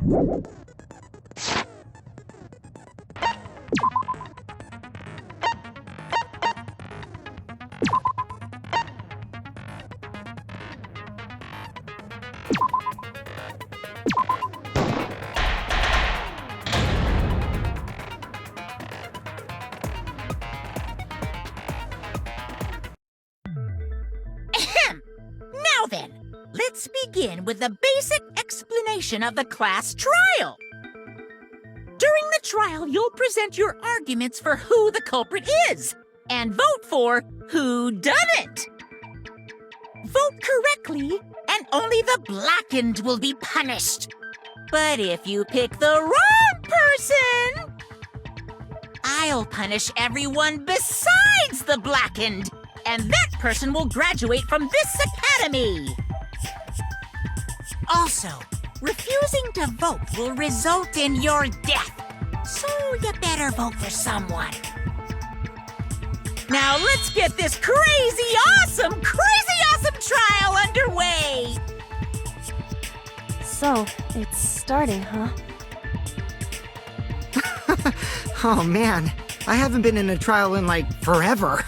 Now then, let's begin with the basic explanation of the class trial. During the trial, you'll present your arguments for who the culprit is, and vote for who done it. Vote correctly, and only the blackened will be punished. But if you pick the wrong person, I'll punish everyone besides the blackened, and that person will graduate from this academy. Also, refusing to vote will result in your death, so you better vote for someone. Now let's get this crazy awesome trial underway! So, it's starting, huh? Oh man, I haven't been in a trial in like forever.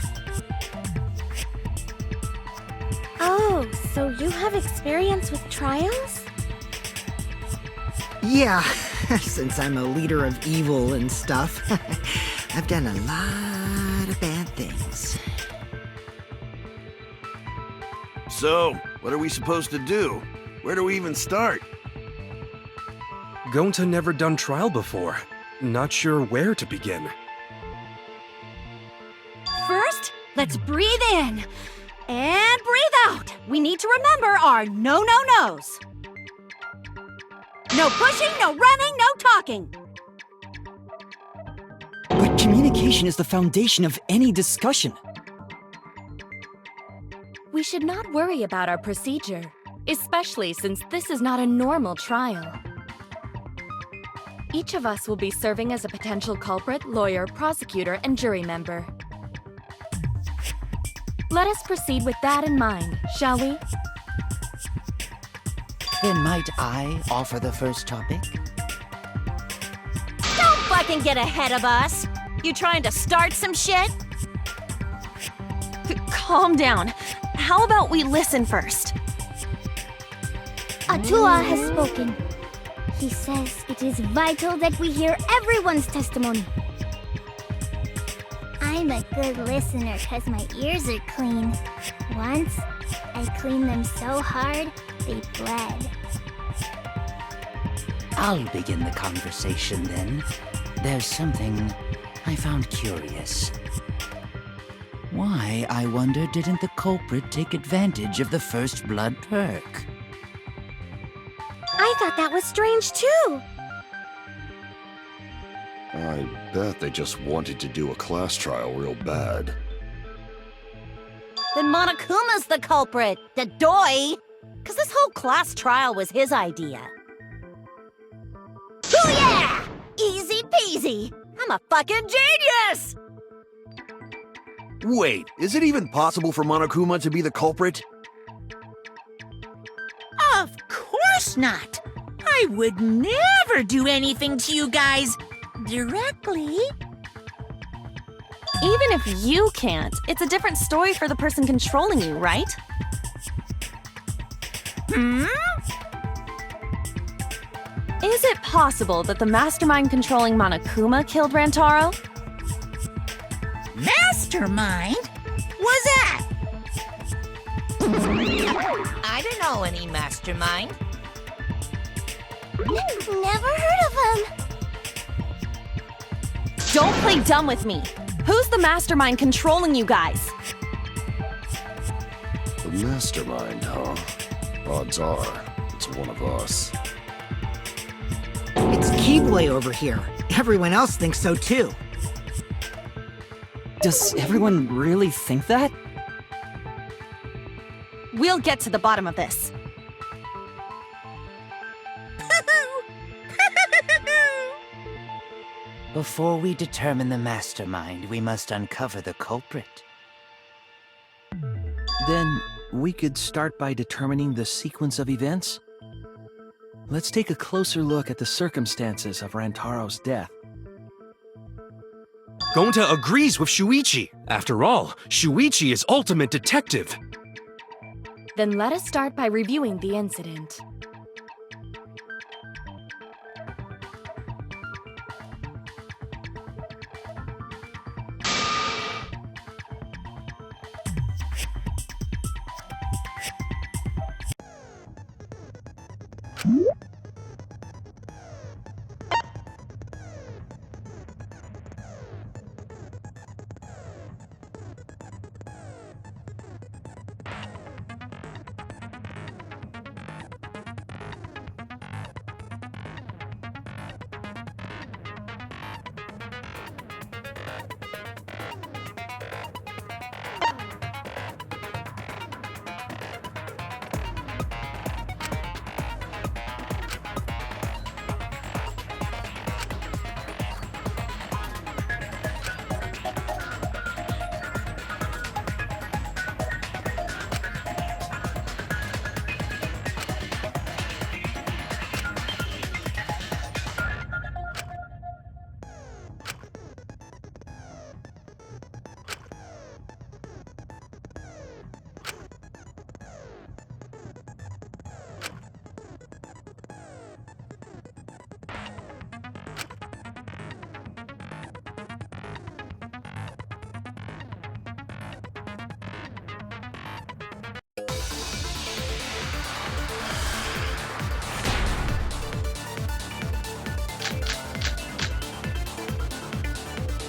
Oh, so you have experience with trials? Yeah, since I'm a leader of evil and stuff, I've done a lot of bad things. So, what are we supposed to do? Where do we even start? Gonta never done trial before. Not sure where to begin. First, let's breathe in. And breathe out. We need to remember our no-no-nos. No pushing, no running, no talking. But communication is the foundation of any discussion. We should not worry about our procedure, especially since this is not a normal trial. Each of us will be serving as a potential culprit, lawyer, prosecutor, and jury member. Let us proceed with that in mind, shall we? Then might I offer the first topic? Don't fucking get ahead of us! You trying to start some shit? Calm down. How about we listen first? Atua has spoken. He says it is vital that we hear everyone's testimony. I'm a good listener because my ears are clean. Once, I cleaned them so hard, they bled. I'll begin the conversation then. There's something I found curious. Why, I wonder, didn't the culprit take advantage of the first blood perk? I thought that was strange too. I bet they just wanted to do a class trial real bad. Then Monokuma's the culprit, the doy! Cause this whole class trial was his idea. Oh yeah! Easy peasy! I'm a fucking genius! Wait, is it even possible for Monokuma to be the culprit? Of course not! I would never do anything to you guys directly. Even if you can't, it's a different story for the person controlling you, right? Is it possible that the mastermind controlling Monokuma killed Rantaro? Mastermind? Was that? I don't know any mastermind. Never heard of him. Don't play dumb with me. Who's the mastermind controlling you guys? The mastermind, huh? Odds are, it's one of us. It's Keyblade over here. Everyone else thinks so too. Does everyone really think that? We'll get to the bottom of this. Before we determine the mastermind, we must uncover the culprit. Then, we could start by determining the sequence of events? Let's take a closer look at the circumstances of Rantaro's death. Gonta agrees with Shuichi. After all, Shuichi is ultimate detective. Then let us start by reviewing the incident.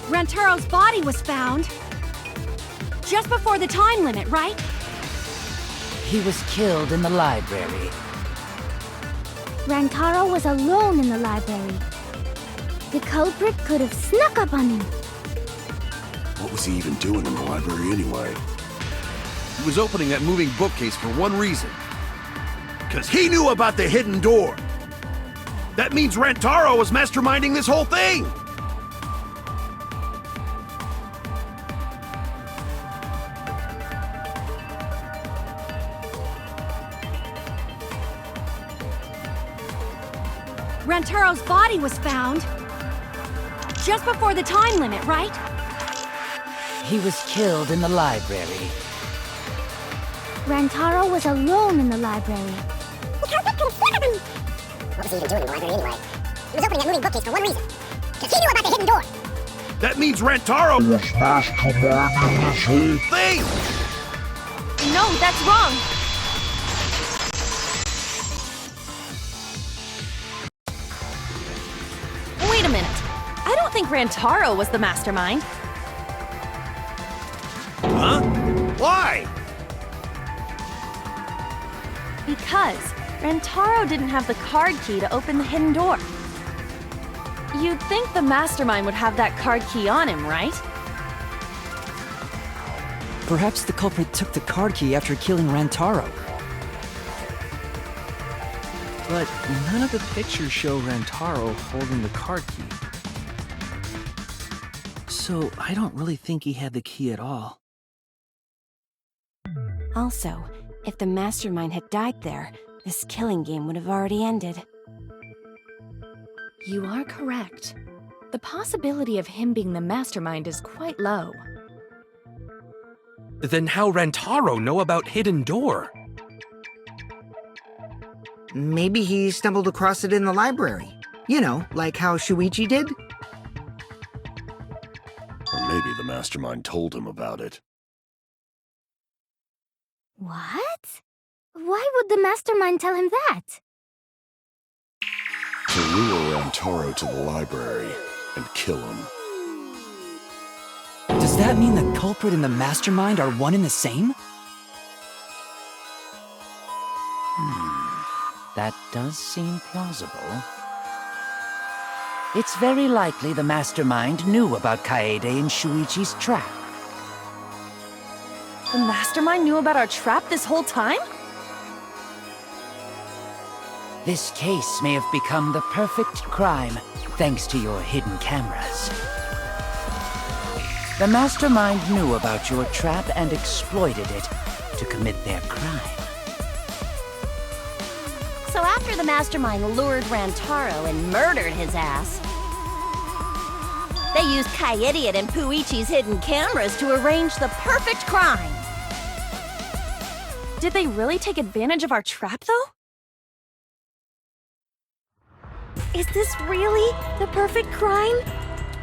Rantaro's body was found just before the time limit, right? He was killed in the library. Rantaro was alone in the library. The culprit could have snuck up on him. What was he even doing in the library anyway? He was opening that moving bookcase for one reason. Because he knew about the hidden door. That means Rantaro was masterminding this whole thing! Rantaro's body was found just before the time limit, right? He was killed in the library. Rantaro was alone in the library. What was he even doing in the library anyway? He was opening that moving bookcase for one reason. Because he knew about the hidden door. That means Rantaro was masterminding this whole thing! No, that's wrong! Wait a minute. I don't think Rantaro was the mastermind. Huh? Why? Because Rantaro didn't have the card key to open the hidden door. You'd think the mastermind would have that card key on him, right? Perhaps the culprit took the card key after killing Rantaro. But none of the pictures show Rantaro holding the card key. So I don't really think he had the key at all. Also, if the mastermind had died there, this killing game would have already ended. You are correct. The possibility of him being the mastermind is quite low. Then how Rantaro know about Hidden Door? Maybe he stumbled across it in the library. You know, like how Shuichi did? Or maybe the mastermind told him about it. What? Why would the mastermind tell him that? To lure Rantaro to the library and kill him. Does that mean the culprit and the mastermind are one and the same? That does seem plausible. It's very likely the mastermind knew about Kaede and Shuichi's trap. The mastermind knew about our trap this whole time? This case may have become the perfect crime thanks to your hidden cameras. The mastermind knew about your trap and exploited it to commit their crime. So So after the mastermind lured Rantaro and murdered his ass, they used Kaede and Shuichi's hidden cameras to arrange the perfect crime. Did they really take advantage of our trap, though? Is this really the perfect crime?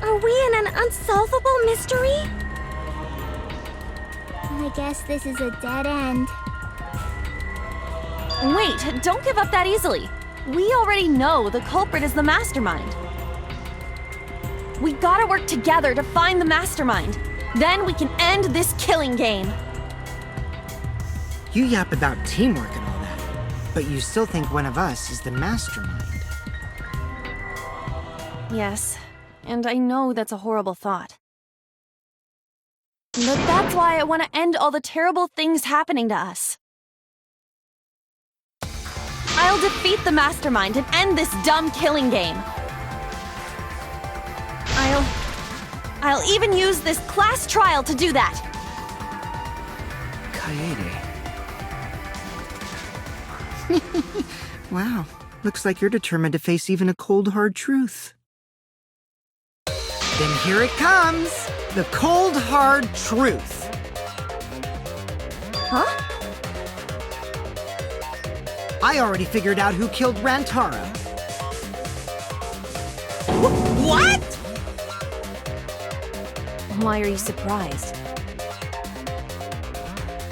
Are we in an unsolvable mystery? I guess this is a dead end. Wait, don't give up that easily. We already know the culprit is the mastermind. We gotta work together to find the mastermind. Then we can end this killing game. You yap about teamwork and all that, but you still think one of us is the mastermind. Yes, and I know that's a horrible thought. But that's why I want to end all the terrible things happening to us. I'll defeat the mastermind and end this dumb killing game. I'll even use this class trial to do that. Kaede. Wow, looks like you're determined to face even a cold, hard truth. Then here it comes, the cold, hard truth. Huh? I already figured out who killed Rantaro. What? Why are you surprised?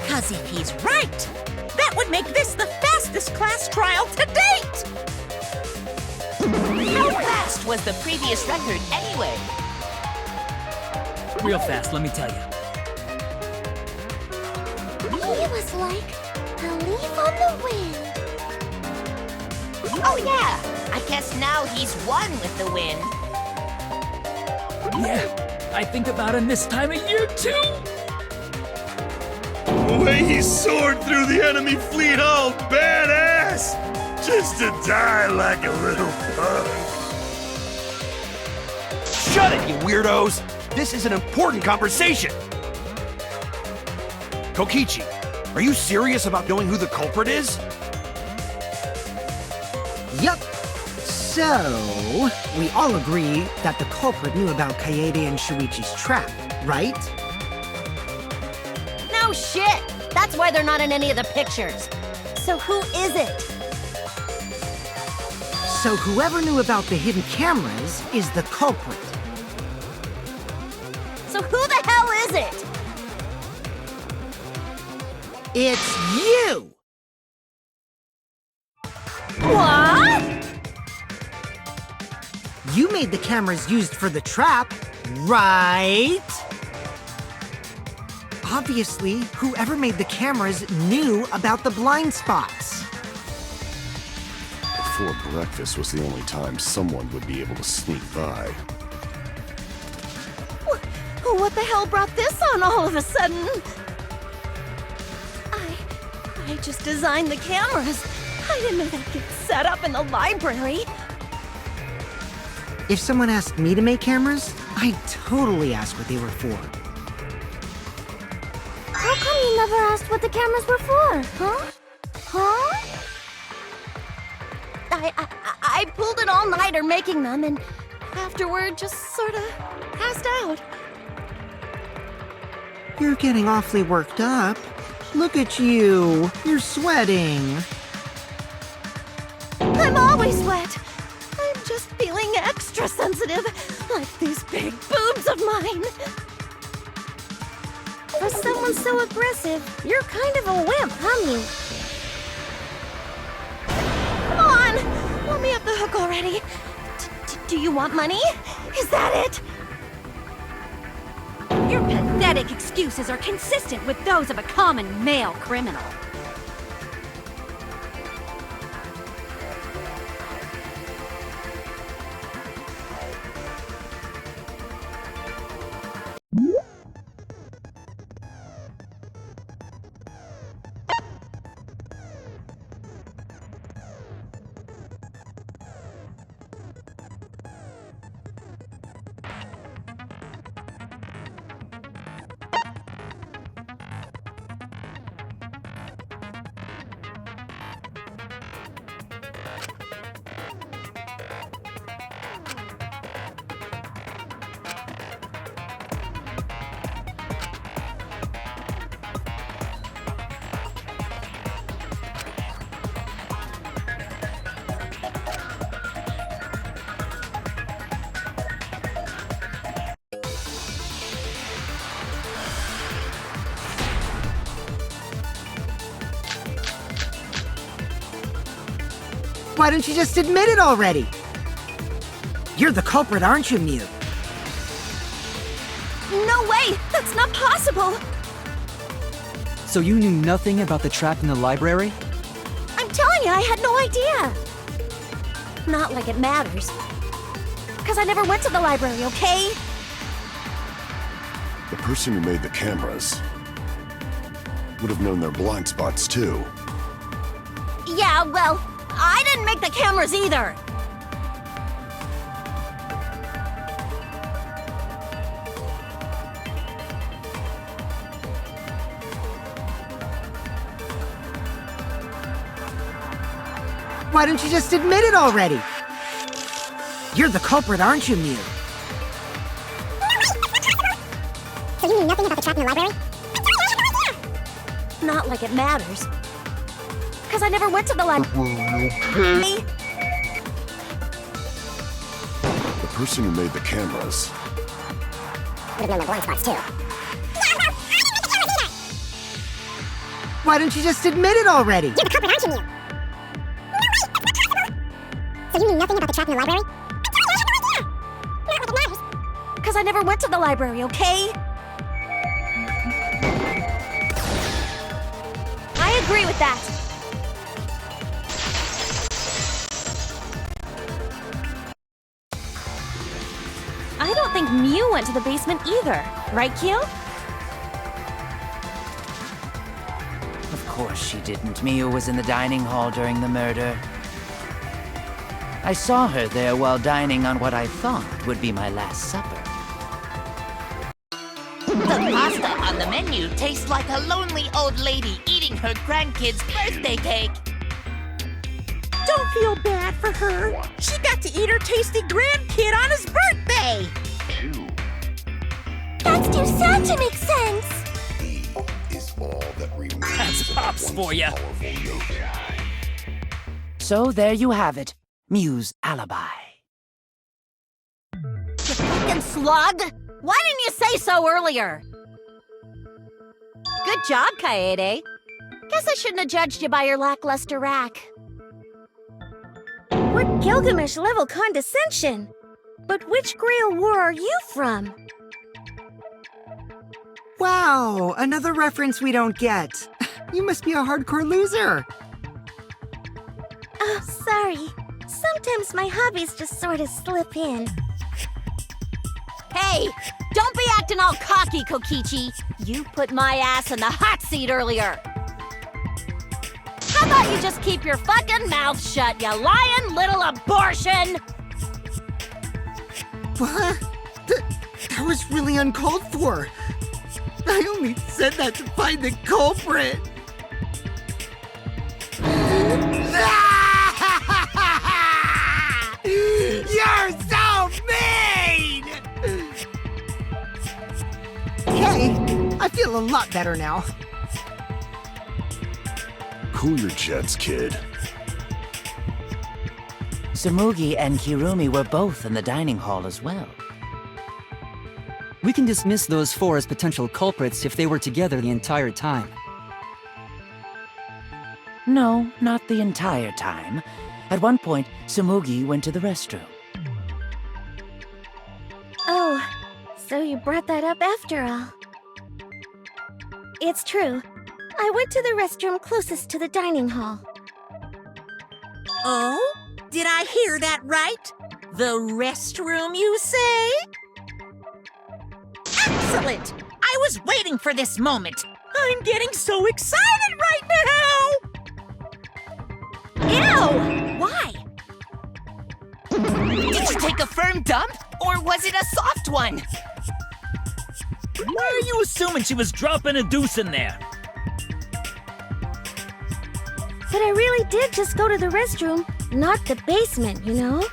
'Cause if he's right, that would make this the fastest class trial to date! How fast was the previous record anyway? Real fast, let me tell you. He was like a leaf on the wind. Oh yeah, I guess now he's one with the wind. Yeah, I think about him this time of year too. The way he soared through the enemy fleet, all badass! Just to die like a little punk. Shut it, you weirdos! This is an important conversation! Kokichi, are you serious about knowing who the culprit is? Yup. So, we all agree that the culprit knew about Kaede and Shuichi's trap, right? No shit! That's why they're not in any of the pictures. So who is it? So whoever knew about the hidden cameras is the culprit. So who the hell is it? It's you! What? You made the cameras used for the trap, right? Obviously, whoever made the cameras knew about the blind spots. Before breakfast was the only time someone would be able to sneak by. What the hell brought this on all of a sudden? I just designed the cameras. I didn't know they'd get set up in the library. If someone asked me to make cameras, I'd totally ask what they were for. How come you never asked what the cameras were for, huh? Huh? I pulled an all-nighter making them, and afterward just sort of passed out. You're getting awfully worked up. Look at you. You're sweating. I'm always wet. I'm just feeling extra sensitive, like these big boobs of mine. For someone so aggressive, you're kind of a wimp, huh, Mew? Come on! Let me off the hook already. Do you want money? Is that it? Your pathetic excuses are consistent with those of a common male criminal. Why don't you just admit it already? You're the culprit, aren't you, Mew? No way! That's not possible! So you knew nothing about the trap in the library? I'm telling you, I had no idea. Not like it matters. Because I never went to the library, okay? The person who made the cameras would have known their blind spots too. Yeah, well, I didn't make the cameras either. Why don't you just admit it already? You're the culprit, aren't you, Mew? So you knew nothing about the trap in the library? Not like it matters. Because I never went to the library. The person who made the cameras would have known their blind spots too. Why don't you just admit it already? You're the culprit, aren't you, Mew? So you knew nothing about the trap in the library? Not like it matters. Because I never went to the library, okay? I agree with that. I don't think Mew went to the basement either. Right, Kyo? Of course she didn't. Mew was in the dining hall during the murder. I saw her there while dining on what I thought would be my last supper. The pasta on the menu tastes like a lonely old lady eating her grandkid's birthday cake. Don't feel bad for her. She got to eat her tasty grandkid on his birthday. That's too sad to make sense. is all that remains. That's Pops for ya. So there you have it. Mew's alibi. You fucking slug! Why didn't you say so earlier? Good job, Kaede. Guess I shouldn't have judged you by your lackluster rack. What Gilgamesh-level condescension? But which Grail War are you from? Wow, another reference we don't get. You must be a hardcore loser. Oh, sorry. Sometimes my hobbies just sort of slip in. Hey, don't be acting all cocky, Kokichi. You put my ass in the hot seat earlier. How about you just keep your fucking mouth shut, you lying little abortion? What? That was really uncalled for. I only said that to find the culprit. You're so mean! Okay, I feel a lot better now. Cool your jets, kid. Tsumugi and Kirumi were both in the dining hall as well. We can dismiss those four as potential culprits if they were together the entire time. No, not the entire time. At one point, Tsumugi went to the restroom. Oh, so you brought that up after all. It's true. I went to the restroom closest to the dining hall. Oh? Did I hear that right? The restroom, you say? Excellent! I was waiting for this moment. I'm getting so excited right now! Ew! Why? Did you take a firm dump, or was it a soft one? Why are you assuming she was dropping a deuce in there? But I really did just go to the restroom, not the basement, you know?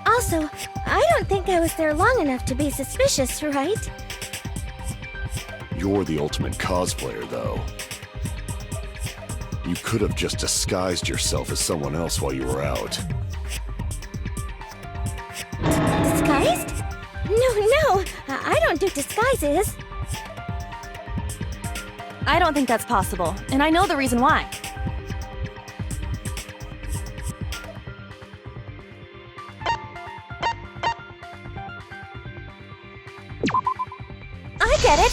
Also, I don't think I was there long enough to be suspicious, right? You're the ultimate cosplayer, though. You could have just disguised yourself as someone else while you were out. Disguised? No, I don't do disguises. I don't think that's possible, and I know the reason why. get it!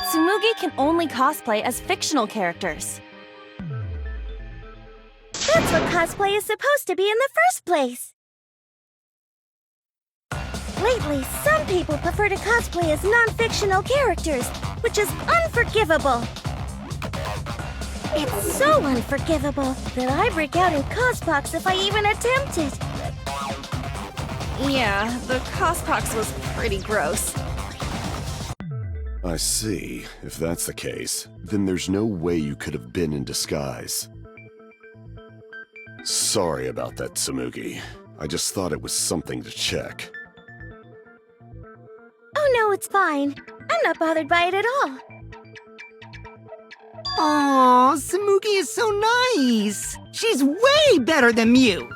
Tsumugi can only cosplay as fictional characters. That's what cosplay is supposed to be in the first place. Lately, some people prefer to cosplay as non-fictional characters, which is unforgivable. It's so unforgivable that I break out in cospox if I even attempt it. Yeah, the cospox was pretty gross. I see. If that's the case, then there's no way you could have been in disguise. Sorry about that, Tsumugi. I just thought it was something to check. Oh no, it's fine. I'm not bothered by it at all. Aw, Tsumugi is so nice. She's way better than Mew.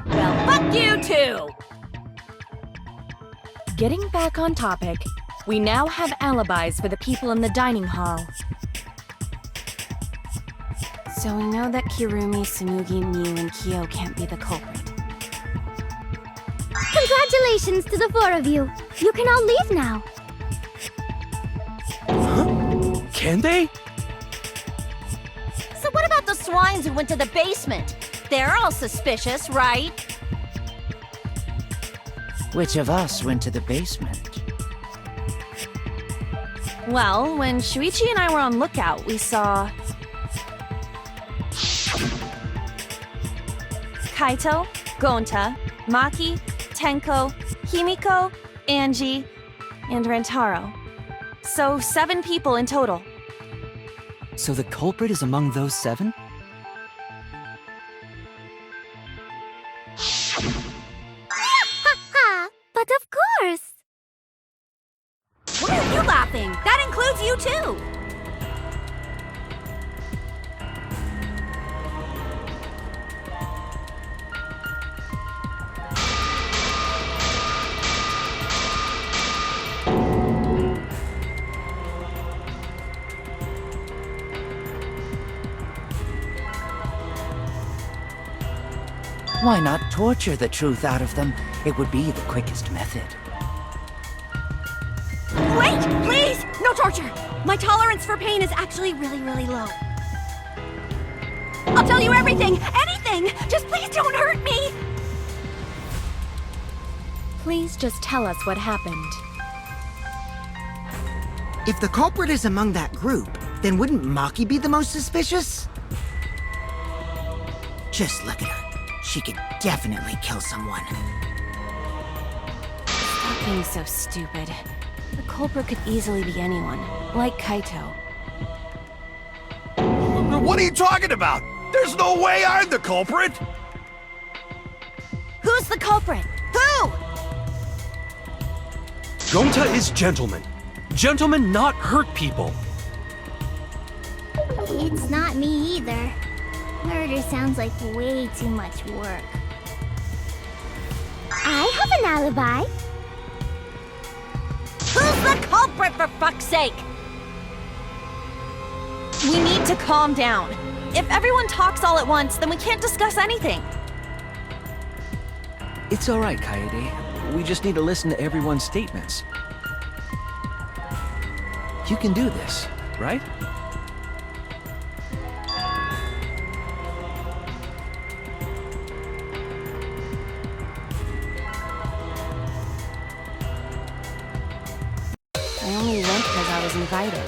Well, fuck you too! Getting back on topic, we now have alibis for the people in the dining hall. So we know that Kirumi, Tsumugi, Mew, and Kyo can't be the culprit. Congratulations to the four of you. You can all leave now. Can they? So what about the swines who went to the basement? They're all suspicious, right? Which of us went to the basement? Well, when Shuichi and I were on lookout, we saw... Kaito, Gonta, Maki, Tenko, Himiko, Angie, and Rantaro. So 7 people in total. So the culprit is among those 7? Ha! But of course! Why are you laughing? That includes you too! Why not torture the truth out of them? It would be the quickest method. Wait! Please! No torture! My tolerance for pain is actually really low. I'll tell you everything! Anything! Just please don't hurt me! Please just tell us what happened. If the culprit is among that group, then wouldn't Maki be the most suspicious? Just look at her. She could definitely kill someone. Stop being so stupid. The culprit could easily be anyone, like Kaito. What are you talking about? There's no way I'm the culprit! Who's the culprit? Who? Gonta is gentleman. Gentlemen not hurt people. It's not me either. Murder sounds like way too much work. I have an alibi. Who's the culprit, for fuck's sake? We need to calm down. If everyone talks all at once, then we can't discuss anything. It's all right, Kaede. We just need to listen to everyone's statements. You can do this, right? I only went because I was invited.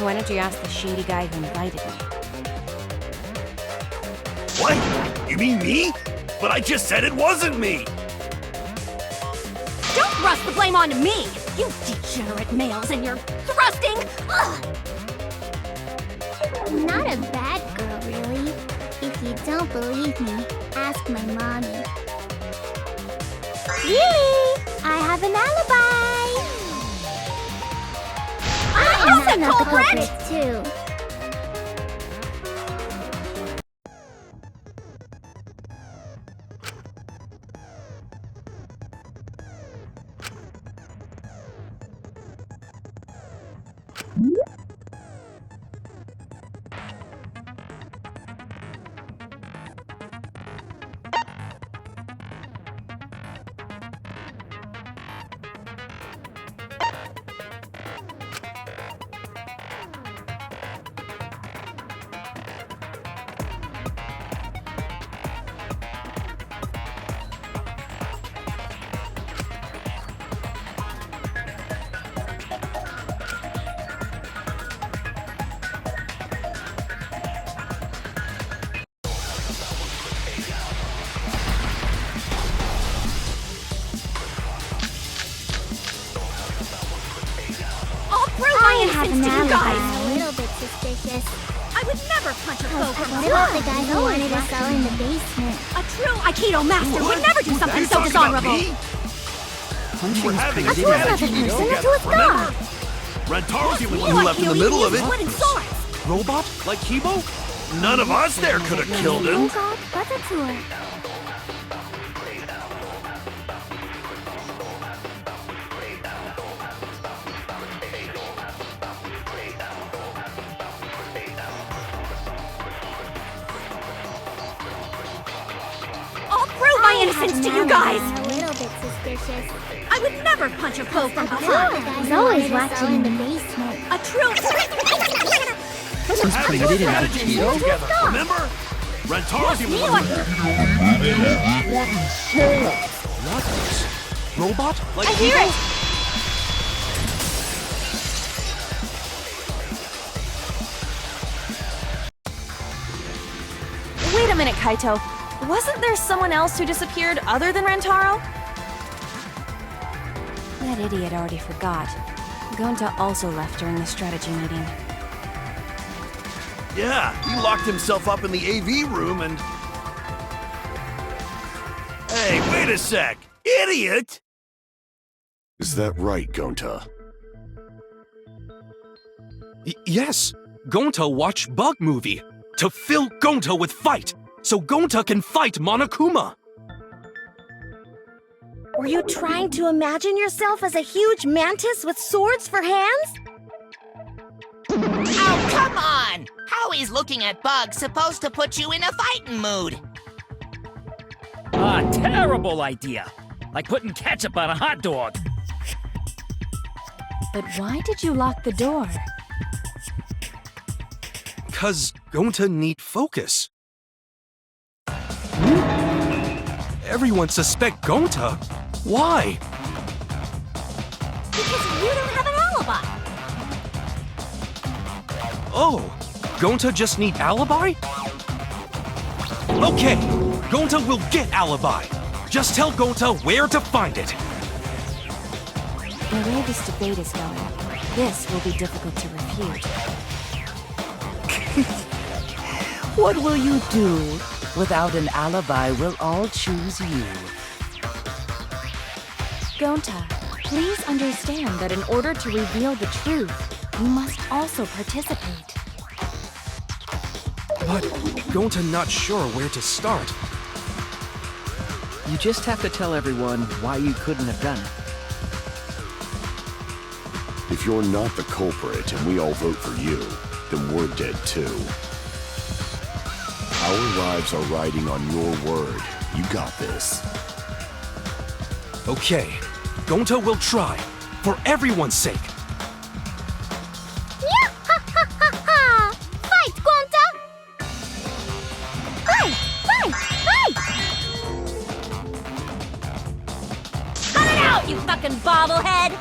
Why don't you ask the shady guy who invited me? What? You mean me? But I just said it wasn't me! Don't thrust the blame onto me! You degenerate males and your thrusting! Ugh. I'm not a bad girl, really. If you don't believe me, ask my mommy. Really? I have an alibi! I'm not the culprit too. happens to you guys? A little bit suspicious. I would never punch a foe from What about the guy who wanted to sell in the basement? A true Aikido master would never do something so dishonorable. We're having a That's not the person, that's who it's not. Rantaro's the only one who left in the middle of it. Wooden swords. Robot? Like Kibo? None of us there could have killed him. God, what's a tour? I'll prove my innocence to you guys. A little bit suspicious. I would never punch a foe from The behind. guy's always watching in the basement. A true. We're having a strategy meeting together, remember? Rantaro's the only one who... What is? Robot? Like I hear Kibo? it. Wait a minute, Kaito. Wasn't there someone else who disappeared other than Rantaro? That idiot already forgot. Gonta also left during the strategy meeting. Yeah, he locked himself up in the AV room and... Hey, wait a sec! Idiot! Is that right, Gonta? Yes. Gonta watched Bug Movie to fill Gonta with fight, so Gonta can fight Monokuma. Were you trying to imagine yourself as a huge mantis with swords for hands? Oh, come on! How is looking at bugs supposed to put you in a fighting mood? Ah, terrible idea. Like putting ketchup on a hot dog. But why did you lock the door? 'Cause Gonta need focus. Everyone suspect Gonta? Why? Because you don't have an alibi. Oh, Gonta just need alibi? Okay, Gonta will get alibi. Just tell Gonta where to find it. The way this debate is going, this will be difficult to refute. What will you do? Without an alibi, we'll all choose you. Gonta, please understand that in order to reveal the truth, you must also participate. But Gonta not sure where to start. You just have to tell everyone why you couldn't have done it. If you're not the culprit and we all vote for you, then we're dead too. Our lives are riding on your word. You got this. Okay, Gonta will try, for everyone's sake. Yeah! Ha ha ha ha! Fight, Gonta! Fight! Fight! Fight! Cut it out, you fucking bobblehead!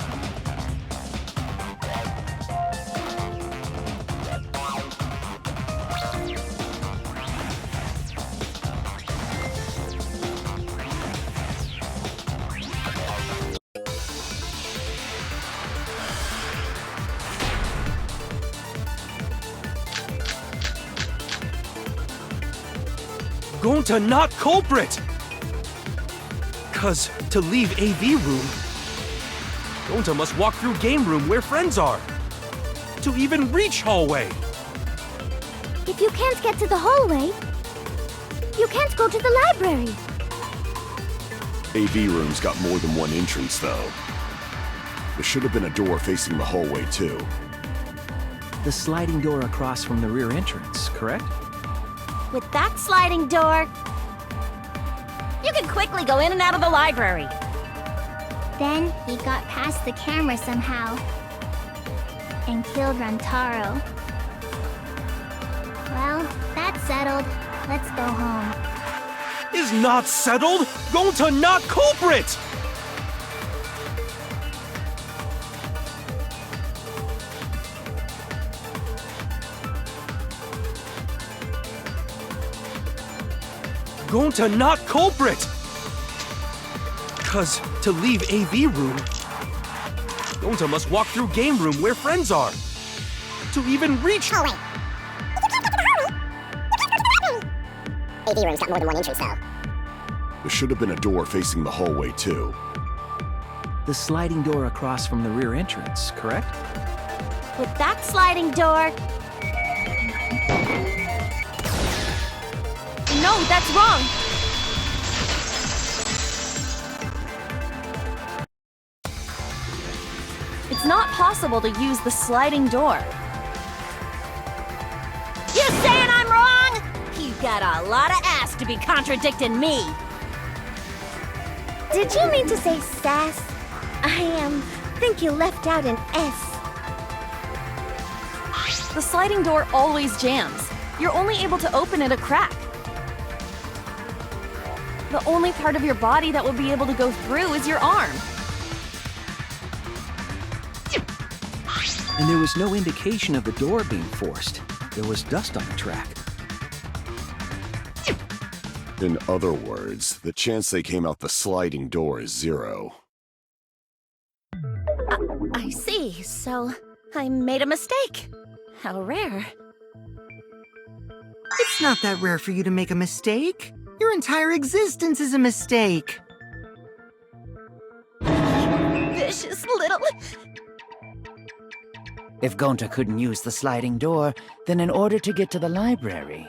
Gonta not culprit! 'Cause to leave AV room, Gonta must walk through game room where friends are. To even reach hallway. If you can't get to the hallway, you can't go to the library. AV room's got more than one entrance, though. There should have been a door facing the hallway, too. The sliding door across from the rear entrance, correct? With that sliding door, you can quickly go in and out of the library. Then he got past the camera somehow and killed Rantaro. Well, that's settled. Let's go home. Is not settled! Gonta not culprit! Gonta not culprit! 'Cause to leave AV room, Gonta must walk through game room where friends are. to even reach... Hallway. AV room's got more than one entrance, though. There should have been a door facing the hallway, too. The sliding door across from the rear entrance, correct? With that sliding door... No, that's wrong! It's not possible to use the sliding door. You saying I'm wrong? You got a lot of ass to be contradicting me. Did you mean to say sass? I think you left out an S. The sliding door always jams. You're only able to open it a crack. The only part of your body that will be able to go through is your arm. And there was no indication of the door being forced. There was dust on the track. In other words, the chance they came out the sliding door is 0. I see. So, I made a mistake. How rare. It's not that rare for you to make a mistake. Your entire existence is a mistake. Vicious little... If Gonta couldn't use the sliding door, then in order to get to the library...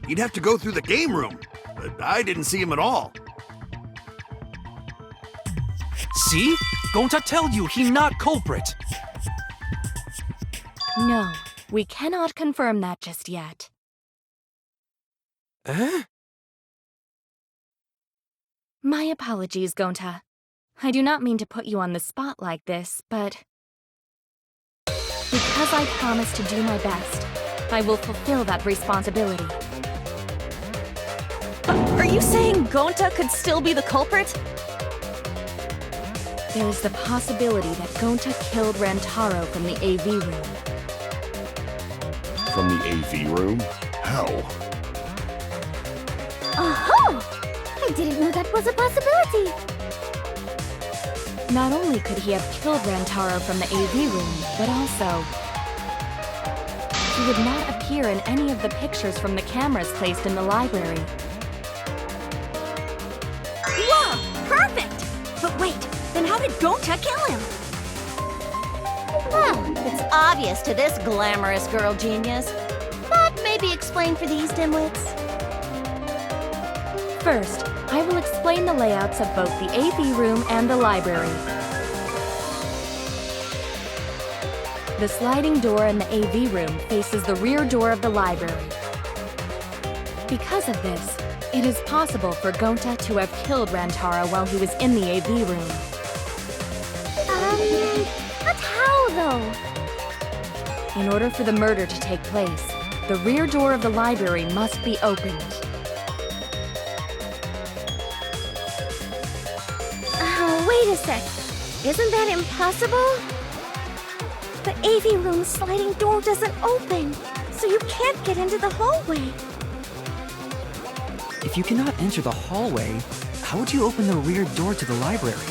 You'd have to go through the game room, but I didn't see him at all. See? Gonta tell you he not culprit. No, we cannot confirm that just yet. My apologies, Gonta. I do not mean to put you on the spot like this, but... because I promised to do my best, I will fulfill that responsibility. Are you saying Gonta could still be the culprit? There is the possibility that Gonta killed Rantaro from the AV room. From the AV room? How? Oh! I didn't know that was a possibility. Not only could he have killed Rantaro from the AV room, but also... he would not appear in any of the pictures from the cameras placed in the library. Whoa! Perfect! But wait, then how did Gonta kill him? Well, it's obvious to this glamorous girl genius. But maybe explain for these dimwits. First, I will explain the layouts of both the AV room and the library. The sliding door in the AV room faces the rear door of the library. Because of this, it is possible for Gonta to have killed Rantaro while he was in the AV room. But how though? In order for the murder to take place, the rear door of the library must be opened. Wait a sec. Isn't that impossible? The AV room's sliding door doesn't open, so you can't get into the hallway. If you cannot enter the hallway, how would you open the rear door to the library?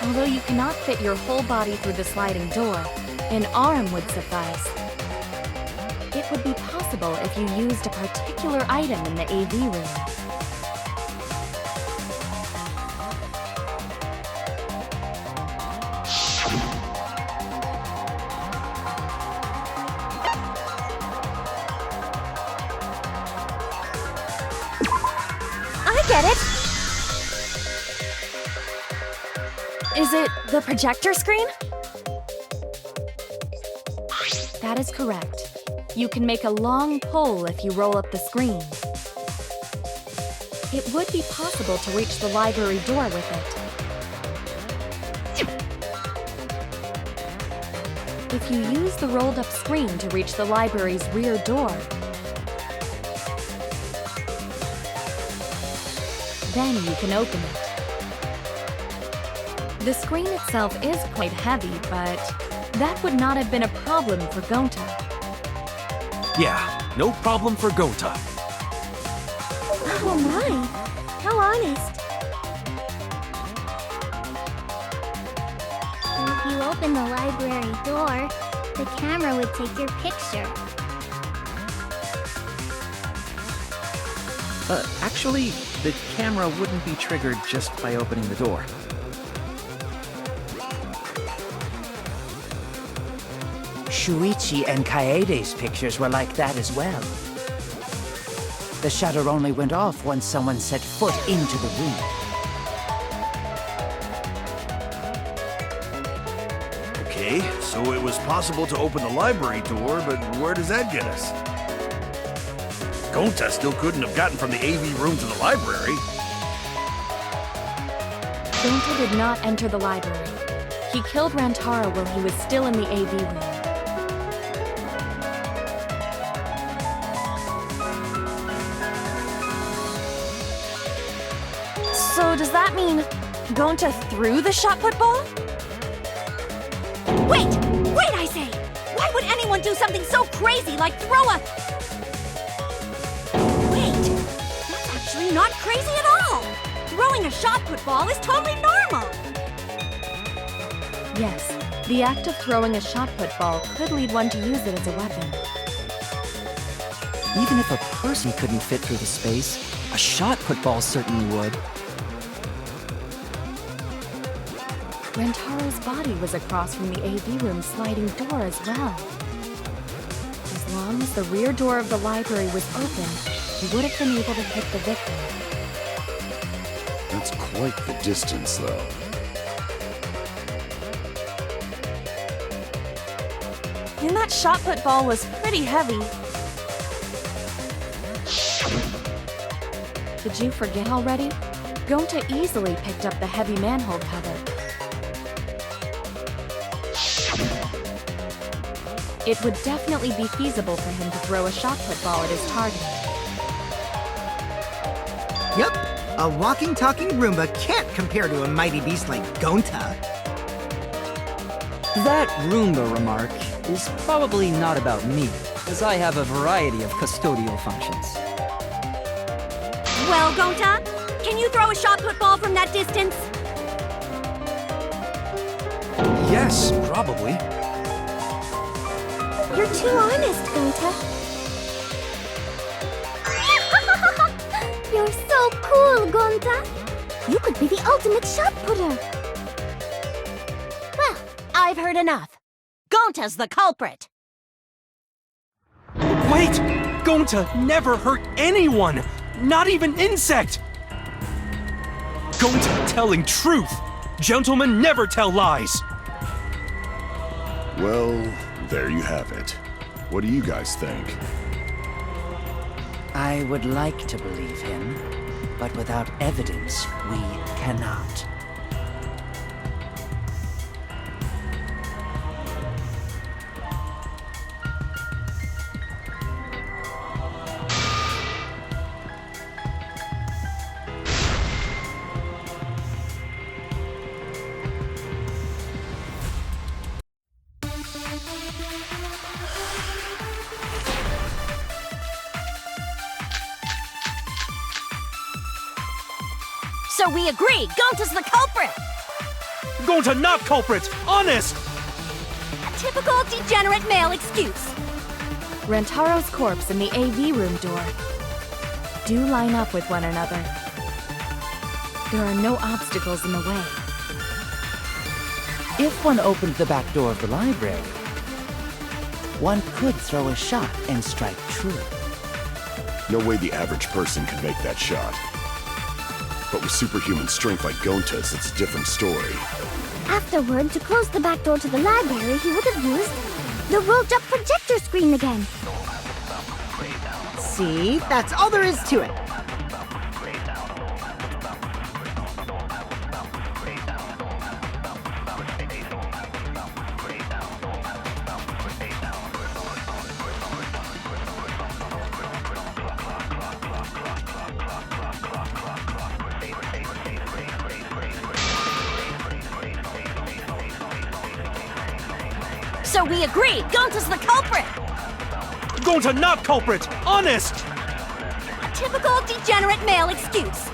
Although you cannot fit your whole body through the sliding door, an arm would suffice. It would be possible if you used a particular item in the AV room. Get it? Is it the projector screen? That is correct. You can make a long pole if you roll up the screen. It would be possible to reach the library door with it. If you use the rolled up screen to reach the library's rear door, then you can open it. The screen itself is quite heavy, but that would not have been a problem for Gonta. Yeah, no problem for Gonta. Oh my, how honest. If you open the library door, the camera would take your picture. Actually, the camera wouldn't be triggered just by opening the door. Shuichi and Kaede's pictures were like that as well. The shutter only went off once someone set foot into the room. Okay, so it was possible to open the library door, but where does that get us? Gonta still couldn't have gotten from the AV room to the library. Gonta did not enter the library. He killed Rantaro while he was still in the AV room. So does that mean Gonta threw the shot put ball? Wait! Wait, I say! Why would anyone do something so crazy like throw a... Wait! That's actually not crazy at all! Throwing a shot put ball is totally normal! Yes, the act of throwing a shot put ball could lead one to use it as a weapon. Even if a person couldn't fit through the space, a shot put ball certainly would. Rantaro's body was across from the AV room sliding door as well. As long as the rear door of the library was open, he would have been able to hit the victim. That's quite the distance, though. And that shot put ball was pretty heavy. Did you forget already? Gonta easily picked up the heavy manhole cover. It would definitely be feasible for him to throw a shot put ball at his target. Yep, a walking, talking Roomba can't compare to a mighty beast like Gonta. That Roomba remark is probably not about me, as I have a variety of custodial functions. Well, Gonta, can you throw a shot put ball from that distance? Yes, probably. You're too honest, Gonta. You're so cool, Gonta. You could be the ultimate shot putter. Well, I've heard enough. Gonta's the culprit. Wait! Gonta never hurt anyone! Not even insect! Gonta telling truth! Gentlemen never tell lies! Well, there you have it. What do you guys think? I would like to believe him, but without evidence, we cannot. So we agree, Gonta's the culprit! Gonta not culprit! Honest! A typical degenerate male excuse. Rantaro's corpse and the AV room door do line up with one another. There are no obstacles in the way. If one opened the back door of the library, one could throw a shot and strike true. No way the average person could make that shot. But with superhuman strength like Gonta's, it's a different story. Afterward, to close the back door to the library, he would have used the rolled-up projector screen again. See, that's all there is to it. So we agree, Gonta's the culprit! Gonta not culprit! Honest! A typical degenerate male excuse.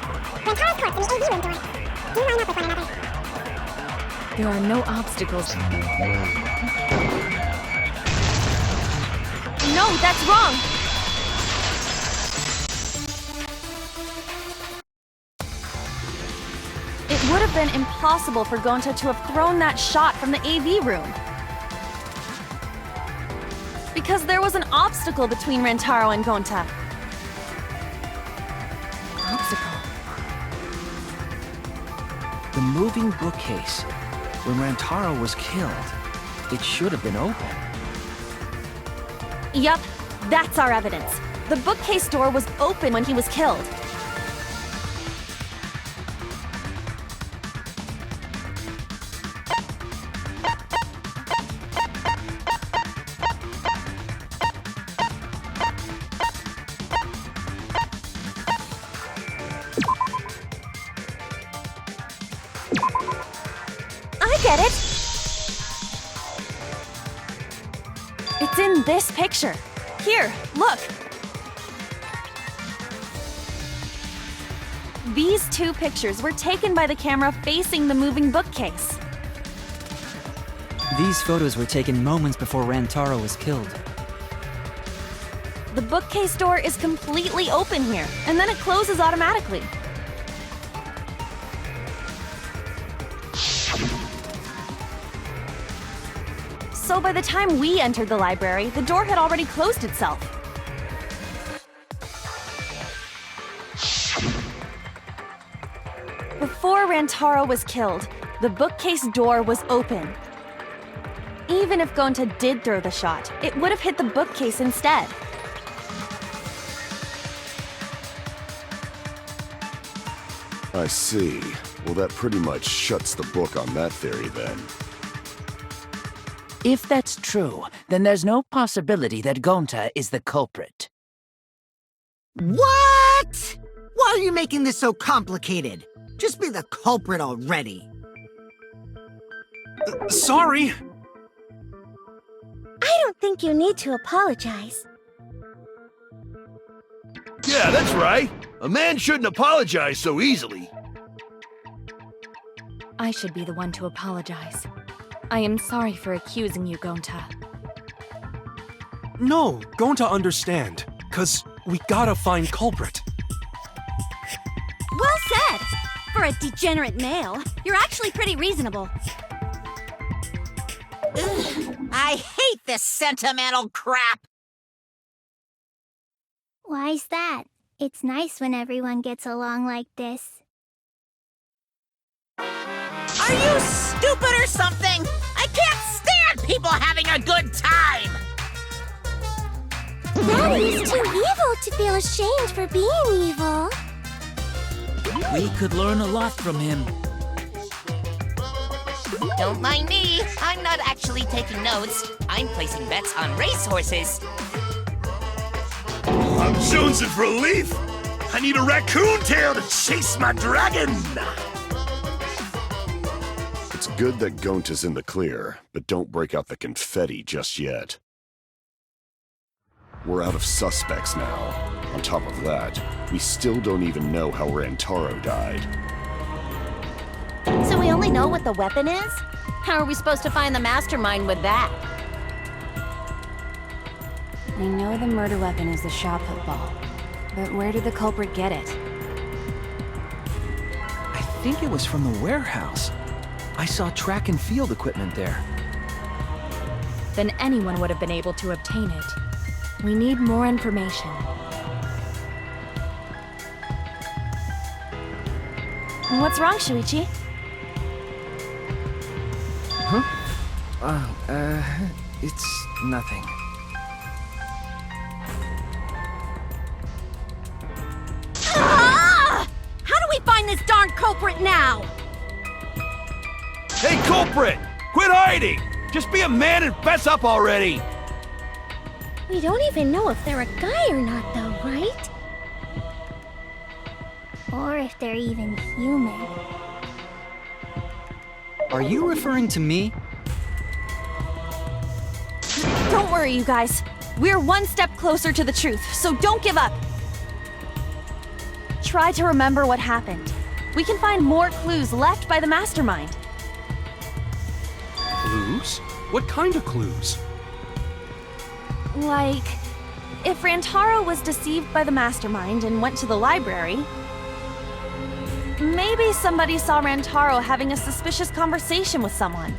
Rantaro's corpse in the AV room door do line up with one another. There are no obstacles. No, that's wrong! It would have been impossible for Gonta to have thrown that shot from the AV room. Because there was an obstacle between Rantaro and Gonta. Obstacle? The moving bookcase. When Rantaro was killed, it should have been open. Yup, that's our evidence. The bookcase door was open when he was killed. I get it! It's in this picture. Here, look. These two pictures were taken by the camera facing the moving bookcase. These photos were taken moments before Rantaro was killed. The bookcase door is completely open here, and then it closes automatically. So by the time we entered the library, the door had already closed itself. Before Rantaro was killed, the bookcase door was open. Even if Gonta did throw the shot, it would have hit the bookcase instead. I see. Well, that pretty much shuts the book on that theory then. If that's true, then there's no possibility that Gonta is the culprit. What? Why are you making this so complicated? Just be the culprit already. Sorry. I don't think you need to apologize. Yeah, that's right. A man shouldn't apologize so easily. I should be the one to apologize. I am sorry for accusing you, Gonta. No, Gonta understand. 'Cause we gotta find culprit. Well said! For a degenerate male, you're actually pretty reasonable. Ugh, I hate this sentimental crap! Why's that? It's nice when everyone gets along like this. Are you stupid or something? I can't stand people having a good time! Daddy's too evil to feel ashamed for being evil. We could learn a lot from him. Don't mind me. I'm not actually taking notes. I'm placing bets on racehorses. I'm jonesing for a leaf. I need a raccoon tail to chase my dragon. It's good that Gonta's in the clear, but don't break out the confetti just yet. We're out of suspects now. On top of that, we still don't even know how Rantaro died. So we only know what the weapon is? How are we supposed to find the mastermind with that? We know the murder weapon is the shot put ball. But where did the culprit get it? I think it was from the warehouse. I saw track and field equipment there. Then anyone would have been able to obtain it. We need more information. What's wrong, Shuichi? Huh? It's nothing. Ah! How do we find this darn culprit now? Hey, culprit! Quit hiding! Just be a man and fess up already! We don't even know if they're a guy or not, though, right? Or if they're even human. Are you referring to me? Don't worry, you guys. We're one step closer to the truth, so don't give up. Try to remember what happened. We can find more clues left by the mastermind. Clues? What kind of clues? Like, if Rantaro was deceived by the mastermind and went to the library, maybe somebody saw Rantaro having a suspicious conversation with someone.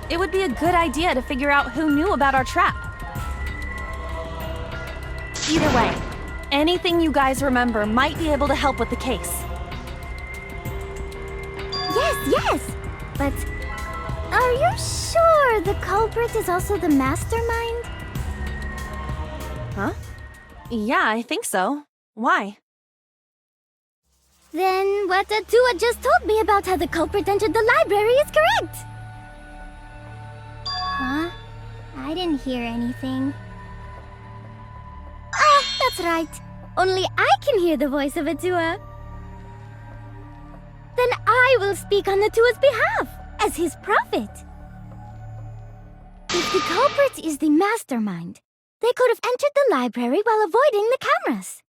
It would be a good idea to figure out who knew about our trap. Either way, anything you guys remember might be able to help with the case. Yes, but are you sure the culprit is also the mastermind? Huh? Yeah, I think so. Why? Then what Atua just told me about how the culprit entered the library is correct! Huh? I didn't hear anything. Oh, that's right. Only I can hear the voice of Atua. Then I will speak on Atua's behalf, as his prophet. If the culprit is the mastermind, they could have entered the library while avoiding the cameras.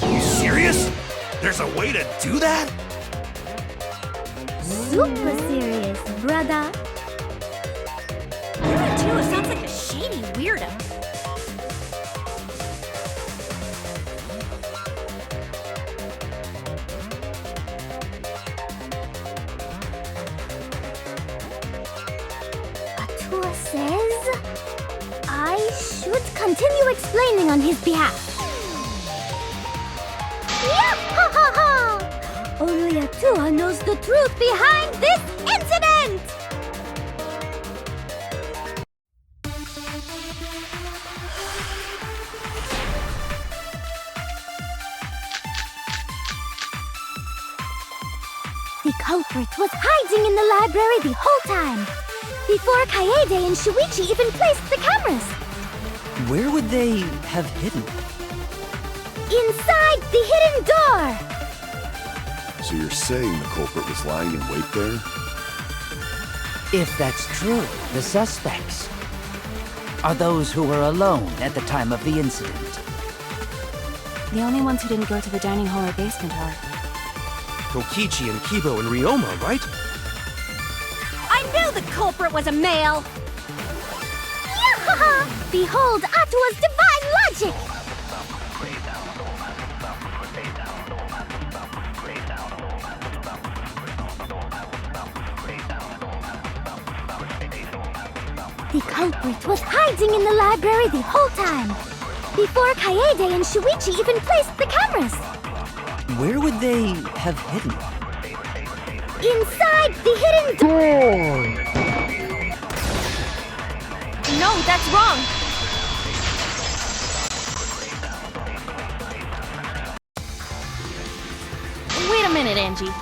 You serious? There's a way to do that? Super serious, brother. Atua sounds like a shady weirdo. Atua says I should continue explaining on his behalf. Yah-ha-ha-ha! Only Atua knows the truth behind this incident! The culprit was hiding in the library the whole time, before Kaede and Shuichi even placed the cameras. Where would they have hidden? Inside the hidden door! So you're saying the culprit was lying in wait there? If that's true, the suspects are those who were alone at the time of the incident. The only ones who didn't go to the dining hall or basement are... Kokichi and Kibo and Ryoma, right? I knew the culprit was a male! Yahaha! Behold Atua's divine logic! The culprit was hiding in the library the whole time, before Kaede and Shuichi even placed the cameras. Where would they have hidden? Inside the hidden door! No, that's wrong! Wait a minute, Angie.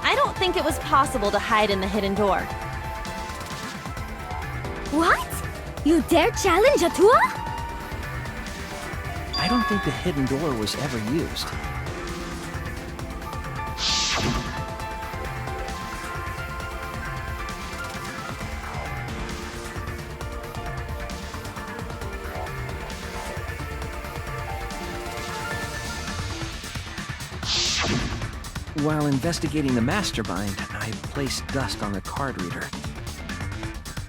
I don't think it was possible to hide in the hidden door. What? You dare challenge Atua? I don't think the hidden door was ever used. While investigating the mastermind, I placed dust on the card reader.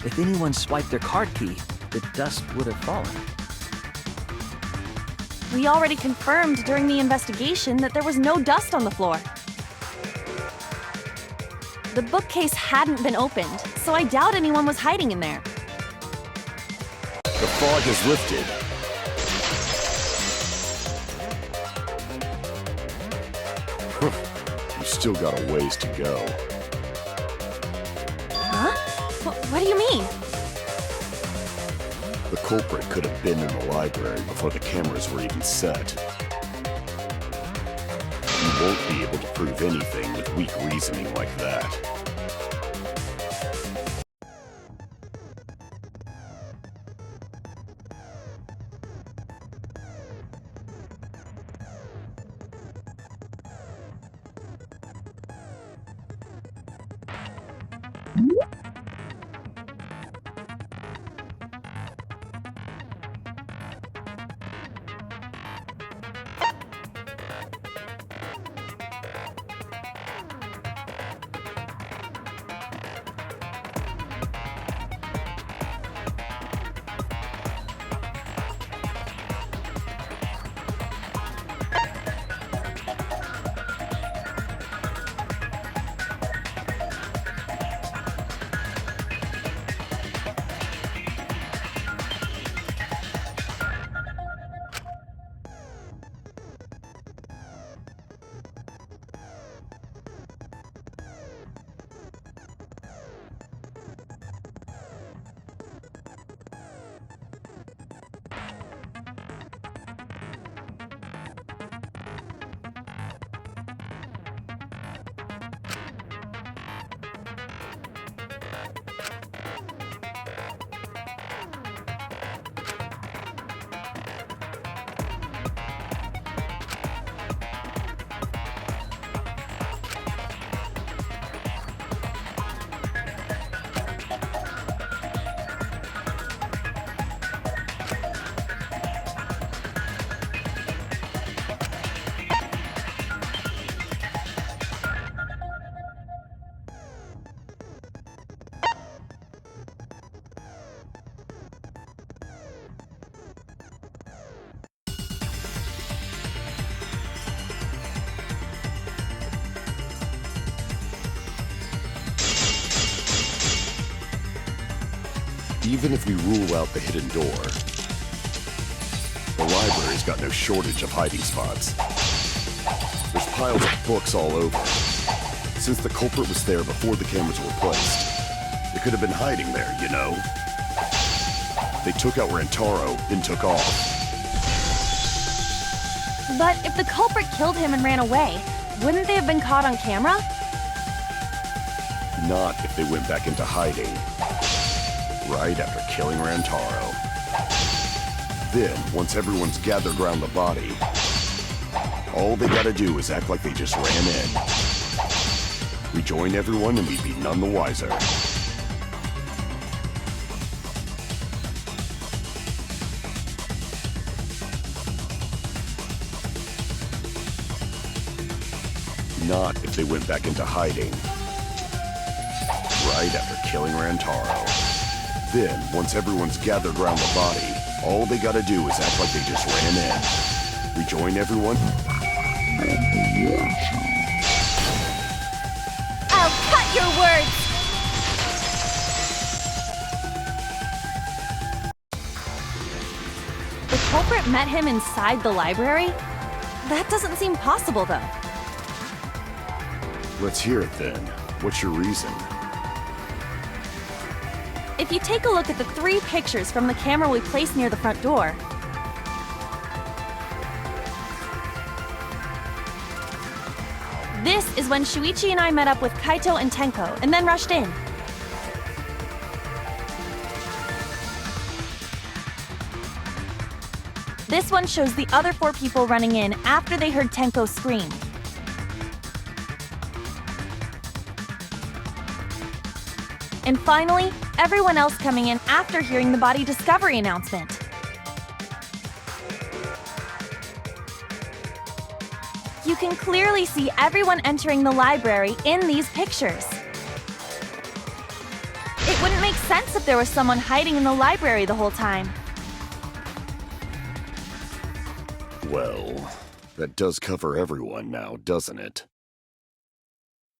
If anyone swiped their card key, the dust would have fallen. We already confirmed during the investigation that there was no dust on the floor. The bookcase hadn't been opened, so I doubt anyone was hiding in there. The fog has lifted. You've still got a ways to go. Huh? What do you mean? The culprit could have been in the library before the cameras were even set. You won't be able to prove anything with weak reasoning like that. even if we rule out the hidden door, the library's got no shortage of hiding spots. There's piles of books all over. Since the culprit was there before the cameras were placed, it could have been hiding there, you know? They took out Rantaro, then took off. But if the culprit killed him and ran away, wouldn't they have been caught on camera? Not if they went back into hiding. Right after killing Rantaro. Then, once everyone's gathered around the body, all they gotta do is act like they just ran in. Rejoin everyone and we'd be none the wiser. Not if they went back into hiding. Right after killing Rantaro. Then, once everyone's gathered around the body, all they gotta do is act like they just ran in. Rejoin everyone. I'll cut your words! The culprit met him inside the library? That doesn't seem possible, though. Let's hear it then. What's your reason? If you take a look at the 3 pictures from the camera we placed near the front door, this is when Shuichi and I met up with Kaito and Tenko, and then rushed in. This one shows the other 4 people running in after they heard Tenko scream. And finally, everyone else coming in after hearing the body discovery announcement. You can clearly see everyone entering the library in these pictures. It wouldn't make sense if there was someone hiding in the library the whole time. Well, that does cover everyone now, doesn't it?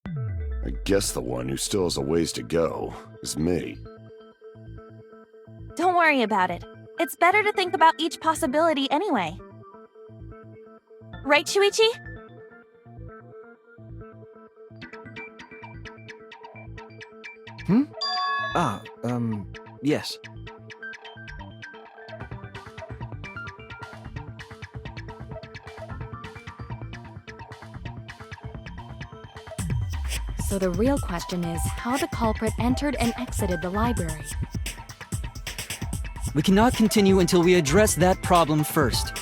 I guess the one who still has a ways to go is me. Don't worry about it. It's better to think about each possibility anyway. Right, Shuichi? Yes. So the real question is how the culprit entered and exited the library. We cannot continue until we address that problem first.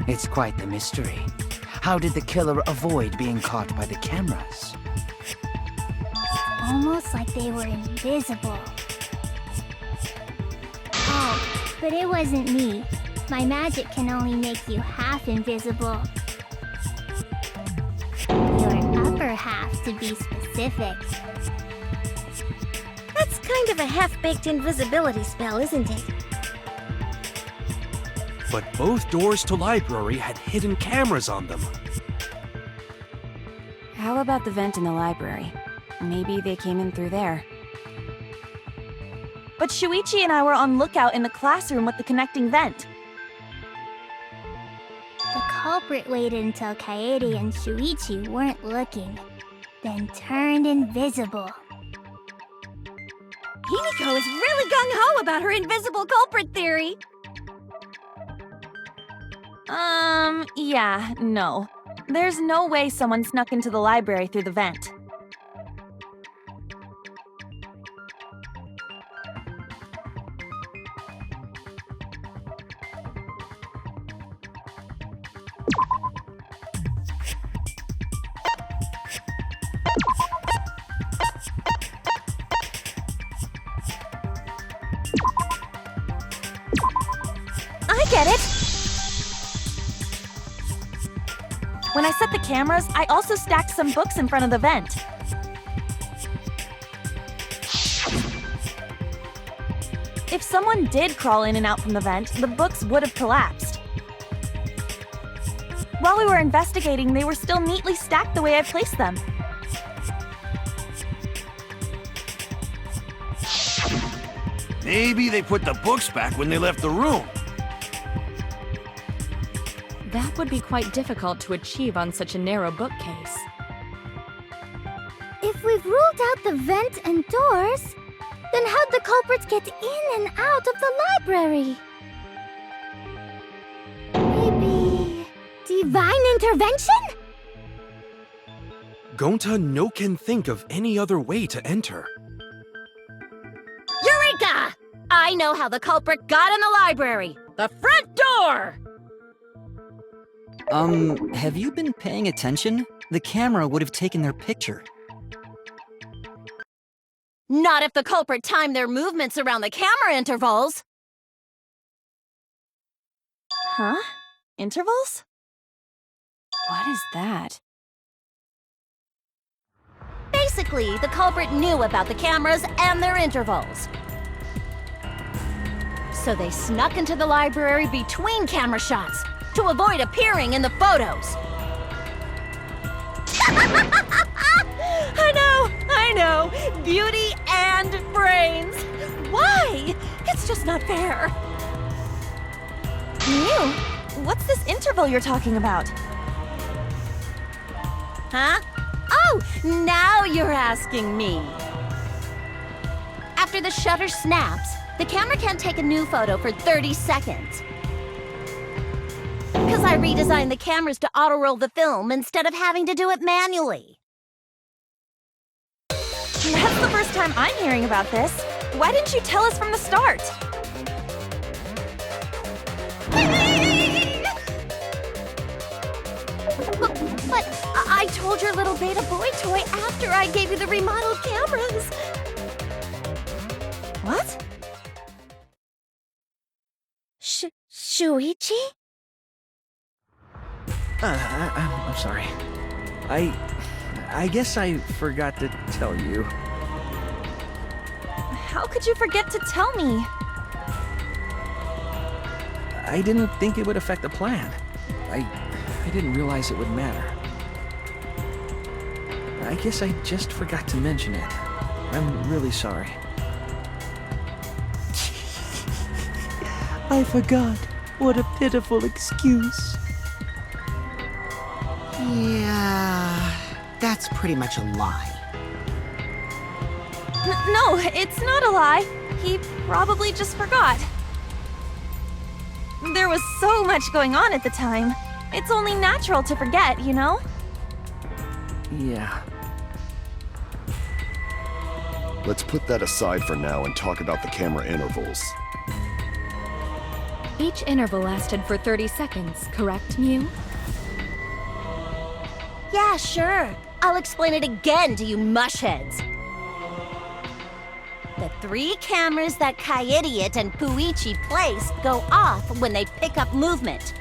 It's quite the mystery. How did the killer avoid being caught by the cameras? Almost like they were invisible. Oh, but it wasn't me. My magic can only make you half invisible. Your upper half, to be specific. That's kind of a half-baked invisibility spell, isn't it? But both doors to library had hidden cameras on them. How about the vent in the library? Maybe they came in through there. But Shuichi and I were on lookout in the classroom with the connecting vent. The culprit waited until Kaede and Shuichi weren't looking, then turned invisible. Himiko is really gung-ho about her invisible culprit theory. Yeah, no. There's no way someone snuck into the library through the vent. I get it! When I set the cameras, I also stacked some books in front of the vent. If someone did crawl in and out from the vent, the books would have collapsed. While we were investigating, they were still neatly stacked the way I placed them. Maybe they put the books back when they left the room. That would be quite difficult to achieve on such a narrow bookcase. If we've ruled out the vent and doors, then how'd the culprits get in and out of the library? Maybe divine intervention? Gonta no can think of any other way to enter. Eureka! I know how the culprit got in the library. The front door! Have you been paying attention? The camera would have taken their picture. Not if the culprit timed their movements around the camera intervals. Huh? Intervals? What is that? Basically, the culprit knew about the cameras and their intervals. So they snuck into the library between camera shots to avoid appearing in the photos. I know! Beauty and brains! Why? It's just not fair. Mew, what's this interval you're talking about? Huh? Oh, now you're asking me. After the shutter snaps, the camera can't take a new photo for 30 seconds. Because I redesigned the cameras to auto-roll the film instead of having to do it manually. That's the first time I'm hearing about this. Why didn't you tell us from the start? But I told your little beta boy toy after I gave you the remodeled cameras. What? Shuichi? I'm sorry. I guess I forgot to tell you. How could you forget to tell me? I didn't think it would affect the plan. I didn't realize it would matter. I guess I just forgot to mention it. I'm really sorry. I forgot. What a pitiful excuse. Yeah, that's pretty much a lie. No, it's not a lie. He probably just forgot. There was so much going on at the time. It's only natural to forget, you know? Yeah. Let's put that aside for now and talk about the camera intervals. Each interval lasted for 30 seconds, correct, Mew? Yeah, sure. I'll explain it again to you mushheads. The 3 cameras that Kaede and Shuichi placed go off when they pick up movement.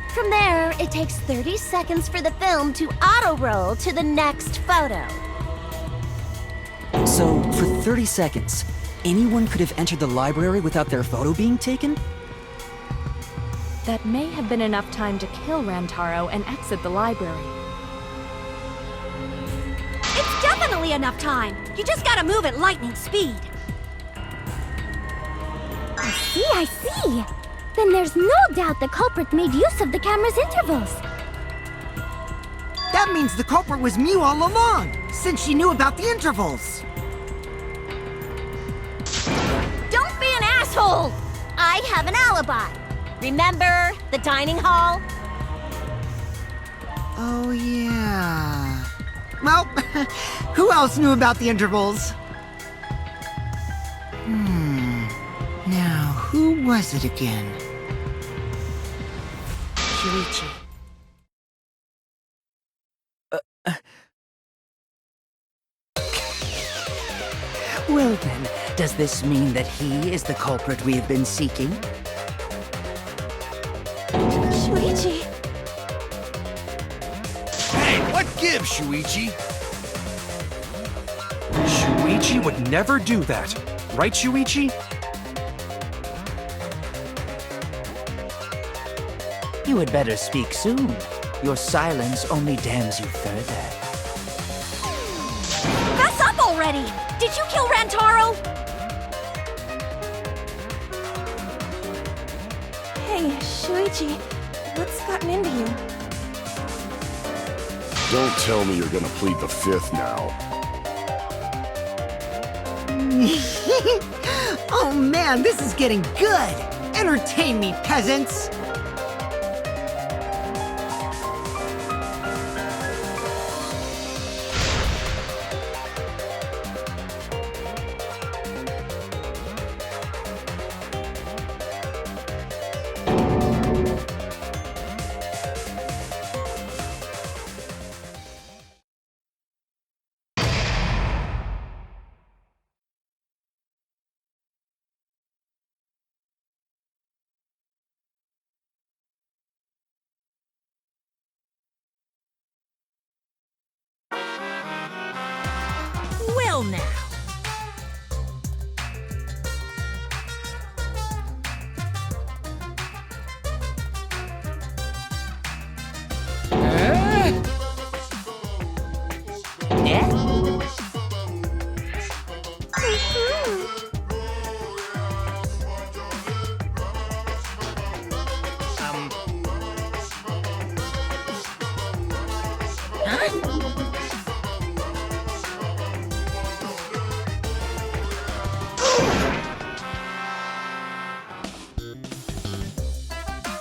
From there, it takes 30 seconds for the film to auto-roll to the next photo. So, for 30 seconds, anyone could have entered the library without their photo being taken? That may have been enough time to kill Rantaro and exit the library. It's definitely enough time. You just gotta move at lightning speed. I see. Then there's no doubt the culprit made use of the camera's intervals. That means the culprit was Mew all along, since she knew about the intervals. Don't be an asshole! I have an alibi. Remember the dining hall? Oh, yeah. Well, who else knew about the intervals? Now, who was it again? Shuichi. Well then, does this mean that he is the culprit we have been seeking? Shuichi! Hey, what gives, Shuichi? Shuichi would never do that. Right, Shuichi? You had better speak soon. Your silence only damns you further. Fess up already! Did you kill Rantaro? Hey, Shuichi, what's gotten into you? Don't tell me you're gonna plead the fifth now. Oh man, this is getting good! Entertain me, peasants! Well now.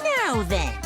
Now then.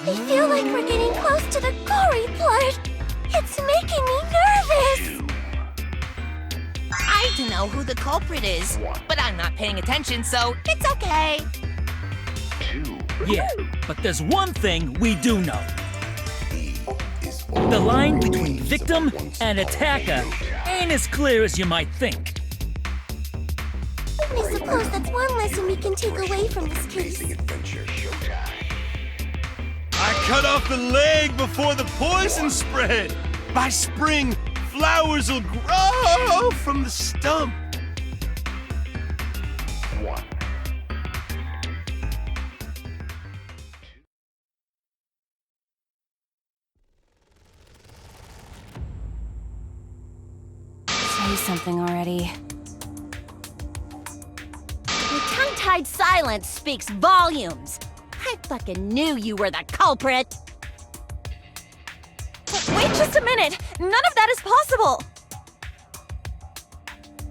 I feel like we're getting close to the gory part. It's making me nervous. I don't know who the culprit is, but I'm not paying attention, so it's okay. Yeah, but there's one thing we do know. The line between victim and attacker ain't as clear as you might think. I suppose that's one lesson we can take away from this case. I cut off the leg before the poison spread. By spring, flowers will grow from the stump. Say something already. Your tongue-tied silence speaks volumes. I fucking knew you were the culprit. Wait just a minute! None of that is possible!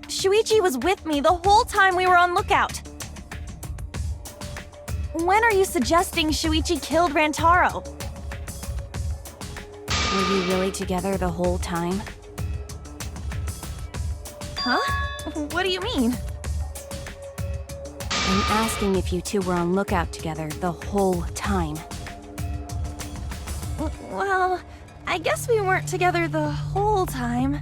Shuichi was with me the whole time we were on lookout. When are you suggesting Shuichi killed Rantaro? Were you really together the whole time? Huh? What do you mean? I'm asking if you two were on lookout together the whole time. Well, I guess we weren't together the whole time.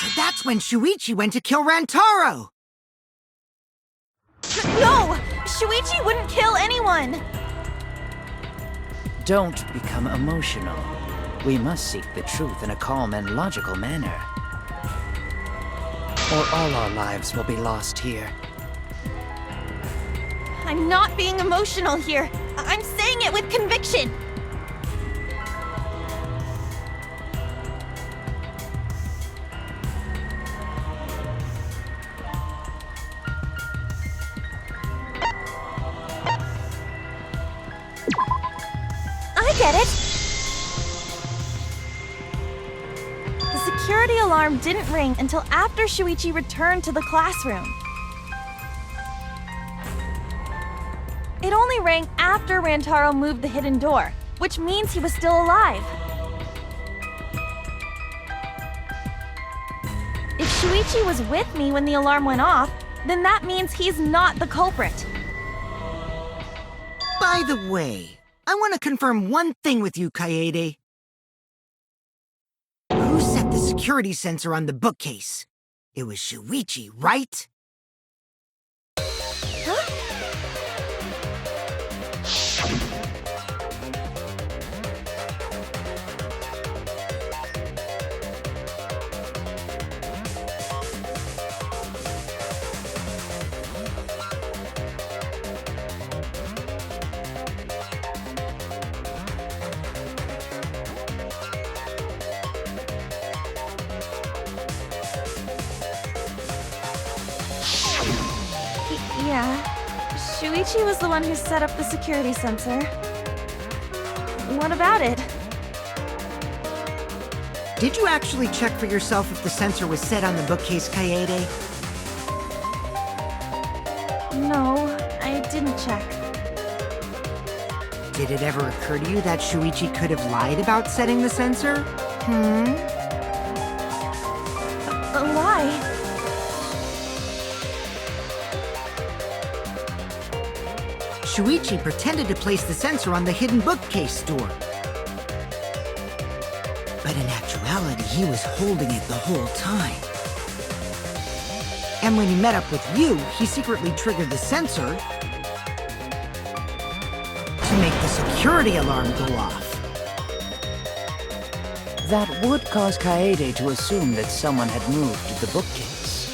So that's when Shuichi went to kill Rantaro! No! Shuichi wouldn't kill anyone! Don't become emotional. We must seek the truth in a calm and logical manner. Or all our lives will be lost here. I'm not being emotional here. I'm saying it with conviction. I get it. The security alarm didn't ring until after Shuichi returned to the classroom. It only rang after Rantaro moved the hidden door. which means he was still alive. If Shuichi was with me when the alarm went off, then that means he's not the culprit. By the way, I want to confirm one thing with you, Kaede. Who set the security sensor on the bookcase? It was Shuichi, right? Yeah. Shuichi was the one who set up the security sensor. What about it? Did you actually check for yourself if the sensor was set on the bookcase, Kaede? No, I didn't check. Did it ever occur to you that Shuichi could have lied about setting the sensor? A lie? Shuichi pretended to place the sensor on the hidden bookcase door. But in actuality, he was holding it the whole time. And when he met up with you, he secretly triggered the sensor to make the security alarm go off. That would cause Kaede to assume that someone had moved the bookcase.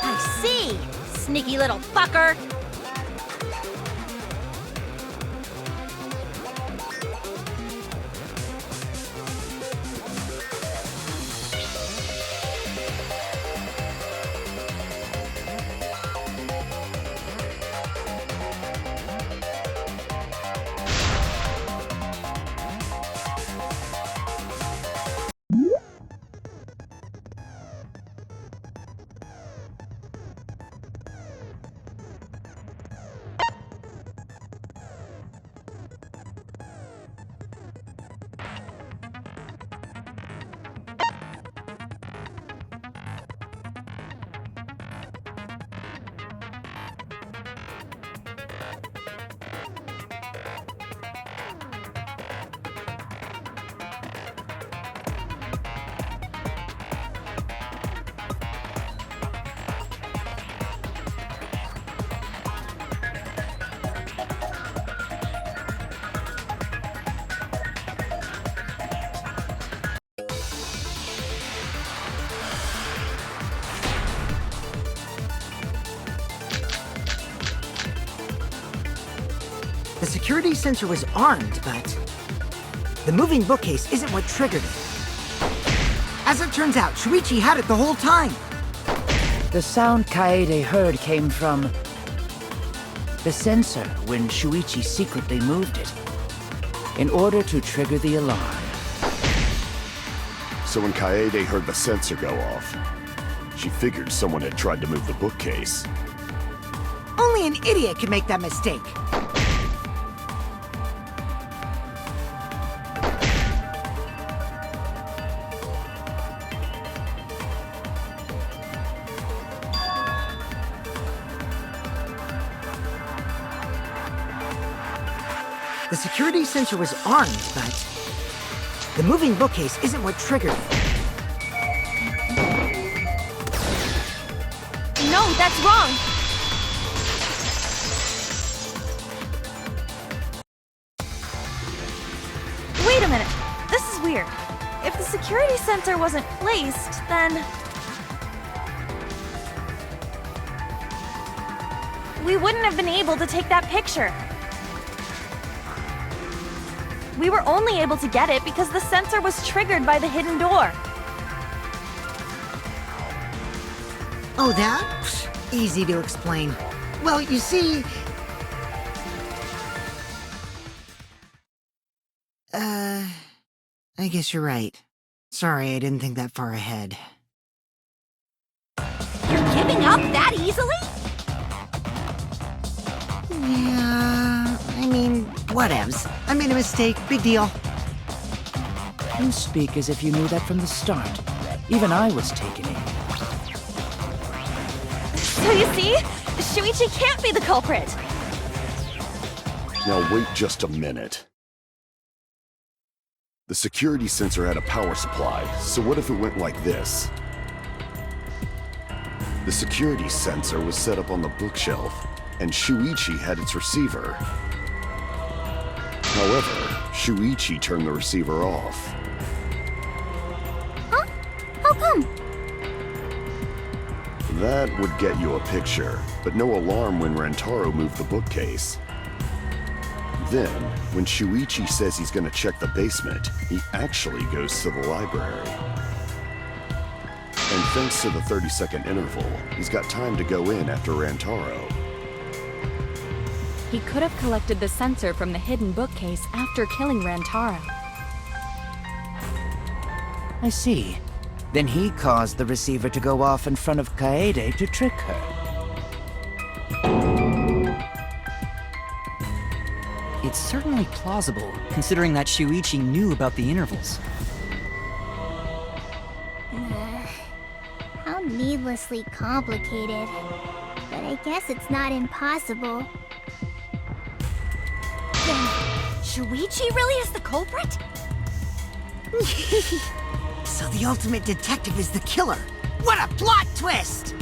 I see! Sneaky little fucker! The security sensor was armed, but the moving bookcase isn't what triggered it. As it turns out, Shuichi had it the whole time. The sound Kaede heard came from the sensor when Shuichi secretly moved it in order to trigger the alarm. So when Kaede heard the sensor go off, she figured someone had tried to move the bookcase. Only an idiot could make that mistake. The security sensor was armed, but the moving bookcase isn't what triggered it. No, that's wrong! Wait a minute. This is weird. If the security sensor wasn't placed, then we wouldn't have been able to take that picture. We were only able to get it because the sensor was triggered by the hidden door. Oh, that? Psh, easy to explain. Well, you see... I guess you're right. Sorry, I didn't think that far ahead. You're giving up that easily? Yeah, I mean, Whatevs. I made a mistake. Big deal. You speak as if you knew that from the start. Even I was taken in. So you see, Shuichi can't be the culprit. Now wait just a minute. The security sensor had a power supply, so what if it went like this? The security sensor was set up on the bookshelf, and Shuichi had its receiver. However, Shuichi turned the receiver off. Huh? How come? That would get you a picture, but no alarm when Rantaro moved the bookcase. Then, when Shuichi says he's gonna check the basement, he actually goes to the library. And thanks to the 30-second interval, he's got time to go in after Rantaro. He could have collected the sensor from the hidden bookcase after killing Rantaro. I see. Then he caused the receiver to go off in front of Kaede to trick her. It's certainly plausible, considering that Shuichi knew about the intervals. How needlessly complicated. But I guess it's not impossible. Then, Shuichi really is the culprit? So the ultimate detective is the killer. What a plot twist!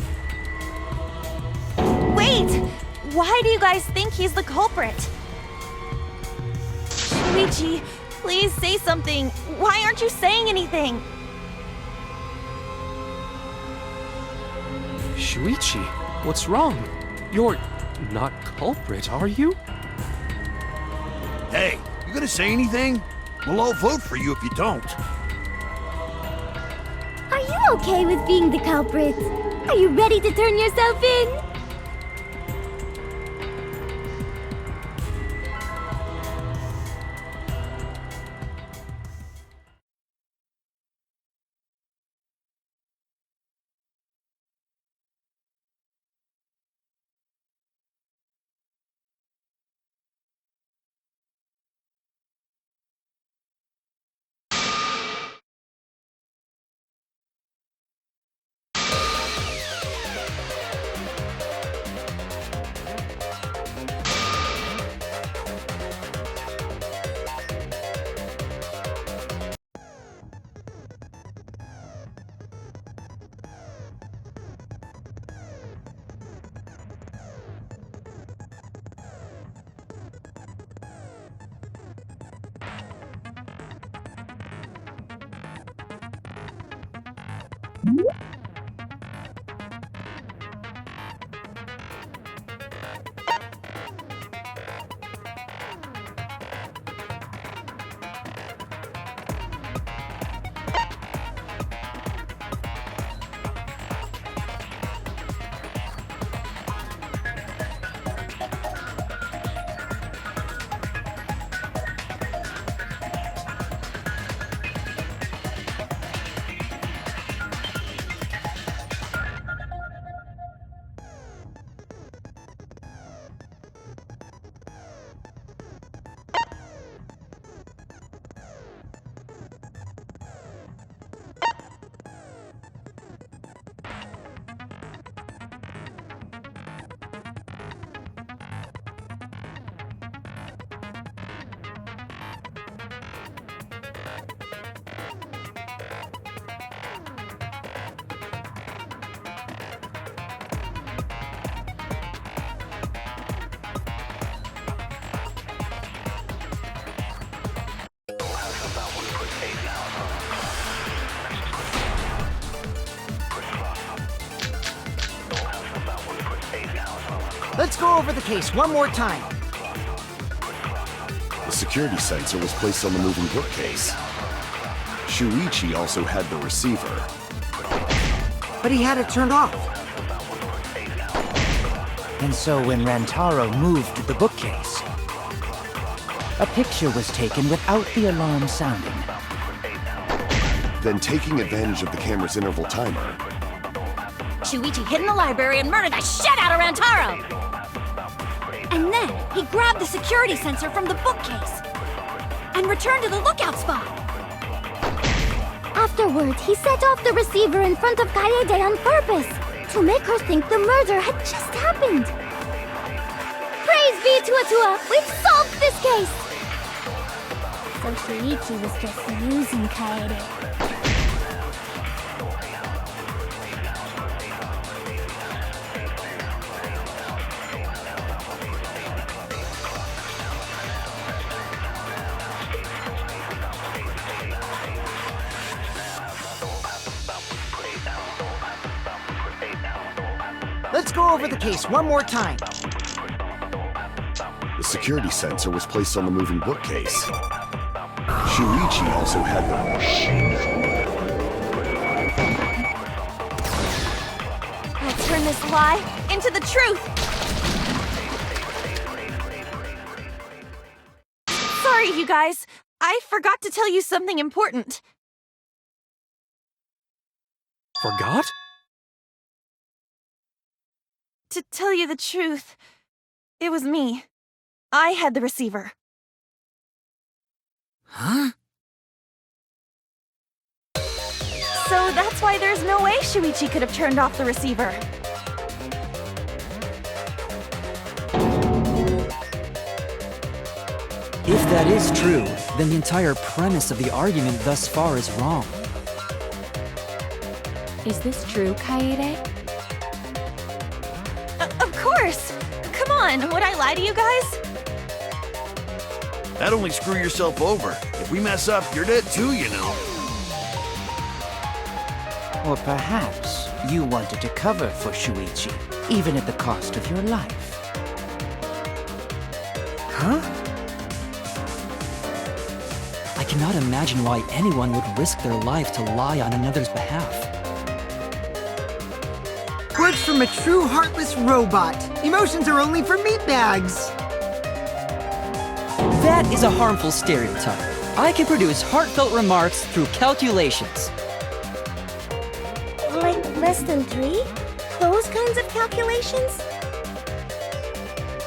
Wait! Why do you guys think he's the culprit? Shuichi, please say something. Why aren't you saying anything? Shuichi, what's wrong? You're not culprit, are you? Hey, you gonna say anything? We'll all vote for you if you don't. Are you okay with being the culprit? Are you ready to turn yourself in? Let's go over the case one more time. The security sensor was placed on the moving bookcase. Shuichi also had the receiver. But he had it turned off. And so when Rantaro moved the bookcase, a picture was taken without the alarm sounding. Then, taking advantage of the camera's interval timer, Shuichi hid in the library and murdered the shit out of Rantaro! And then he grabbed the security sensor from the bookcase and returned to the lookout spot. Afterwards, he set off the receiver in front of Kaede on purpose to make her think the murder had just happened. Praise be to Atua! We've solved this case! So Shuichi was just using Kaede. Let's go over the case one more time. The security sensor was placed on the moving bookcase. Shuichi also had the... I'll turn this lie into the truth. Sorry, you guys. I forgot to tell you something important. Forgot? To tell you the truth, it was me. I had the receiver. Huh? So that's why there's no way Shuichi could have turned off the receiver. If that is true, then the entire premise of the argument thus far is wrong. Is this true, Kaede? Of course! Come on, would I lie to you guys? That'd only screw yourself over. If we mess up, you're dead too, you know. Or perhaps you wanted to cover for Shuichi, even at the cost of your life. Huh? I cannot imagine why anyone would risk their life to lie on another's behalf. Words from a true heartless robot. Emotions are only for meatbags. That is a harmful stereotype. I can produce heartfelt remarks through calculations. Like less than 3? Those kinds of calculations?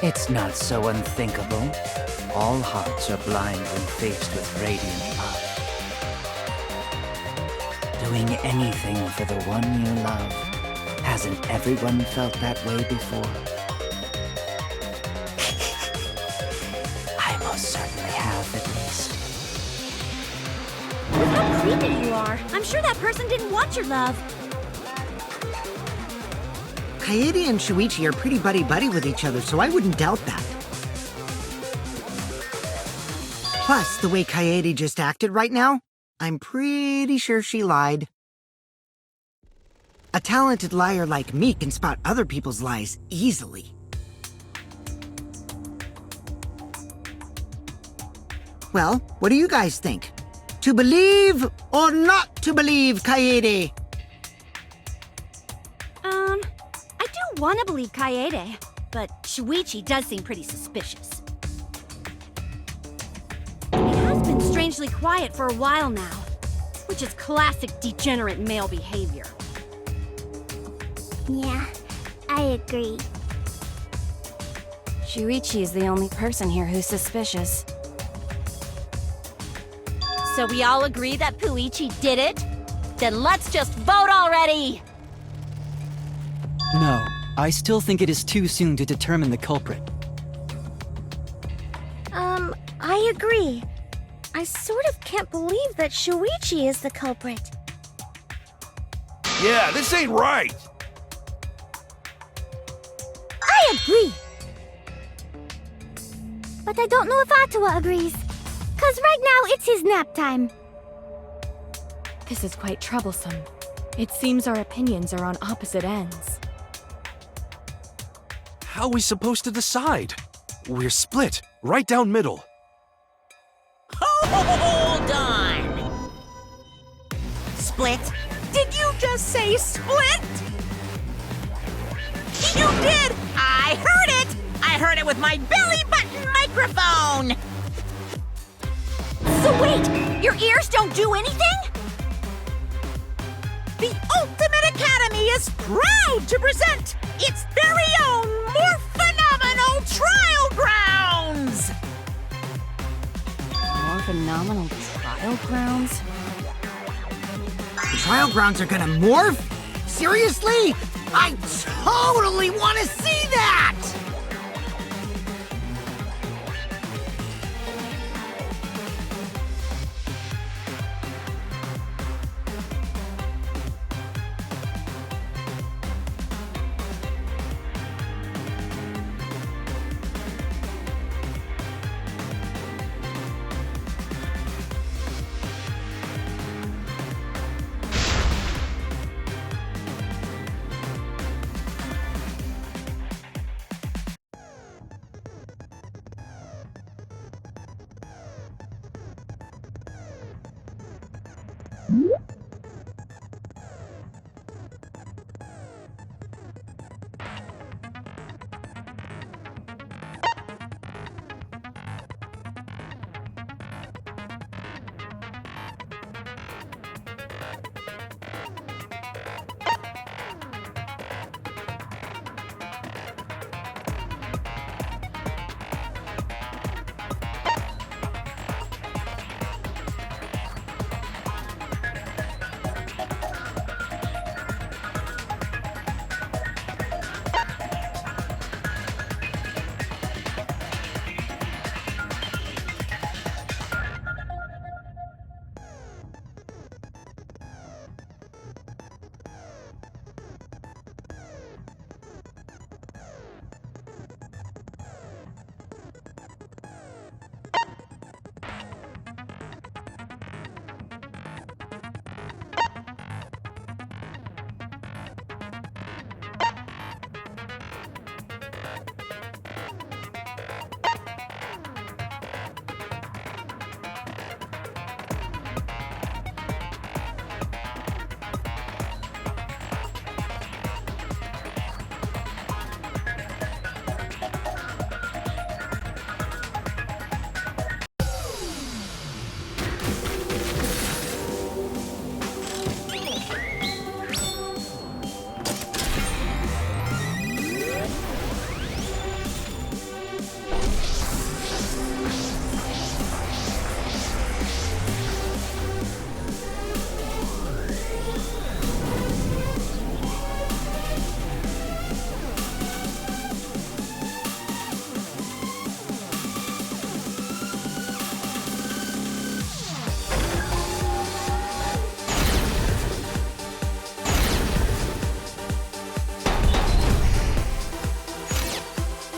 It's not so unthinkable. All hearts are blind when faced with radiant love. Doing anything for the one you love. Hasn't everyone felt that way before? I most certainly have, at least. Look how creepy you are. I'm sure that person didn't want your love. Kaede and Shuichi are pretty buddy-buddy with each other, so I wouldn't doubt that. Plus, the way Kaede just acted right now, I'm pretty sure she lied. A talented liar like me can spot other people's lies easily. Well, what do you guys think? To believe or not to believe, Kaede? I do want to believe Kaede, but Shuichi does seem pretty suspicious. He has been strangely quiet for a while now, which is classic degenerate male behavior. Yeah, I agree. Shuichi is the only person here who's suspicious. So we all agree that Puichi did it? Then let's just vote already! No, I still think it is too soon to determine the culprit. I agree. I sort of can't believe that Shuichi is the culprit. Yeah, this ain't right. I agree! But I don't know if Atua agrees. 'Cause right now it's his nap time. This is quite troublesome. It seems our opinions are on opposite ends. How are we supposed to decide? We're split, right down middle. Hold on! Split? Did you just say split? You did! I heard it! I heard it with my belly button microphone! So wait, your ears don't do anything? The Ultimate Academy is proud to present its very own more phenomenal trial criminal trial grounds? The trial grounds are gonna morph? Seriously? I totally want to see that!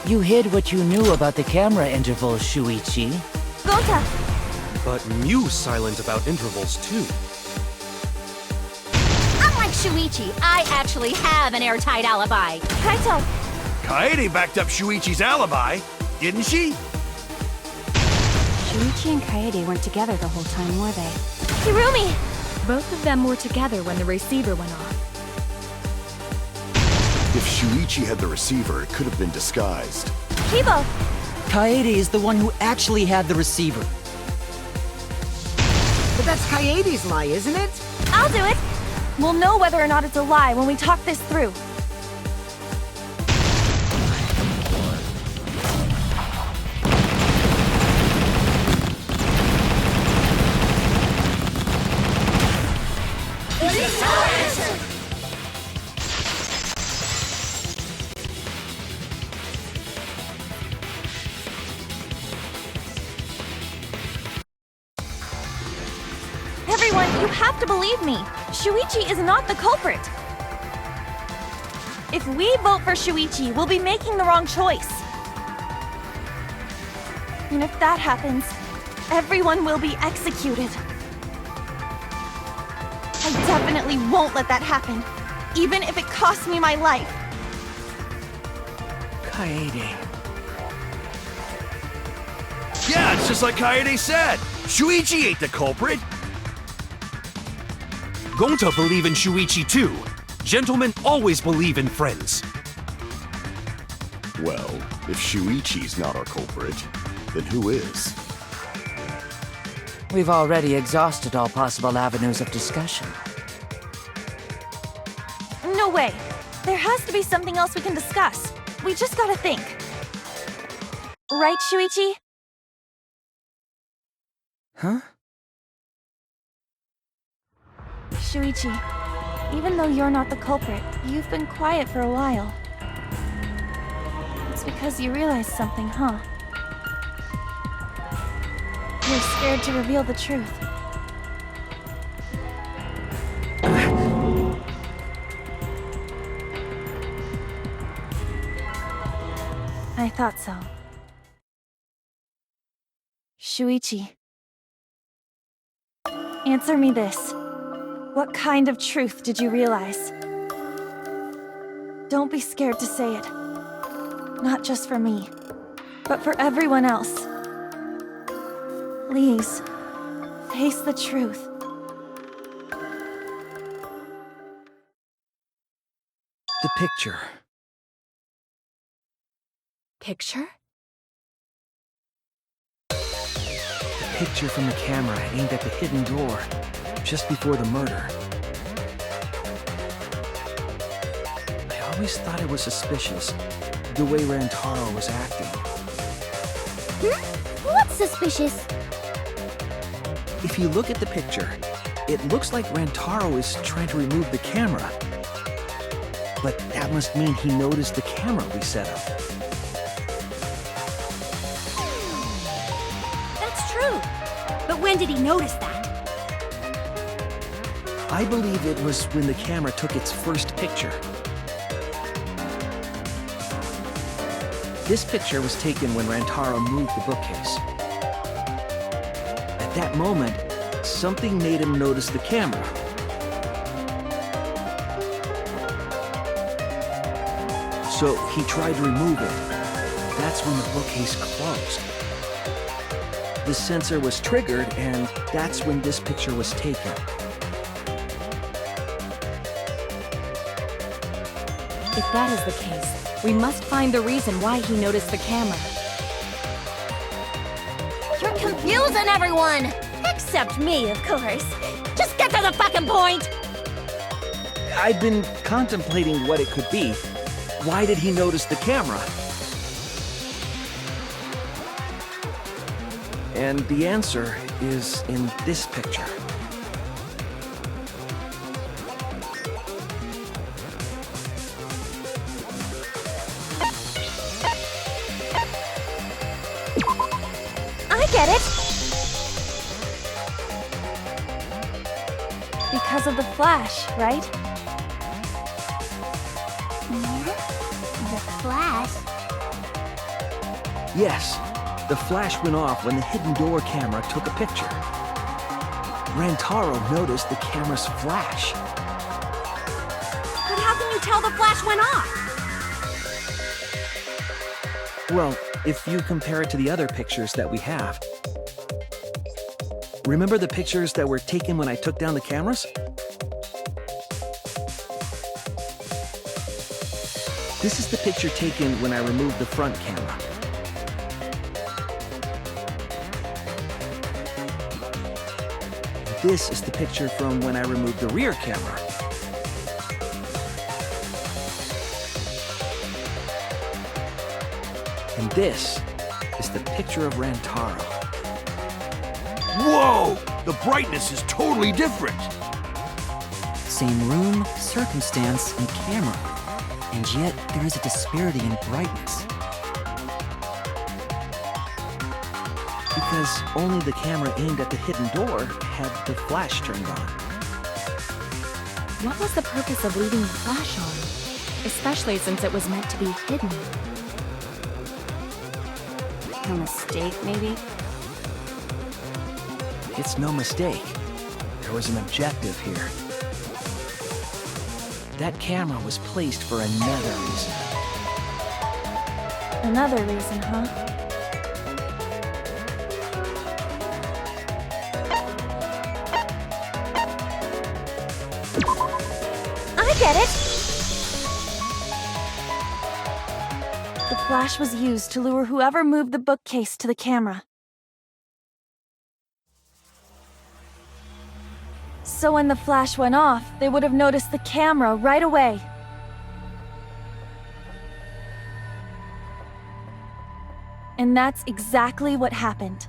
You hid what you knew about the camera intervals, Shuichi. Gonta! But Mew's silent about intervals too. Unlike Shuichi, I actually have an airtight alibi. Kaito! Kaede backed up Shuichi's alibi, didn't she? Shuichi and Kaede weren't together the whole time, were they? Hirumi! Both of them were together when the receiver went off. If Shuichi had the receiver, it could have been disguised. Kibo! Kaede is the one who actually had the receiver. But that's Kaede's lie, isn't it? I'll do it! We'll know whether or not it's a lie when we talk this through. Everyone, you have to believe me. Shuichi is not the culprit. If we vote for Shuichi, we'll be making the wrong choice. And if that happens, everyone will be executed. I definitely won't let that happen, even if it costs me my life. Kaede. Yeah, it's just like Kaede said. Shuichi ain't the culprit. Gonta believe in Shuichi too. Gentlemen always believe in friends. Well, if Shuichi's not our culprit, then who is? We've already exhausted all possible avenues of discussion. No way. There has to be something else we can discuss. We just gotta think. Right, Shuichi? Huh? Shuichi, even though you're not the culprit, you've been quiet for a while. It's because you realized something, huh? You're scared to reveal the truth. I thought so. Shuichi. Answer me this. What kind of truth did you realize? Don't be scared to say it. Not just for me, but for everyone else. Please, face the truth. The picture. Picture? The picture from the camera aimed at the hidden door, just before the murder. I always thought it was suspicious, the way Rantaro was acting. What's suspicious? If you look at the picture, it looks like Rantaro is trying to remove the camera. But that must mean he noticed the camera we set up. That's true. But when did he notice that? I believe it was when the camera took its first picture. This picture was taken when Rantaro moved the bookcase. At that moment, something made him notice the camera. So he tried to remove it. That's when the bookcase closed. The sensor was triggered, and that's when this picture was taken. If that is the case, we must find the reason why he noticed the camera. You're confusing everyone! Except me, of course. Just get to the fucking point! I've been contemplating what it could be. Why did he notice the camera? And the answer is in this picture. I get it! Because of the flash, right? The flash? Yes, the flash went off when the hidden door camera took a picture. Rantaro noticed the camera's flash. But how can you tell the flash went off? Well, if you compare it to the other pictures that we have. Remember the pictures that were taken when I took down the cameras? This is the picture taken when I removed the front camera. This is the picture from when I removed the rear camera. And this is the picture of Rantaro. Whoa! The brightness is totally different! Same room, circumstance, and camera. And yet, there is a disparity in brightness. Because only the camera aimed at the hidden door had the flash turned on. What was the purpose of leaving the flash on? Especially since it was meant to be hidden. A mistake, maybe? It's no mistake. There was an objective here. That camera was placed for another reason. Another reason, huh? I get it! The flash was used to lure whoever moved the bookcase to the camera. So when the flash went off, they would have noticed the camera right away. And that's exactly what happened.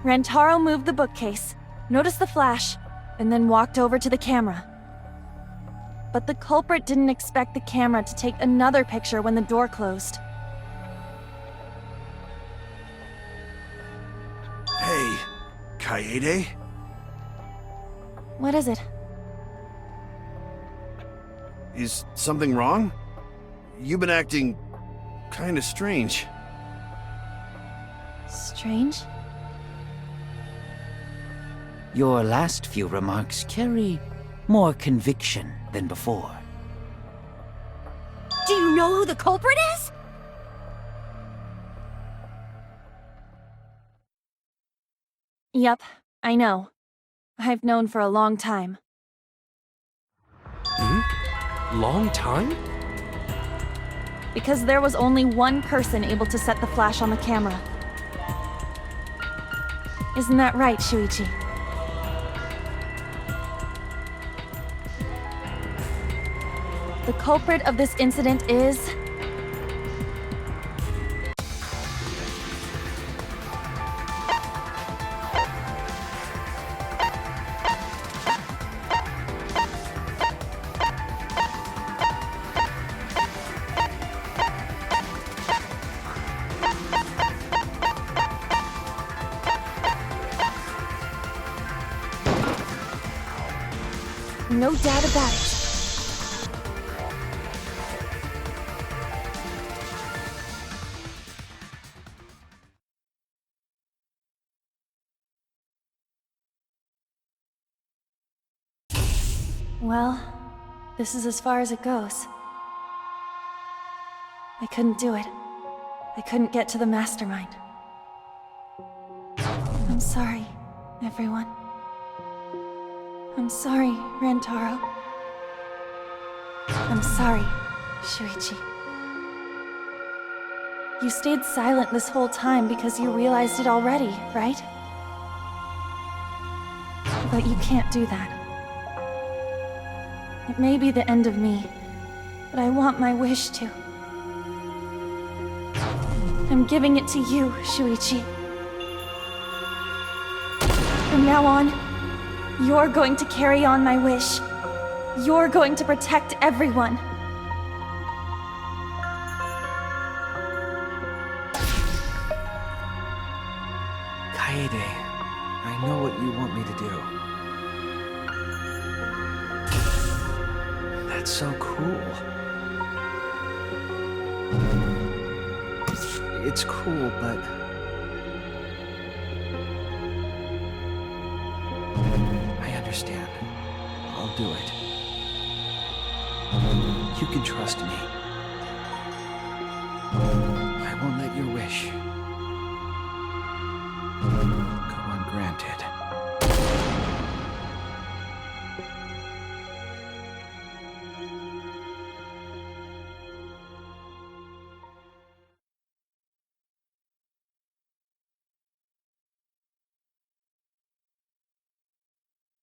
Rantaro moved the bookcase, noticed the flash, and then walked over to the camera. But the culprit didn't expect the camera to take another picture when the door closed. Hey, Kaede? What is it? Is something wrong? You've been acting kinda strange. Strange? Your last few remarks carry more conviction than before. Do you know who the culprit is? Yep, I know. I've known for a long time. Long time? Because there was only one person able to set the flash on the camera. Isn't that right, Shuichi? The culprit of this incident is... No doubt about it. Well, this is as far as it goes. I couldn't do it. I couldn't get to the mastermind. I'm sorry, everyone. I'm sorry, Rantaro. I'm sorry, Shuichi. You stayed silent this whole time because you realized it already, right? But you can't do that. It may be the end of me, but I want my wish to. I'm giving it to you, Shuichi. From now on, you're going to carry on my wish. You're going to protect everyone. Kaede, I know what you want me to do. That's so cool. It's cool, but... I understand. I'll do it. You can trust me. I won't let your wish go ungranted.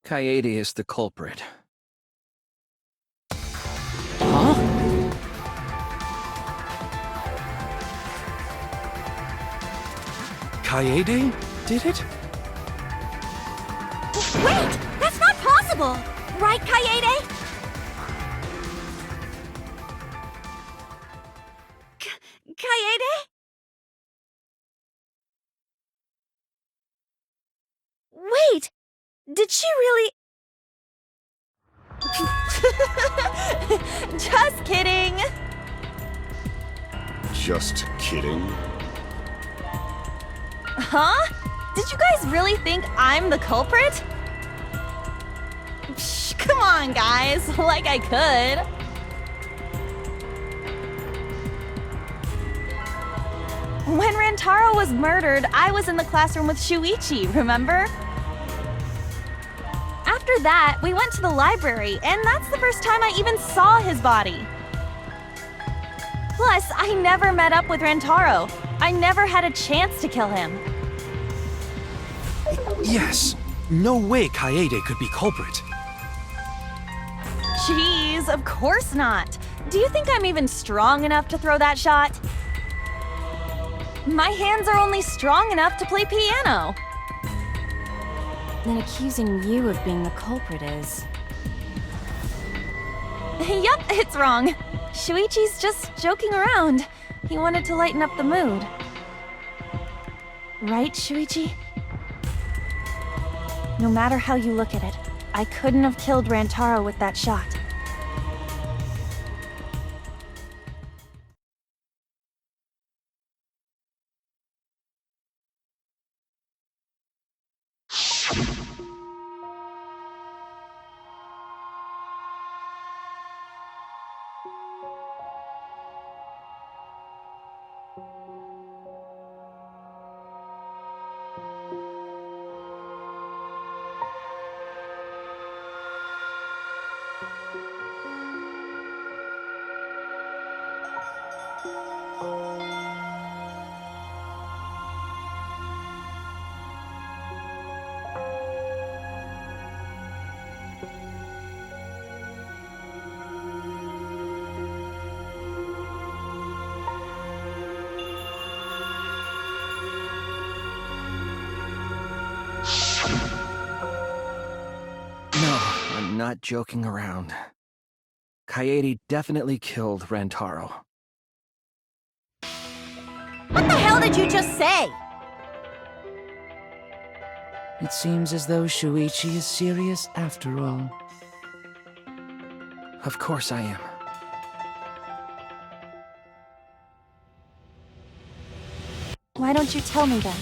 Kaede is the culprit. Huh? Kaede did it? Wait! That's not possible! Right, Kaede? Kaede? Wait! Did she really... Just kidding! Just kidding. Huh? Did you guys really think I'm the culprit? Psh, come on, guys. Like I could. When Rantaro was murdered, I was in the classroom with Shuichi, remember? After that, we went to the library, and that's the first time I even saw his body. Plus, I never met up with Rantaro. I never had a chance to kill him. Yes. No way Kaede could be culprit. Jeez, of course not. Do you think I'm even strong enough to throw that shot? My hands are only strong enough to play piano. Then accusing you of being the culprit is... Yup, it's wrong. Shuichi's just joking around. He wanted to lighten up the mood. Right, Shuichi? No matter how you look at it, I couldn't have killed Rantaro with that shot. I'm not joking around. Kaede definitely killed Rantaro. What the hell did you just say? It seems as though Shuichi is serious after all. Of course I am. Why don't you tell me then?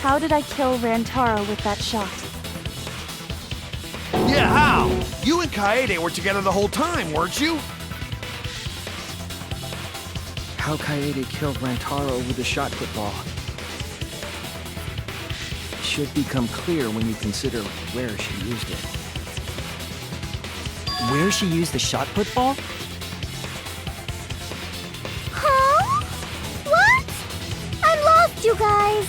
How did I kill Rantaro with that shot? Yeah, how? You and Kaede were together the whole time, weren't you? How Kaede killed Rantaro with the shot put ball should become clear when you consider where she used it. Where she used the shot put ball? Huh? What? I'm lost, you guys.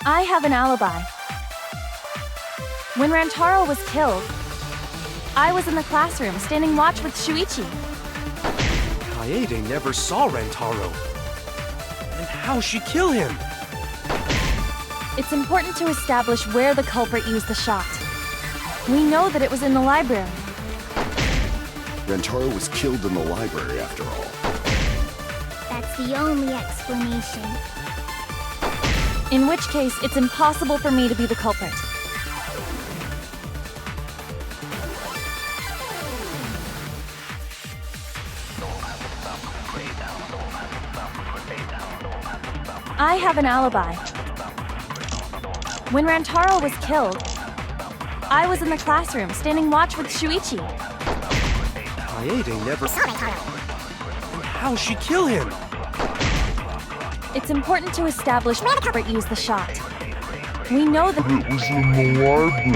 I have an alibi. When Rantaro was killed, I was in the classroom standing watch with Shuichi. Kaede never saw Rantaro. And how'd she kill him? It's important to establish where the culprit used the shot. We know that it was in the library. Rantaro was killed in the library after all. That's the only explanation. In which case, it's impossible for me to be the culprit. I have an alibi. When Rantaro was killed, I was in the classroom standing watch with Shuichi. Kaede never saw Rantaro. And how'd she kill him? It's important to establish where the culprit used the shot. We know that it was in the library.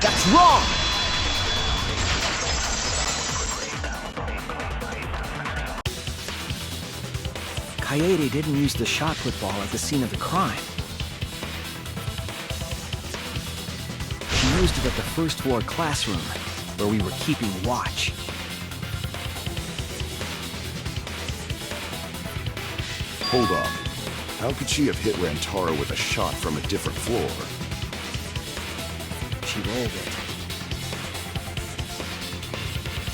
That's wrong! Kaede didn't use the shot put ball at the scene of the crime. She used it at the first floor classroom, where we were keeping watch. Hold up. How could she have hit Rantaro with a shot from a different floor? She rolled it.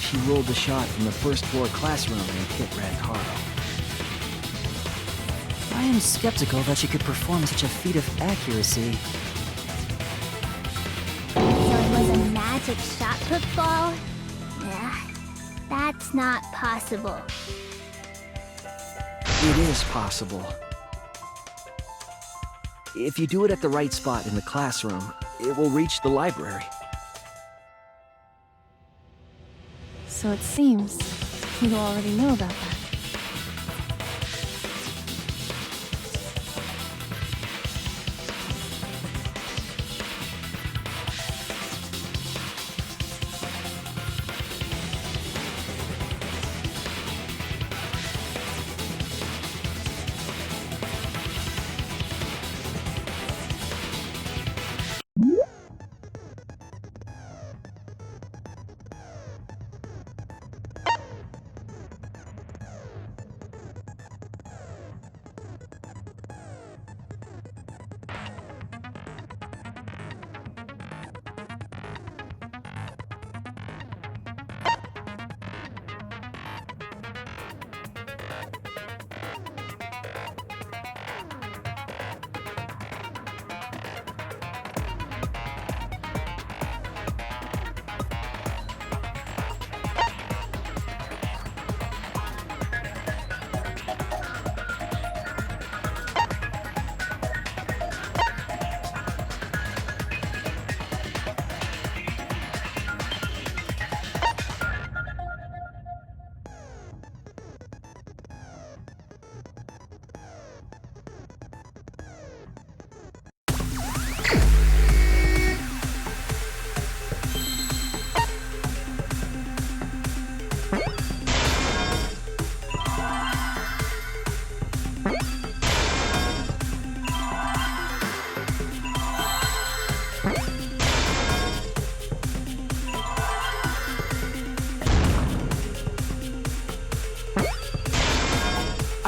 She rolled the shot from the first floor classroom and hit Rantaro. I am skeptical that she could perform such a feat of accuracy. So it was a magic shot put ball? That's not possible. It is possible. If you do it at the right spot in the classroom, it will reach the library. So it seems you already knew about that.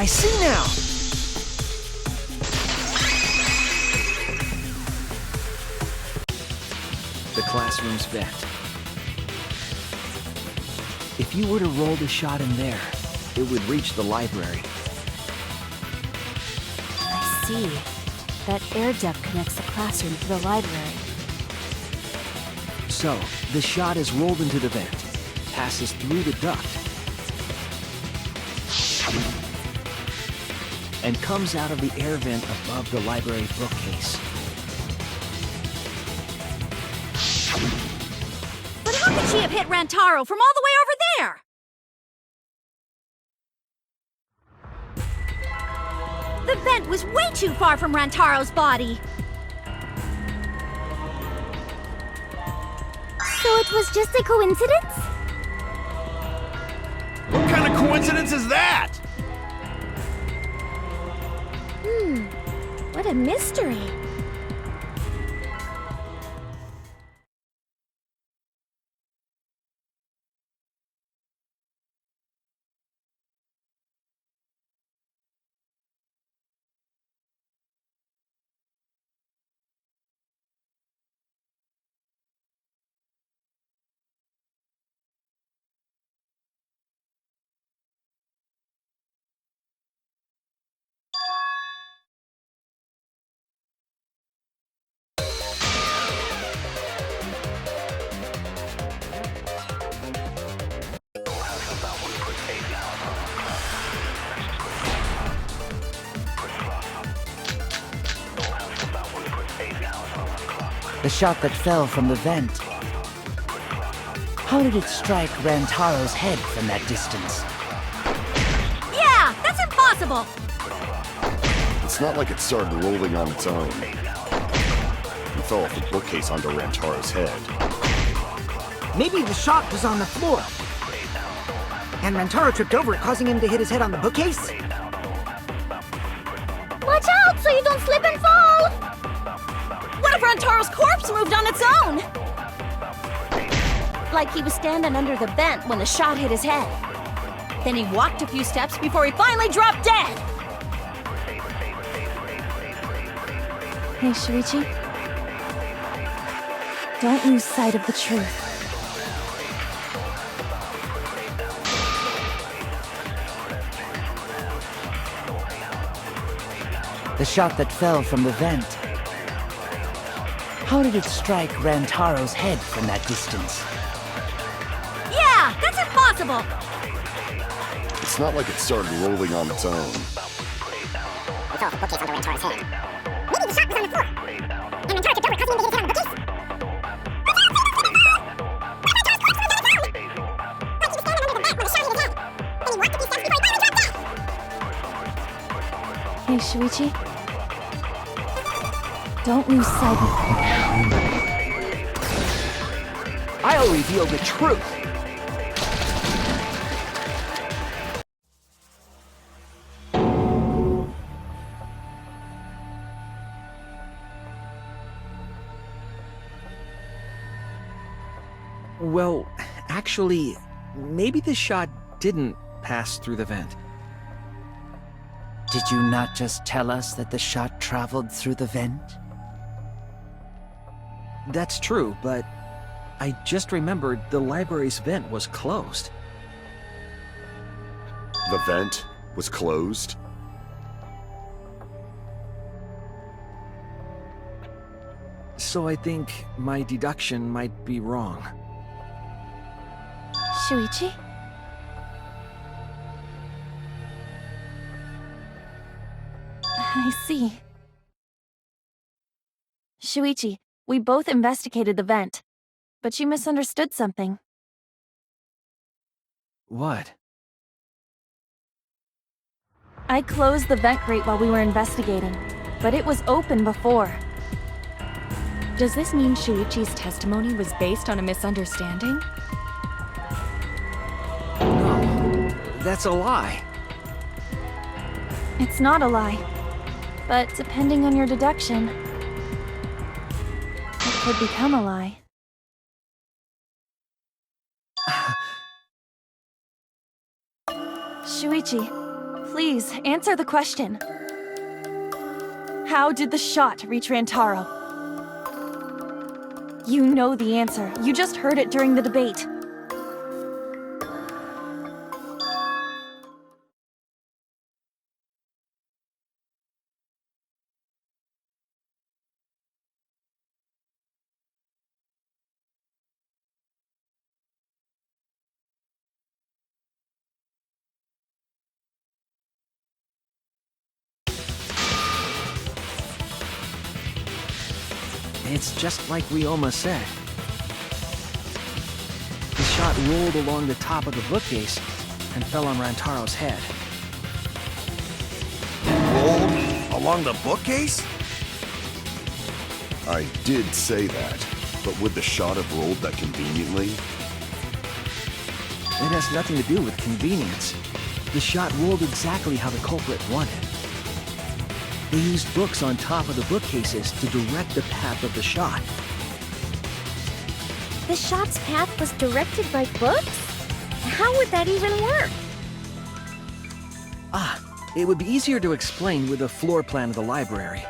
I see now! The classroom's vent. If you were to roll the shot in there, it would reach the library. I see. That air duct connects the classroom to the library. So, the shot is rolled into the vent, passes through the duct, and comes out of the air vent above the library bookcase. But how could she have hit Rantaro from all the way over there? The vent was way too far from Rantaro's body. So it was just a coincidence? What kind of coincidence is that? What a mystery. The shot that fell from the vent. How did it strike Rantaro's head from that distance? Yeah, that's impossible. It's not like it started rolling on its own. It fell off the bookcase onto Rantaro's head. Maybe the shot was on the floor. And Rantaro tripped over it, causing him to hit his head on the bookcase? Watch out so you don't slip and fall! What if Rantaro's corpse moved on its own? Like he was standing under the vent when the shot hit his head. Then he walked a few steps before he finally dropped dead. Hey, Shuichi. Don't lose sight of the truth. The shot that fell from the vent. How did it strike Rantaro's head from that distance? Yeah, that's impossible. It's not like it started rolling on its own. We fell off the bookcase onto Rantaro's head. Maybe the shot was on the floor. And Rantaro tripped over it, causing him to hit his head on the bookcase. Hey, Shuichi. Don't lose sight of... I'll reveal the truth! Well, actually, maybe the shot didn't pass through the vent. Did you not just tell us that the shot traveled through the vent? That's true, but I just remembered the library's vent was closed. The vent was closed? So I think my deduction might be wrong. Shuichi? I see. Shuichi, we both investigated the vent, but you misunderstood something. What? I closed the vent grate while we were investigating, but it was open before. Does this mean Shuichi's testimony was based on a misunderstanding? No, that's a lie. It's not a lie, but depending on your deduction, it could become a lie. Shuichi, Please, answer the question. How did the shot reach Rantaro? You know the answer. You just heard it during the debate. It's just like Ryoma said. The shot rolled along the top of the bookcase and fell on Rantaro's head. Rolled along the bookcase? I did say that, but would the shot have rolled that conveniently? It has nothing to do with convenience. The shot rolled exactly how the culprit wanted. They used books on top of the bookcases to direct the path of the shot. The shot's path was directed by books? How would that even work? It would be easier to explain with a floor plan of the library.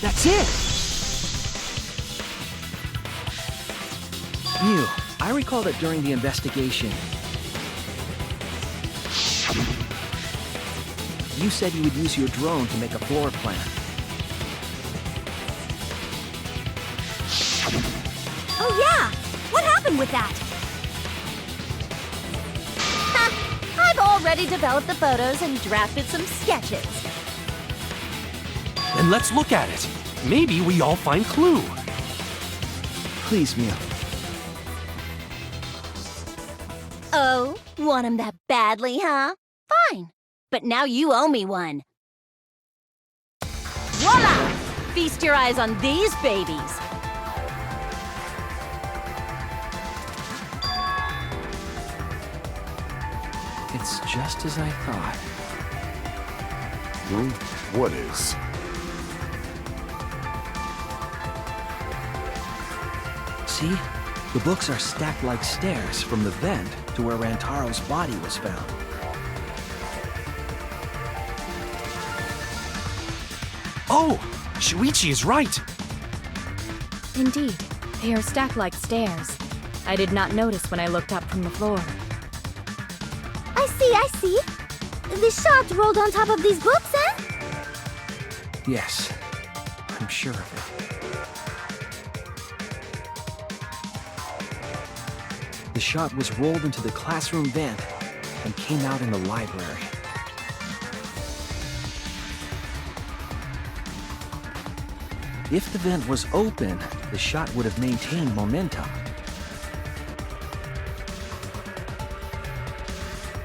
That's it! Mew, I recall that during the investigation, you said you would use your drone to make a floor plan. Oh yeah! What happened with that? I've already developed the photos and drafted some sketches. Then let's look at it. Maybe we all find clue. Please, Mew. Oh, want him that badly, huh? Fine. But now you owe me one. Voila! Feast your eyes on these babies. It's just as I thought. What is? See? The books are stacked like stairs from the vent to where Rantaro's body was found. Oh! Shuichi is right! Indeed, they are stacked like stairs. I did not notice when I looked up from the floor. I see. The shot rolled on top of these books, eh? Yes, I'm sure of it. The shot was rolled into the classroom vent and came out in the library. If the vent was open, the shot would have maintained momentum.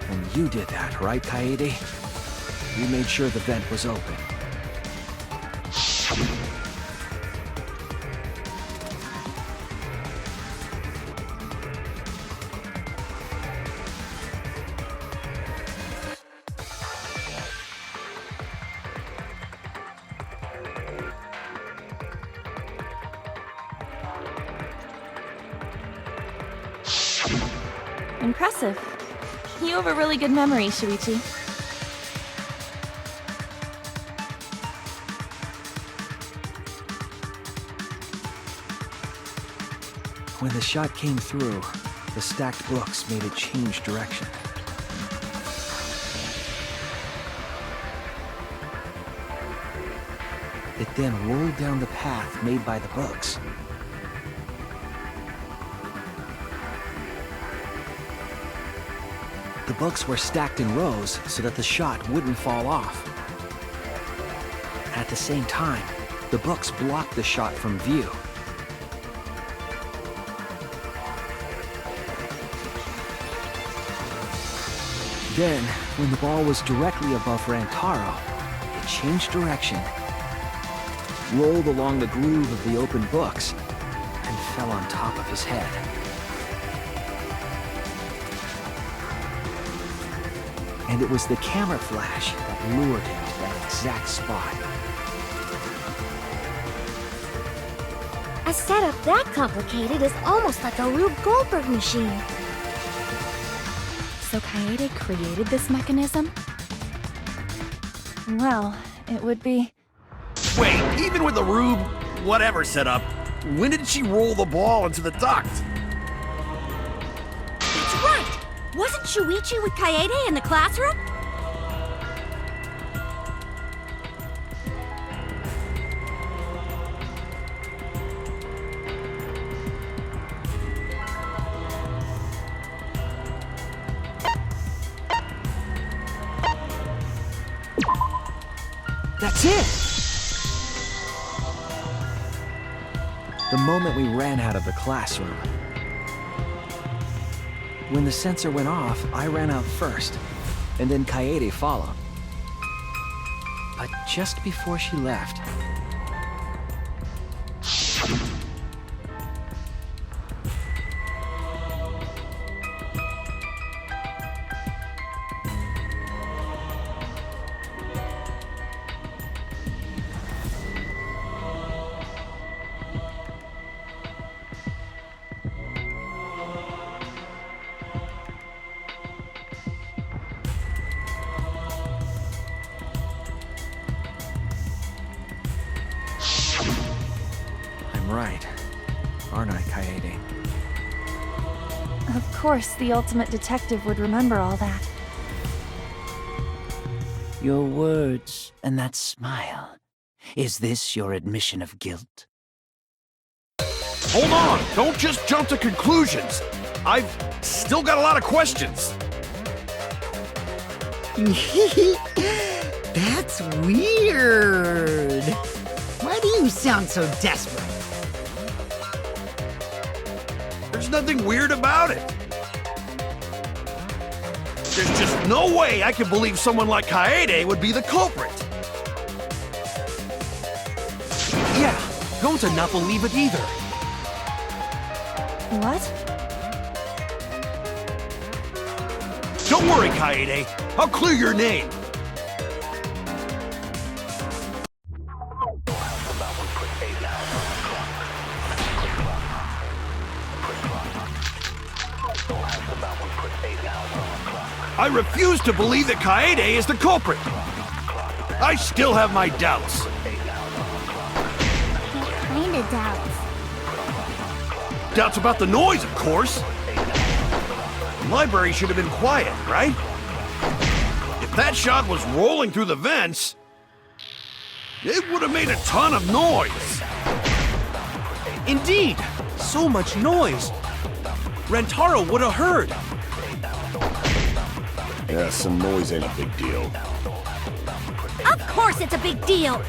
And you did that, right, Kaede? You made sure the vent was open. Impressive. You have a really good memory, Shuichi. When the shot came through, the stacked books made it change direction. It then rolled down the path made by the books. The books were stacked in rows so that the shot wouldn't fall off. At the same time, the books blocked the shot from view. Then, when the ball was directly above Rantaro, it changed direction, rolled along the groove of the open books, and fell on top of his head. And it was the camera flash that lured him to that exact spot. A setup that complicated is almost like a Rube Goldberg machine. So Kaede created this mechanism? Well, it would be... Wait, even with the Rube whatever setup, when did she roll the ball into the duct? That's right! Wasn't Shuichi with Kaede in the classroom? That's it! The moment we ran out of the classroom. When the sensor went off, I ran out first, and then Kaede followed. But just before she left... right, aren't I, Kaede? Of course, the ultimate detective would remember all that. Your words and that smile. Is this your admission of guilt? Hold on! Don't just jump to conclusions! I've still got a lot of questions! That's weird. Why do you sound so desperate? There's nothing weird about it. There's just no way I can believe someone like Kaede would be the culprit. Yeah, Gonta not believe it either. What? Don't worry, Kaede. I'll clear your name. I refuse to believe that Kaede is the culprit. I still have my doubts. Kinda doubts. Doubts about the noise, of course. The library should have been quiet, right? If that shot was rolling through the vents, it would have made a ton of noise. Indeed, so much noise. Rentaro would have heard. Yeah, some noise ain't a big deal. Of course it's a big deal!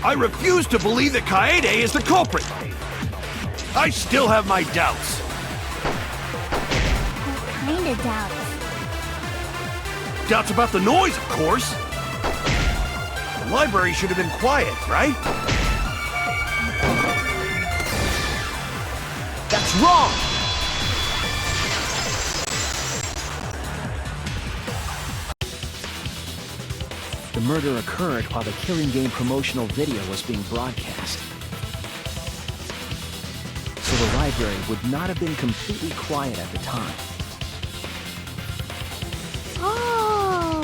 I refuse to believe that Kaede is the culprit. I still have my doubts. Kinda doubts. Doubts about the noise, of course. The library should have been quiet, right? That's wrong! The murder occurred while the Killing Game promotional video was being broadcast. So the library would not have been completely quiet at the time. Oh.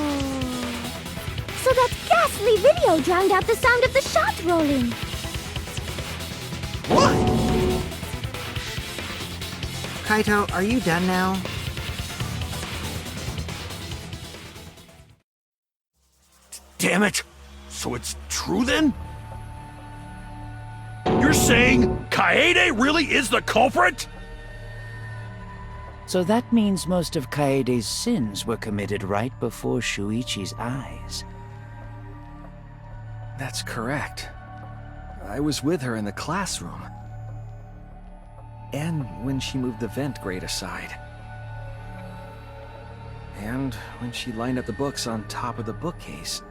So that ghastly video drowned out the sound of the shot rolling. What? Kaito, are you done now? Damn it! So it's true then? You're saying Kaede really is the culprit? So that means most of Kaede's sins were committed right before Shuichi's eyes. That's correct. I was with her in the classroom. And when she moved the vent grate aside. And when she lined up the books on top of the bookcase.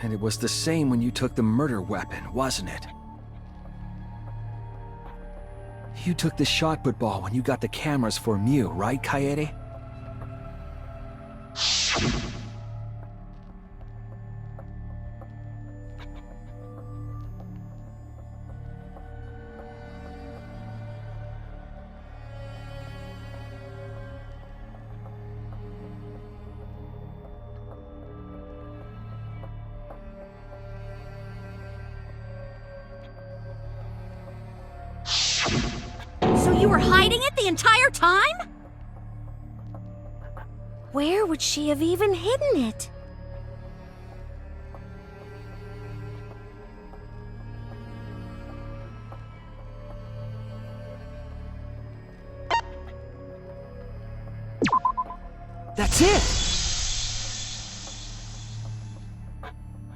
And it was the same when you took the murder weapon, wasn't it? You took the shot put ball when you got the cameras for Mew, right, Kaede? You were hiding it the entire time? Where would she have even hidden it? That's it!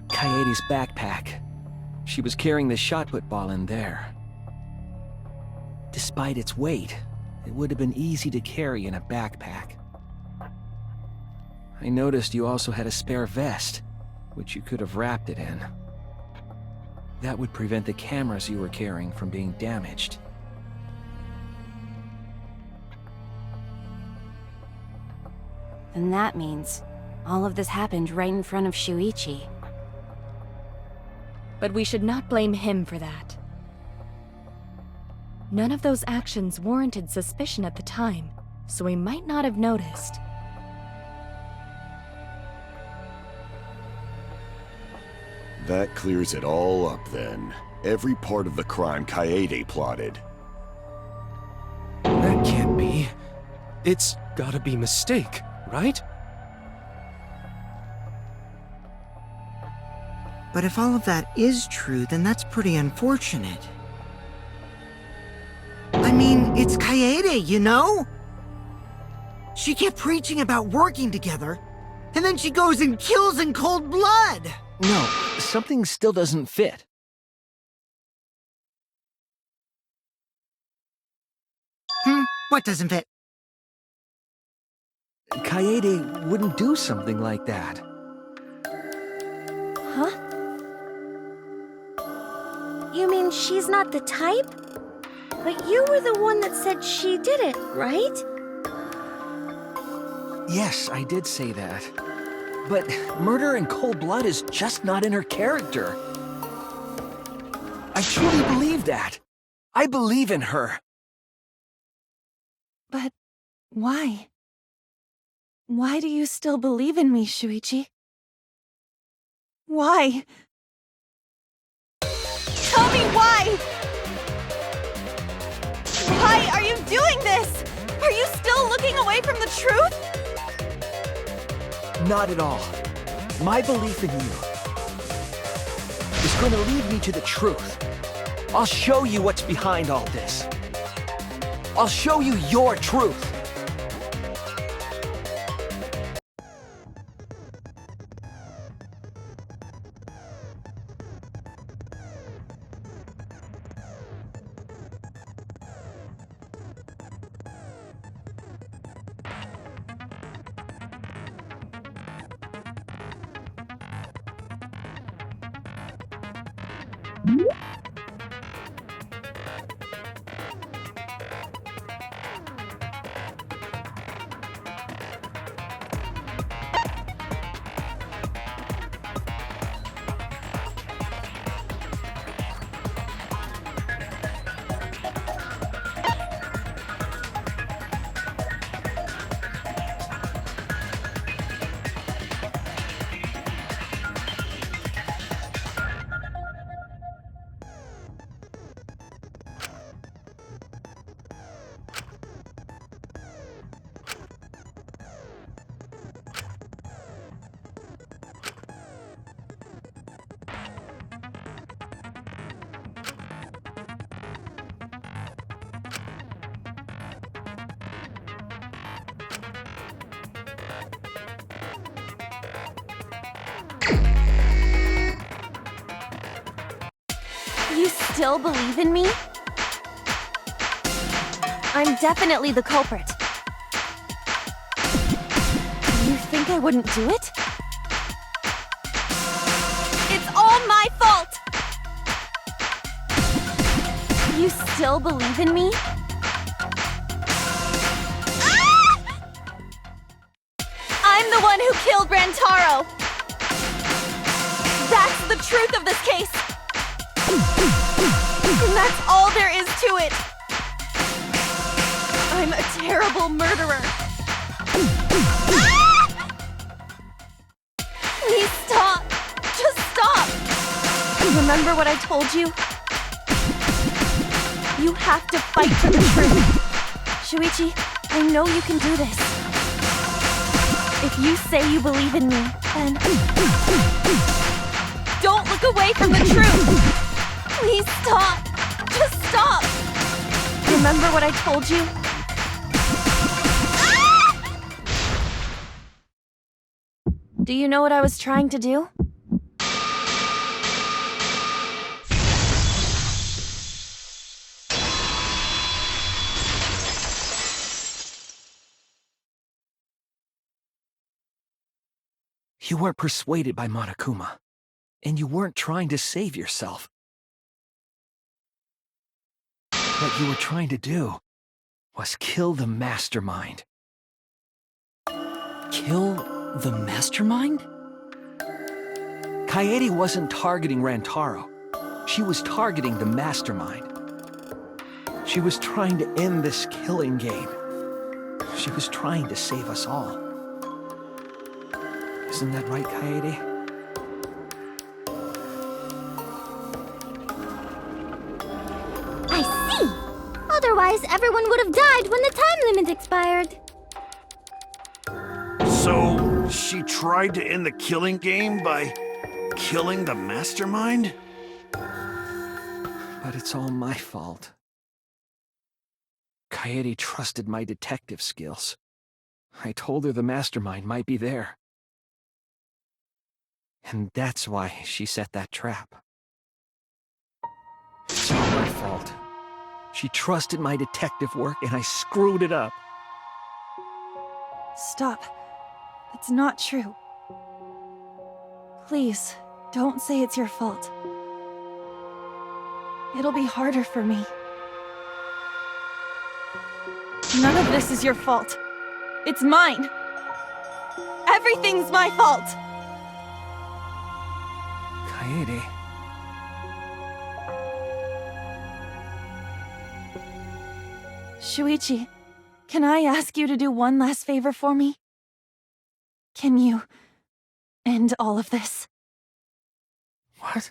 Kaede's backpack. She was carrying the shot put ball in there. Despite its weight, it would have been easy to carry in a backpack. I noticed you also had a spare vest, which you could have wrapped it in. That would prevent the cameras you were carrying from being damaged. Then that means all of this happened right in front of Shuichi. But we should not blame him for that. None of those actions warranted suspicion at the time, so we might not have noticed. That clears it all up then. Every part of the crime Kaede plotted. That can't be. It's gotta be mistake, right? But if all of that is true, then that's pretty unfortunate. I mean, it's Kaede, you know? She kept preaching about working together, and then she goes and kills in cold blood! No, something still doesn't fit. What doesn't fit? Kaede wouldn't do something like that. Huh? You mean she's not the type? But you were the one that said she did it, right? Yes, I did say that. But murder in cold blood is just not in her character. I truly believe that. I believe in her. But why? Why do you still believe in me, Shuichi? Why? Tell me why! Why are you doing this? Are you still looking away from the truth? Not at all. My belief in you is going to lead me to the truth. I'll show you what's behind all this. I'll show you your truth. You still believe in me? I'm definitely the culprit. You think I wouldn't do it? You still believe in me? I'm the one who killed Rantaro! That's the truth of this case! And that's all there is to it! I'm a terrible murderer! Please stop! Just stop! Remember what I told you? You have to fight for the truth! Shuichi, I know you can do this. If you say you believe in me, then... don't look away from the truth! Please stop! Just stop! Remember what I told you? Do you know what I was trying to do? You weren't persuaded by Monokuma, and you weren't trying to save yourself. What you were trying to do was kill the mastermind. Kill the mastermind? Kaede wasn't targeting Rantaro. She was targeting the mastermind. She was trying to end this killing game. She was trying to save us all. Isn't that right, Kaede? I see! Otherwise, everyone would have died when the time limit expired. So, she tried to end the killing game by killing the mastermind? But it's all my fault. Kaede trusted my detective skills. I told her the mastermind might be there. And that's why she set that trap. It's all my fault. She trusted my detective work and I screwed it up. Stop. That's not true. Please, don't say it's your fault. It'll be harder for me. None of this is your fault. It's mine. Everything's my fault. Kaede. Shuichi, can I ask you to do one last favor for me? Can you end all of this? What?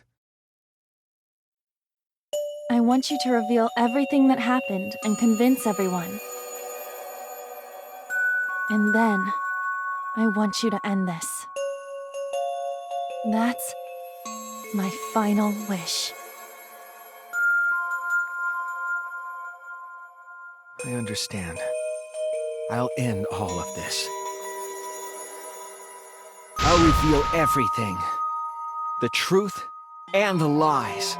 I want you to reveal everything that happened and convince everyone. And then, I want you to end this. That's my final wish. I understand. I'll end all of this. I'll reveal everything. The truth and the lies.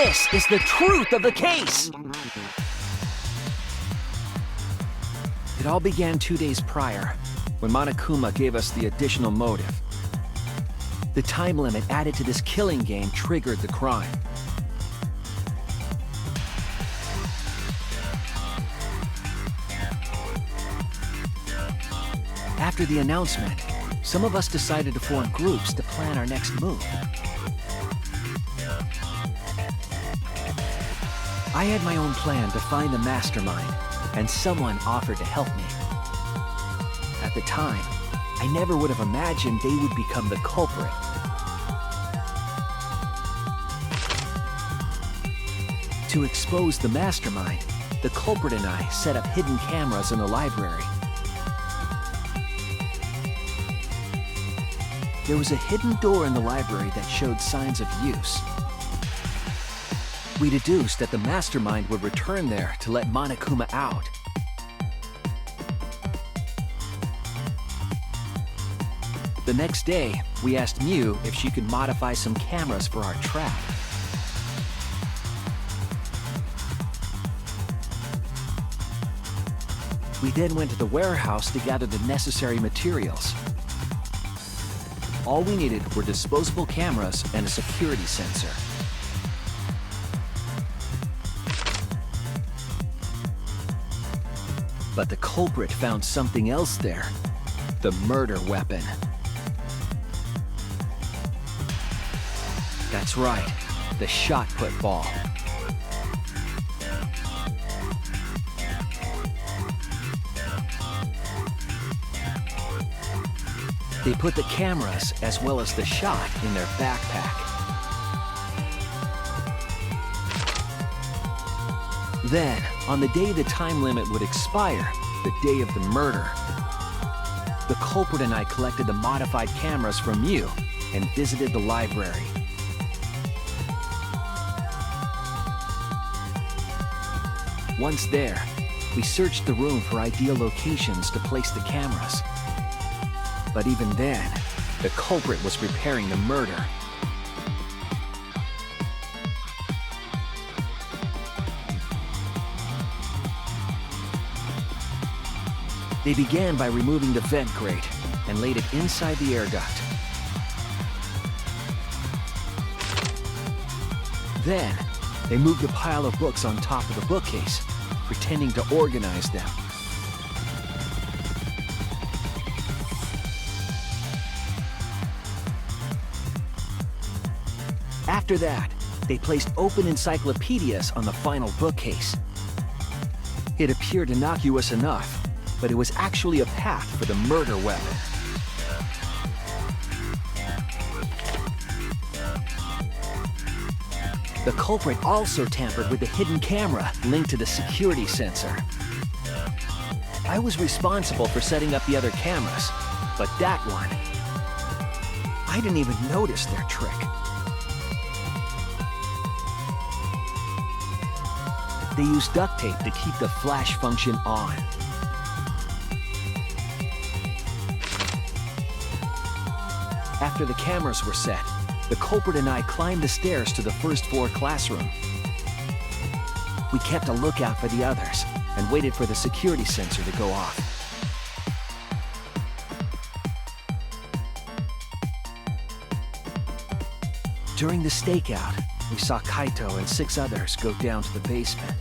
This is the truth of the case! It all began 2 days prior, when Monokuma gave us the additional motive. The time limit added to this killing game triggered the crime. After the announcement, some of us decided to form groups to plan our next move. I had my own plan to find the mastermind, and someone offered to help me. At the time, I never would have imagined they would become the culprit. To expose the mastermind, the culprit and I set up hidden cameras in the library. There was a hidden door in the library that showed signs of use. We deduced that the mastermind would return there to let Monokuma out. The next day, we asked Mew if she could modify some cameras for our trap. We then went to the warehouse to gather the necessary materials. All we needed were disposable cameras and a security sensor. But the culprit found something else there. The murder weapon. That's right, the shot put ball. They put the cameras as well as the shot in their backpack. Then, on the day the time limit would expire, the day of the murder, the culprit and I collected the modified cameras from Mew and visited the library. Once there, we searched the room for ideal locations to place the cameras. But even then, the culprit was preparing the murder. They began by removing the vent grate and laid it inside the air duct. Then, they moved a pile of books on top of the bookcase, pretending to organize them. After that, they placed open encyclopedias on the final bookcase. It appeared innocuous enough, but it was actually a path for the murder weapon. The culprit also tampered with the hidden camera linked to the security sensor. I was responsible for setting up the other cameras, but that one, I didn't even notice their trick. They used duct tape to keep the flash function on. After the cameras were set, the culprit and I climbed the stairs to the first floor classroom. We kept a lookout for the others and waited for the security sensor to go off. During the stakeout, we saw Kaito and 6 others go down to the basement.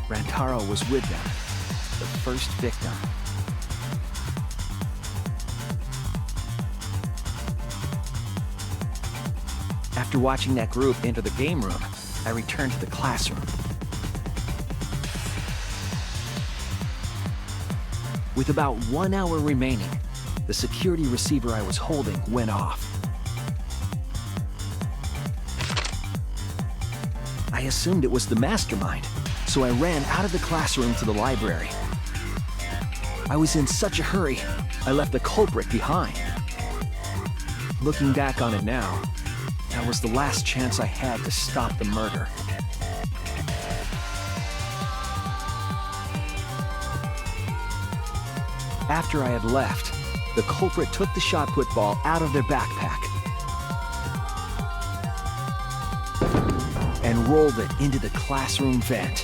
Rantaro was with them, the first victim. After watching that group enter the game room, I returned to the classroom. With about 1 hour remaining, the security receiver I was holding went off. I assumed it was the mastermind, so I ran out of the classroom to the library. I was in such a hurry, I left the culprit behind. Looking back on it now, that was the last chance I had to stop the murder. After I had left, the culprit took the shot put ball out of their backpack. rolled it into the classroom vent.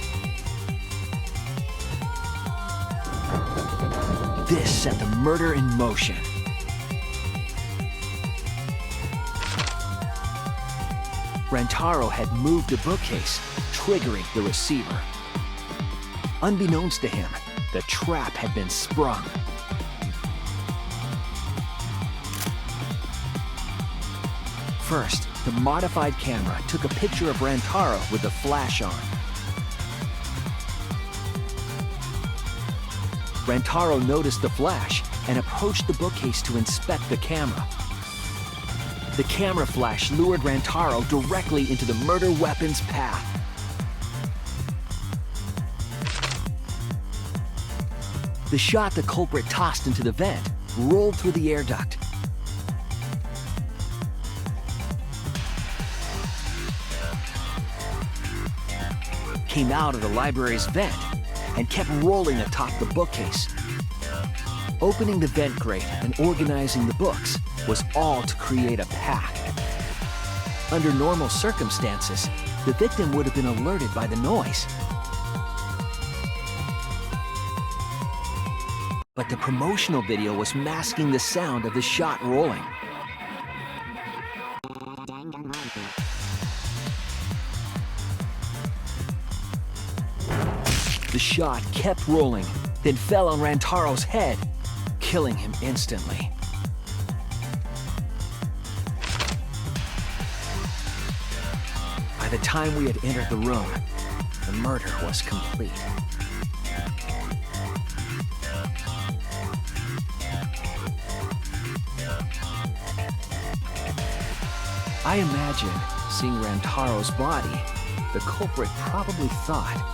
This set the murder in motion. Rantaro had moved the bookcase, triggering the receiver. Unbeknownst to him, the trap had been sprung. First, the modified camera took a picture of Rantaro with the flash on. Rantaro noticed the flash and approached the bookcase to inspect the camera. The camera flash lured Rantaro directly into the murder weapon's path. The shot the culprit tossed into the vent rolled through the air duct. Came out of the library's vent and kept rolling atop the bookcase. Opening the vent grate and organizing the books was all to create a path. Under normal circumstances, the victim would have been alerted by the noise. But the promotional video was masking the sound of the shot rolling. The shot kept rolling, then fell on Rantaro's head, killing him instantly. By the time we had entered the room, the murder was complete. I imagine, seeing Rantaro's body, the culprit probably thought,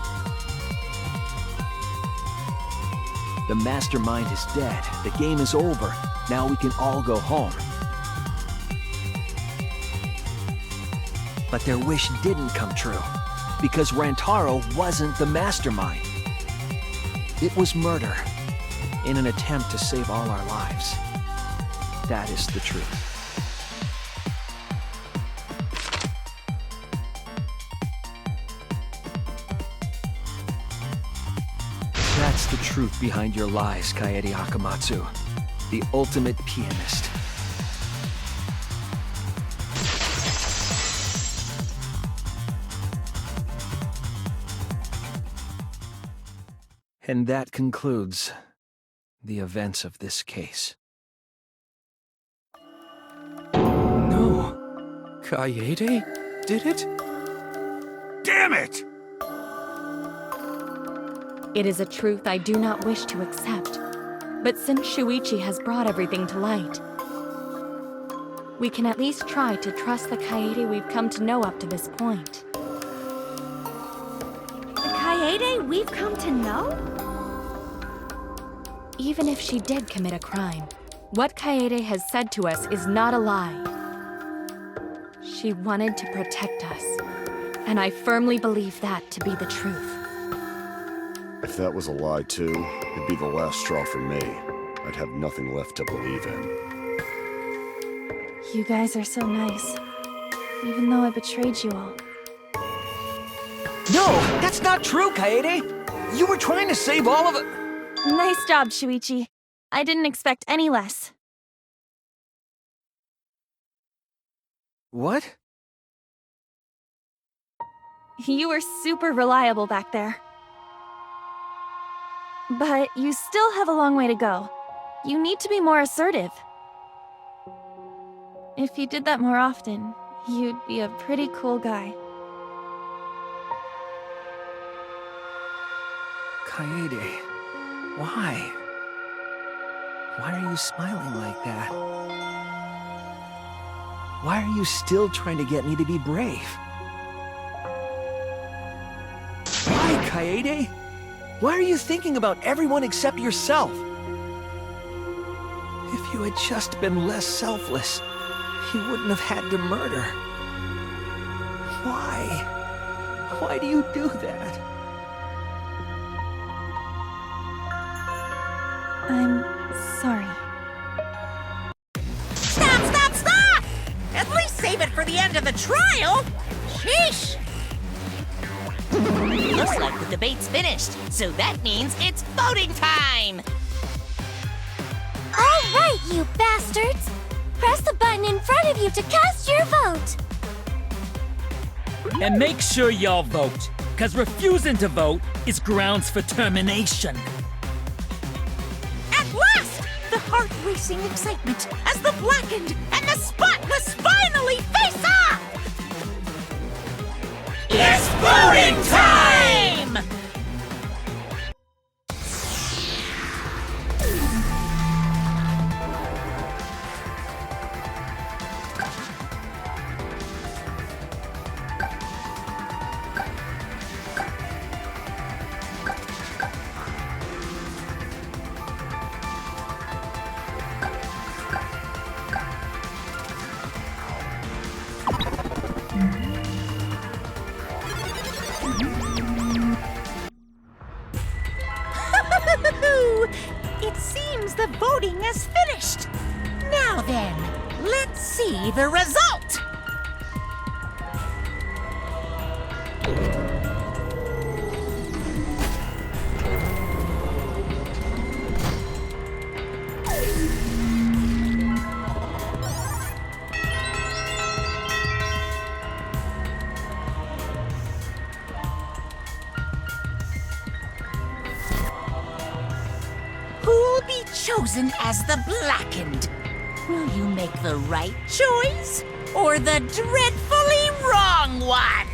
the mastermind is dead, the game is over, now we can all go home. But their wish didn't come true, because Rantaro wasn't the mastermind. It was murder, in an attempt to save all our lives. That is the truth. That's the truth behind your lies, Kaede Akamatsu, the ultimate pianist. And that concludes the events of this case. No. Kaede did it? Damn it! It is a truth I do not wish to accept. But since Shuichi has brought everything to light, we can at least try to trust the Kaede we've come to know up to this point. The Kaede we've come to know? Even if she did commit a crime, what Kaede has said to us is not a lie. She wanted to protect us, and I firmly believe that to be the truth. If that was a lie too, it'd be the last straw for me. I'd have nothing left to believe in. You guys are so nice, even though I betrayed you all. No, that's not true, Kaede! You were trying to save all of it. Nice job, Shuichi. I didn't expect any less. What? You were super reliable back there. But you still have a long way to go. You need to be more assertive. If you did that more often, you'd be a pretty cool guy. Kaede, why? Why are you smiling like that? Why are you still trying to get me to be brave? Why, Kaede? Why are you thinking about everyone except yourself? If you had just been less selfless, you wouldn't have had to murder. Why? Why do you do that? I'm sorry. Stop, stop, stop! At least save it for the end of the trial! Sheesh! Looks like the debate's finished, so that means it's voting time! All right, you bastards! Press the button in front of you to cast your vote! And make sure y'all vote, because refusing to vote is grounds for termination. At last, the heart-racing excitement as the Blackened and the Spotless finally face off! It's voting time! It seems the voting has finished. Now then, let's see the result. Who'll be chosen as the Blackened? Will you make the right choice or the dreadfully wrong one?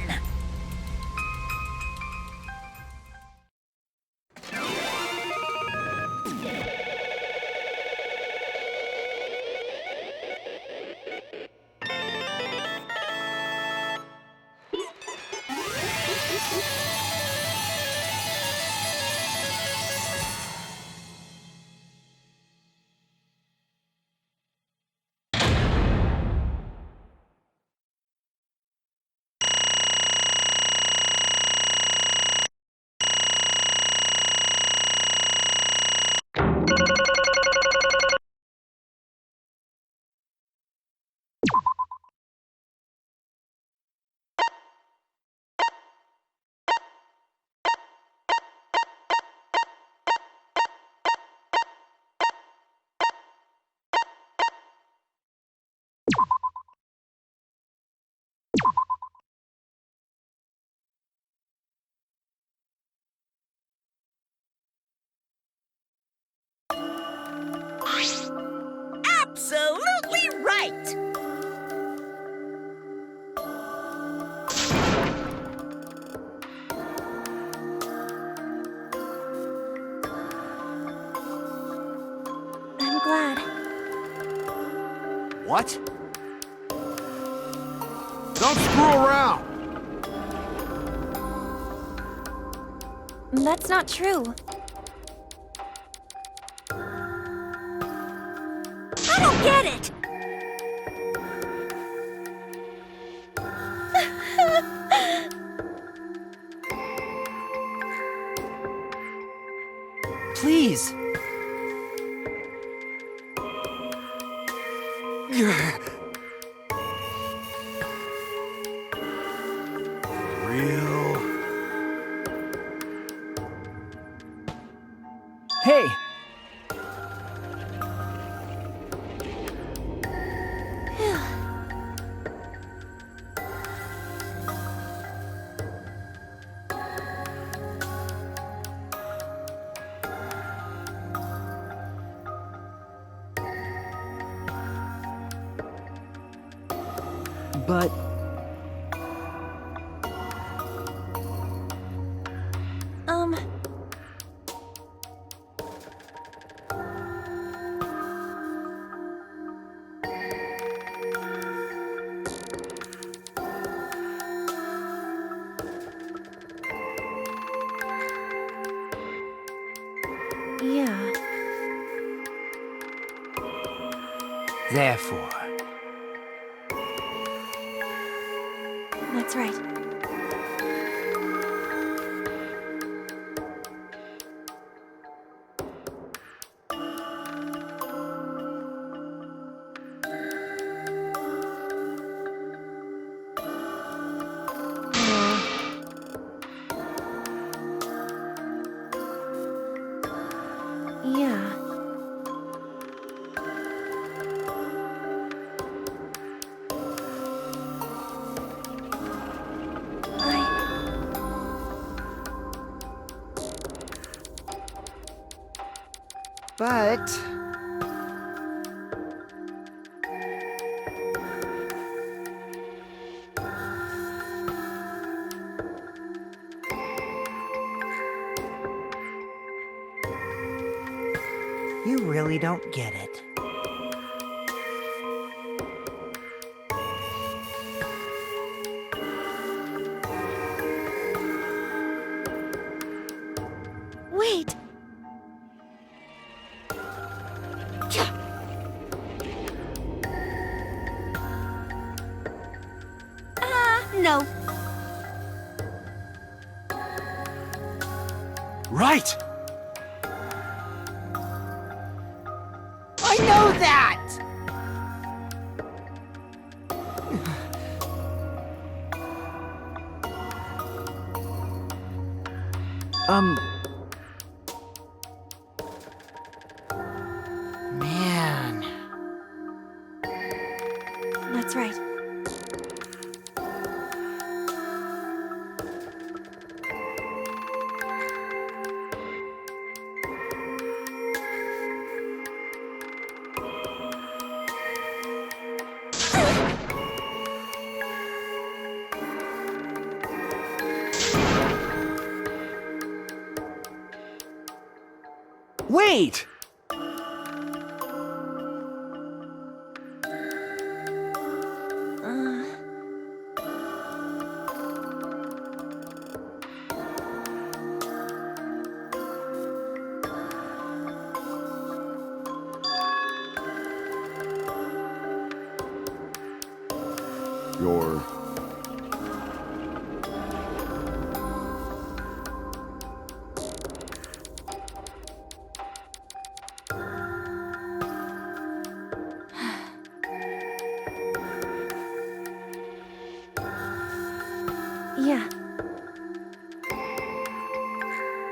Absolutely right! I'm glad. What? Don't screw around! That's not true. I don't get it! Please. Real? Hey! But yeah. Therefore, That's right. But... you really don't get it. Wait. No. Right! I know that! Man. That's right. Wait! You're... Yeah.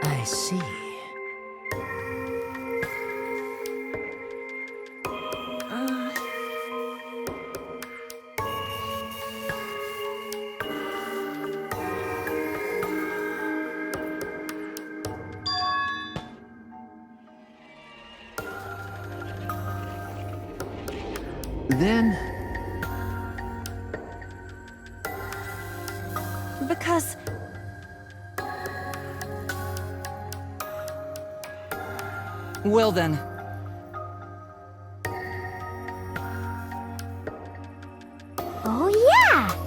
I see. Then... Because... Well then, Oh yeah!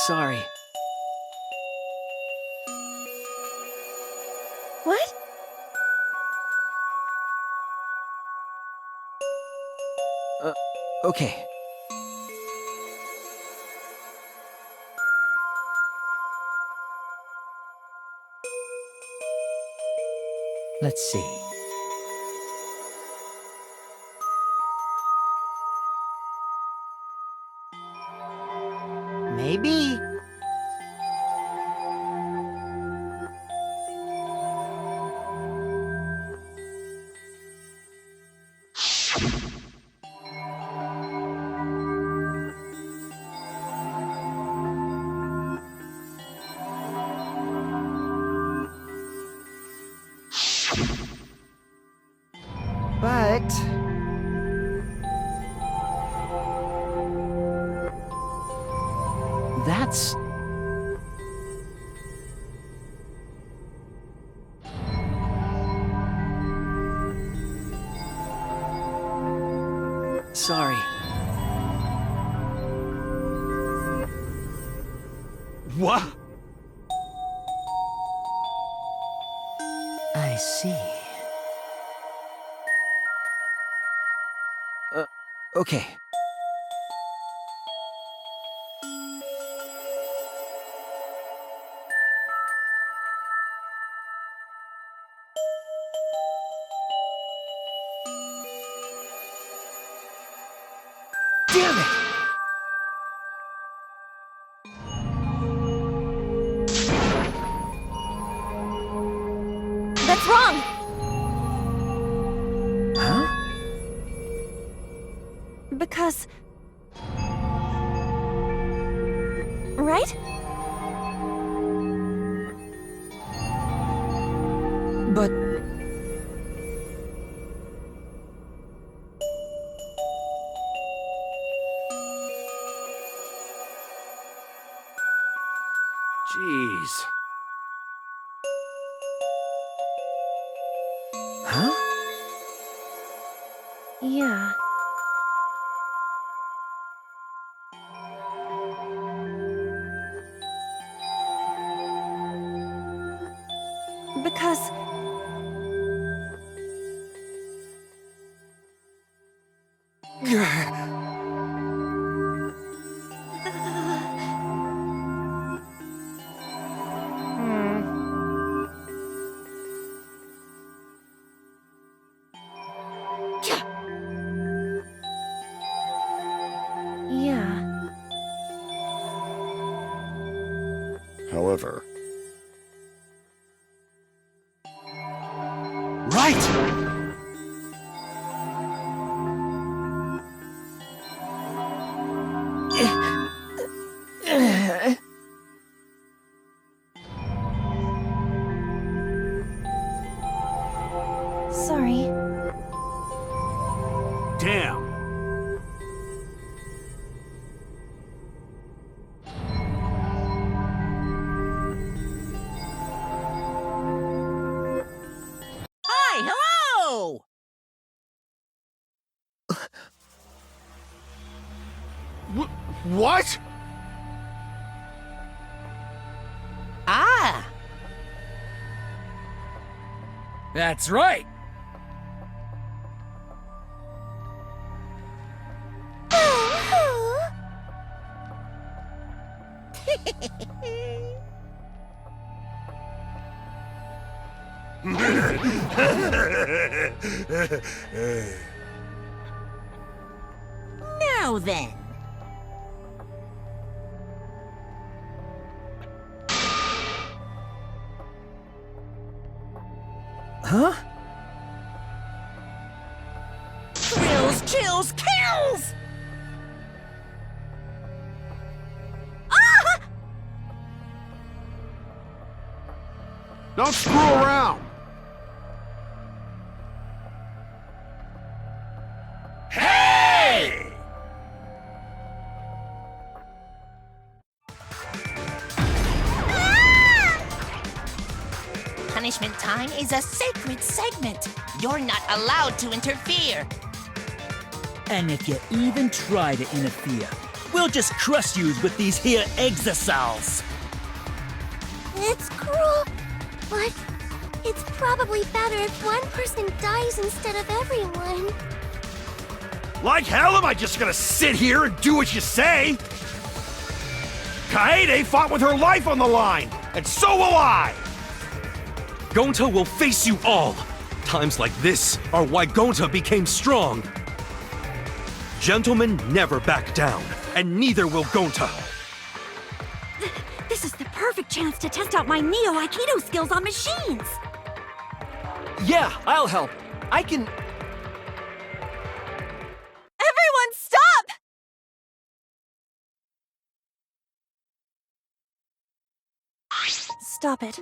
sorry. What? Okay. Let's see. Maybe. But... that's... Sorry. What? I see. Okay. Damn it! That's wrong! Huh? Because... Right? But... Jeez. Huh? Yeah. Because... Yeah. However, Right! Sorry. Damn. Hi, hello! What? Ah! That's right. Now then. Huh? Thrills, chills, kills! Ah! Don't screw around. Hey! Punishment time is a sacred segment. You're not allowed to interfere. And if you even try to interfere, we'll just crush you with these here exosols. It's cruel, but it's probably better if one person dies instead of everyone. Like hell am I just gonna sit here and do what you say? Kaede fought with her life on the line, and so will I! Gonta will face you all! Times like this are why Gonta became strong! Gentlemen never back down, and neither will Gonta! This is the perfect chance to test out my Neo Aikido skills on machines! Yeah, I'll help. I can... Everyone, stop! Stop it.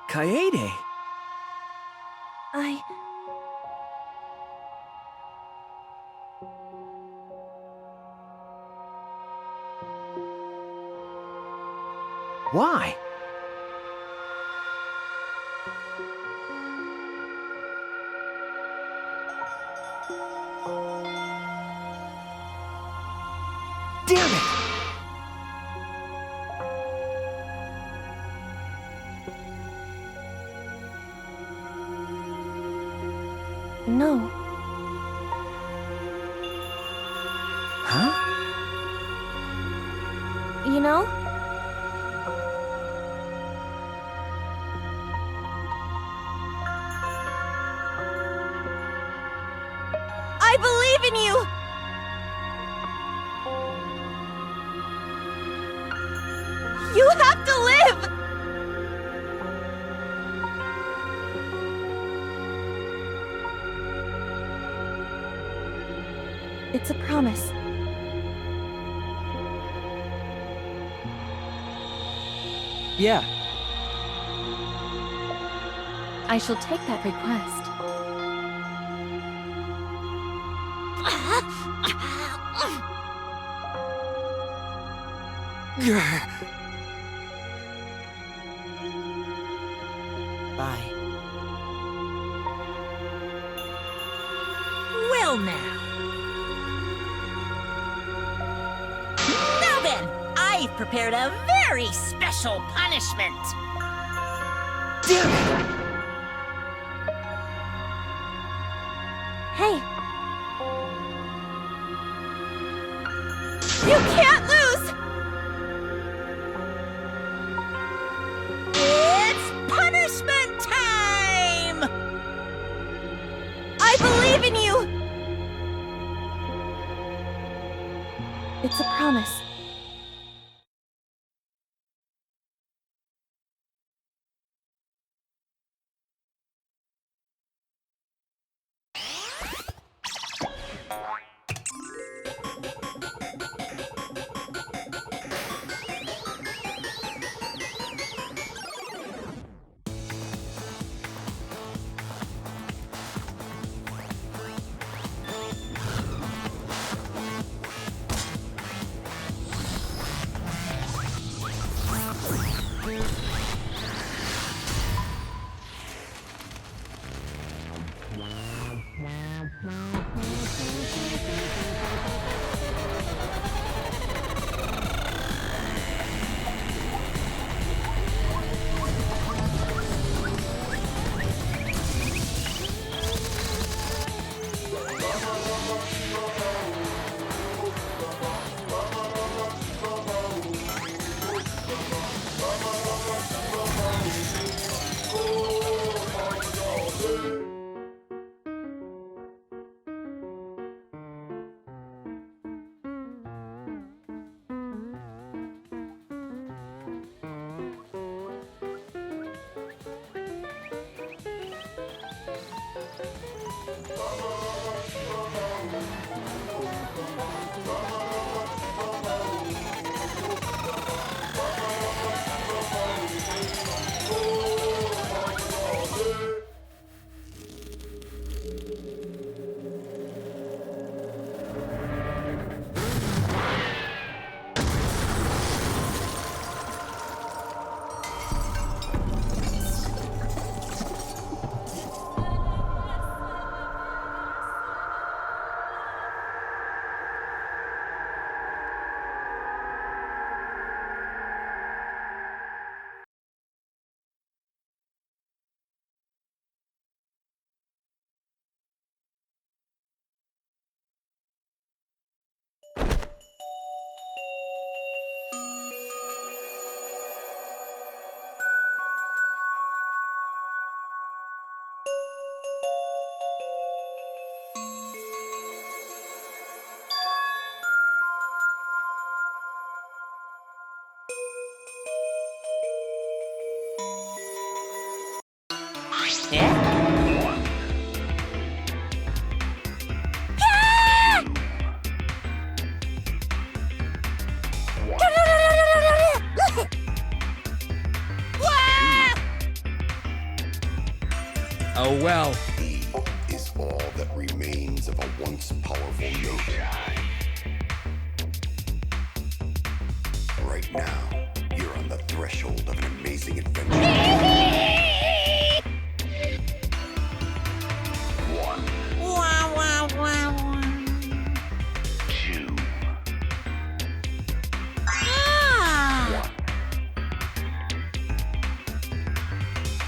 Kaede. Why? Damn it! No. Huh? You know? I believe in you! You have to live! It's a promise. Yeah. I shall take that request. Bye. Well now. Now then, I've prepared a very special punishment. Hey! You can't lose! It's punishment time! I believe in you! It's a promise. Oh well. He is all that remains of a once powerful note. Right now, you're on the threshold of an amazing adventure. Wow, wow, wow. 2. Ah!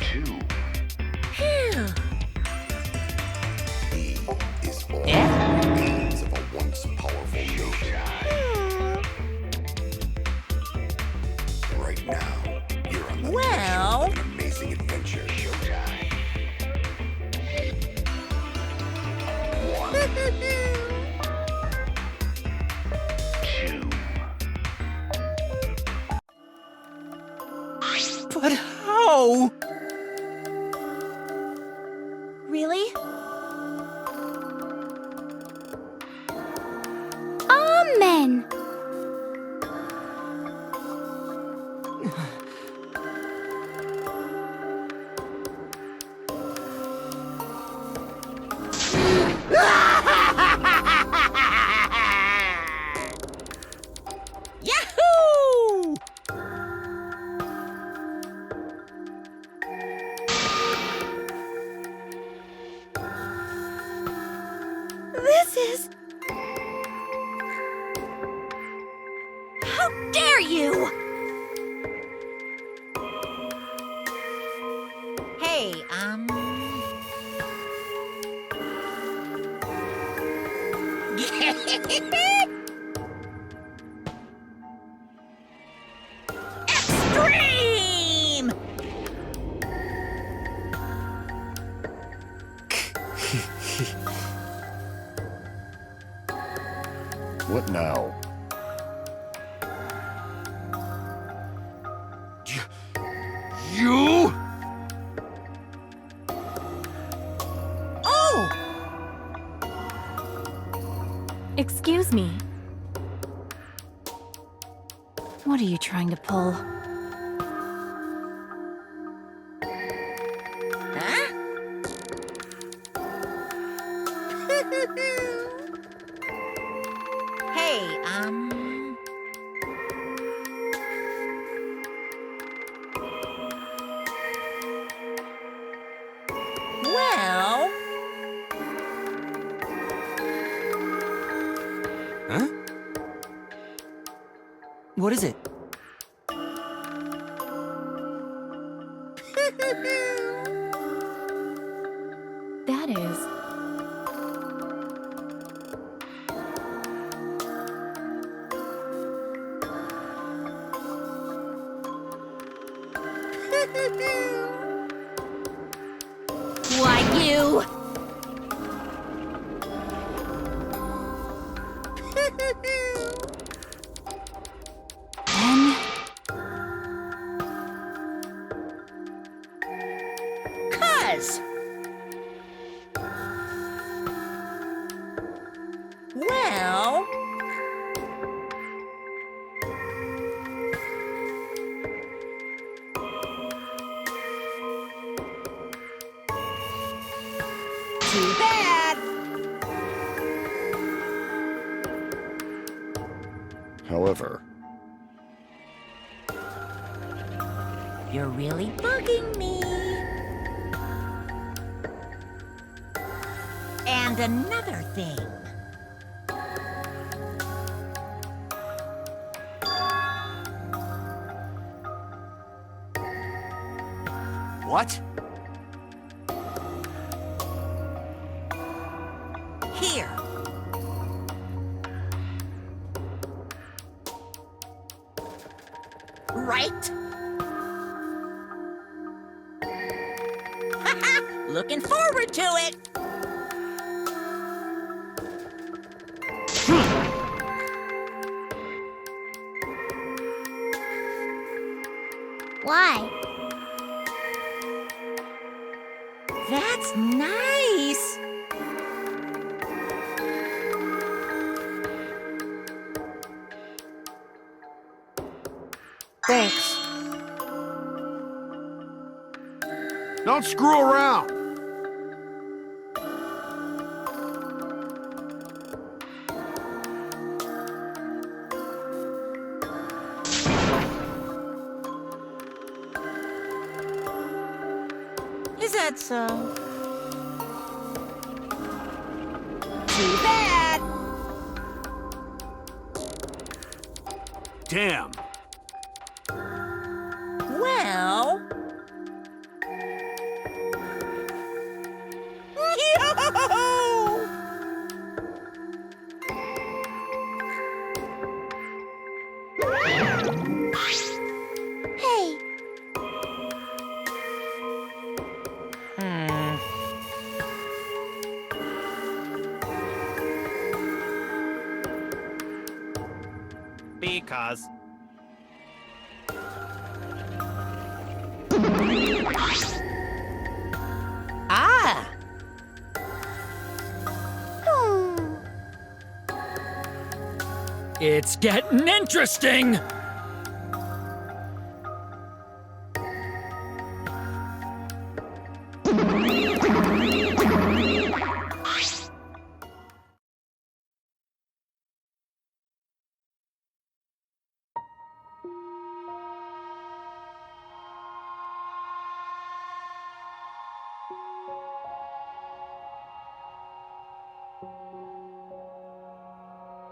2. Phew. Now, you're on the Well... mission of an amazing adventure. Showtime. But how? Really? Amen! Yahoo! This is... How dare you! Hey, Extreme! What now? You? Oh! Excuse me. What are you trying to pull? Huh? Hey, well... Huh? What is it? That is... Why, you! Then... 'Cause... Well... Too bad! However, You're really bugging me. And another thing. What? Here. Right? Looking forward to it. Why? That's nice. Thanks. Don't screw around. Is that so? Too bad. Damn. Well... Yo! cause. Ah! It's getting interesting!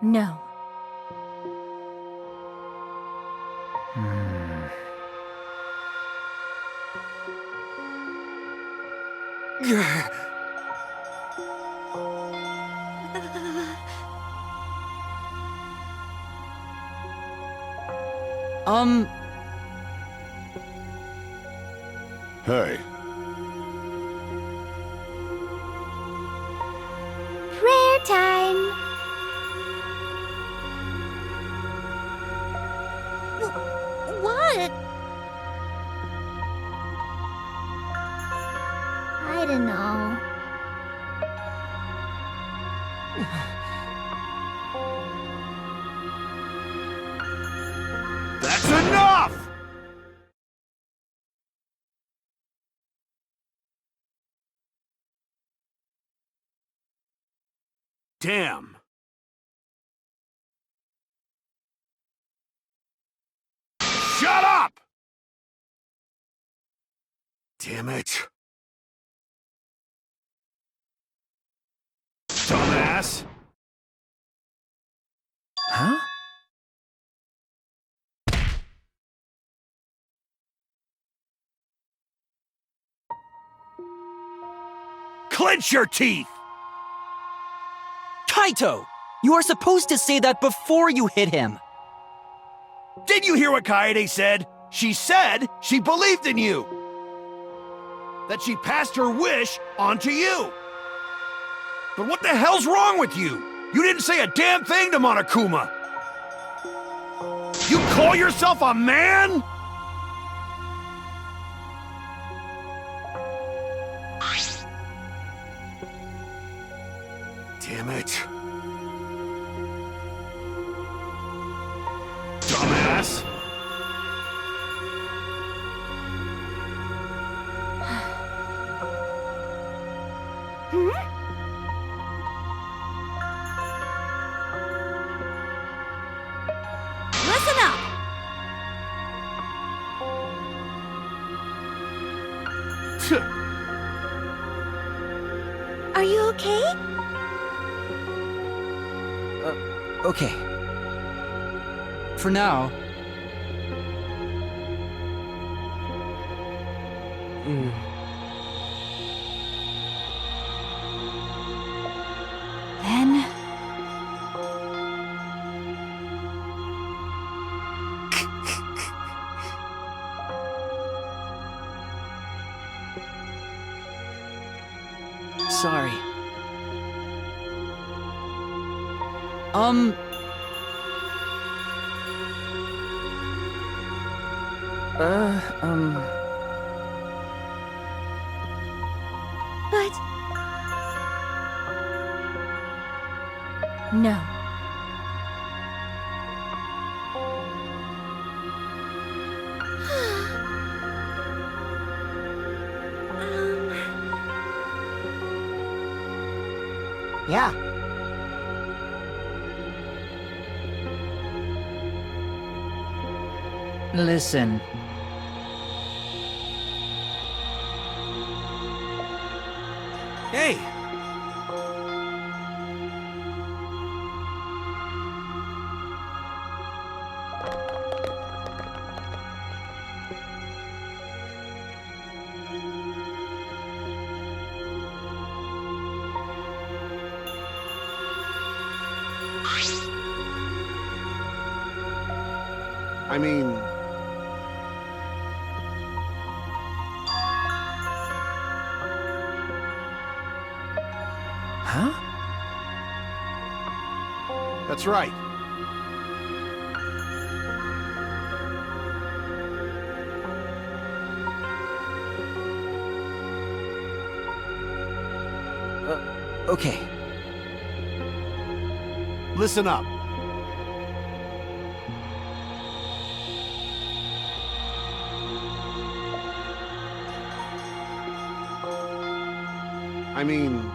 No. Hey, Prayer time. What? I don't know. That's enough! Damn. Shut up! Damn it. Dumbass. Huh? Clench your teeth! Kaito! You are supposed to say that before you hit him! Did you hear what Kaede said? She said she believed in you! That she passed her wish on to you! But what the hell's wrong with you? You didn't say a damn thing to Monokuma! You call yourself a man?! Damn it. Dumbass. Listen up! Are you okay? Okay. For now... Then... Sorry. But no. Yeah. Listen. Hey! I mean... Huh? That's right. Okay. Listen up. I mean...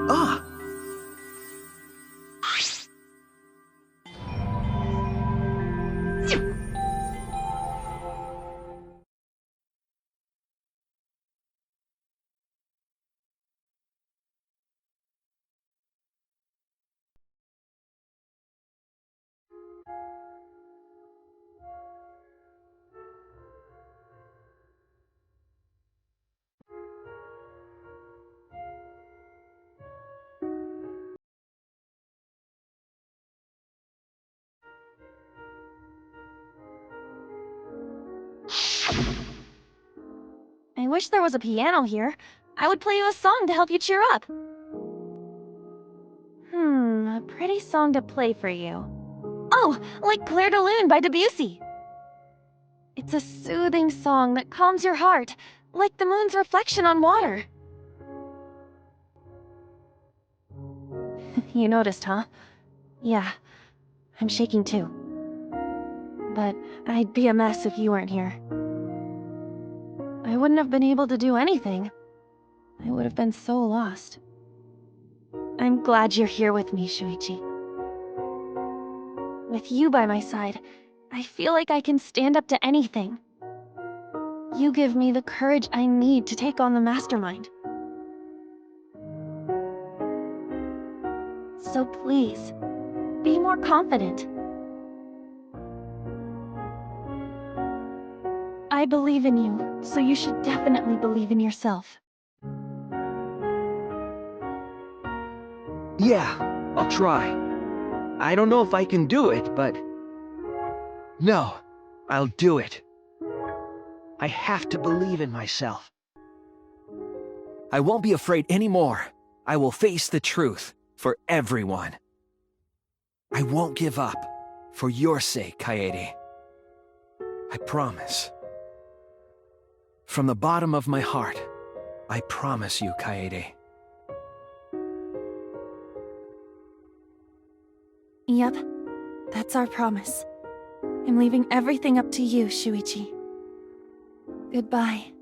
Ah! I wish there was a piano here. I would play you a song to help you cheer up. A pretty song to play for you. Oh, like Clair de Lune by Debussy. It's a soothing song that calms your heart, like the moon's reflection on water. You noticed, huh? Yeah, I'm shaking too. But I'd be a mess if you weren't here. I wouldn't have been able to do anything. I would have been so lost. I'm glad you're here with me, Shuichi. With you by my side, I feel like I can stand up to anything. You give me the courage I need to take on the mastermind. So please, be more confident. I believe in you, so you should definitely believe in yourself. Yeah, I'll try. I don't know if I can do it, but... No, I'll do it. I have to believe in myself. I won't be afraid anymore. I will face the truth for everyone. I won't give up. For your sake, Kaede. I promise. From the bottom of my heart, I promise you, Kaede. Yep, that's our promise. I'm leaving everything up to you, Shuichi. Goodbye.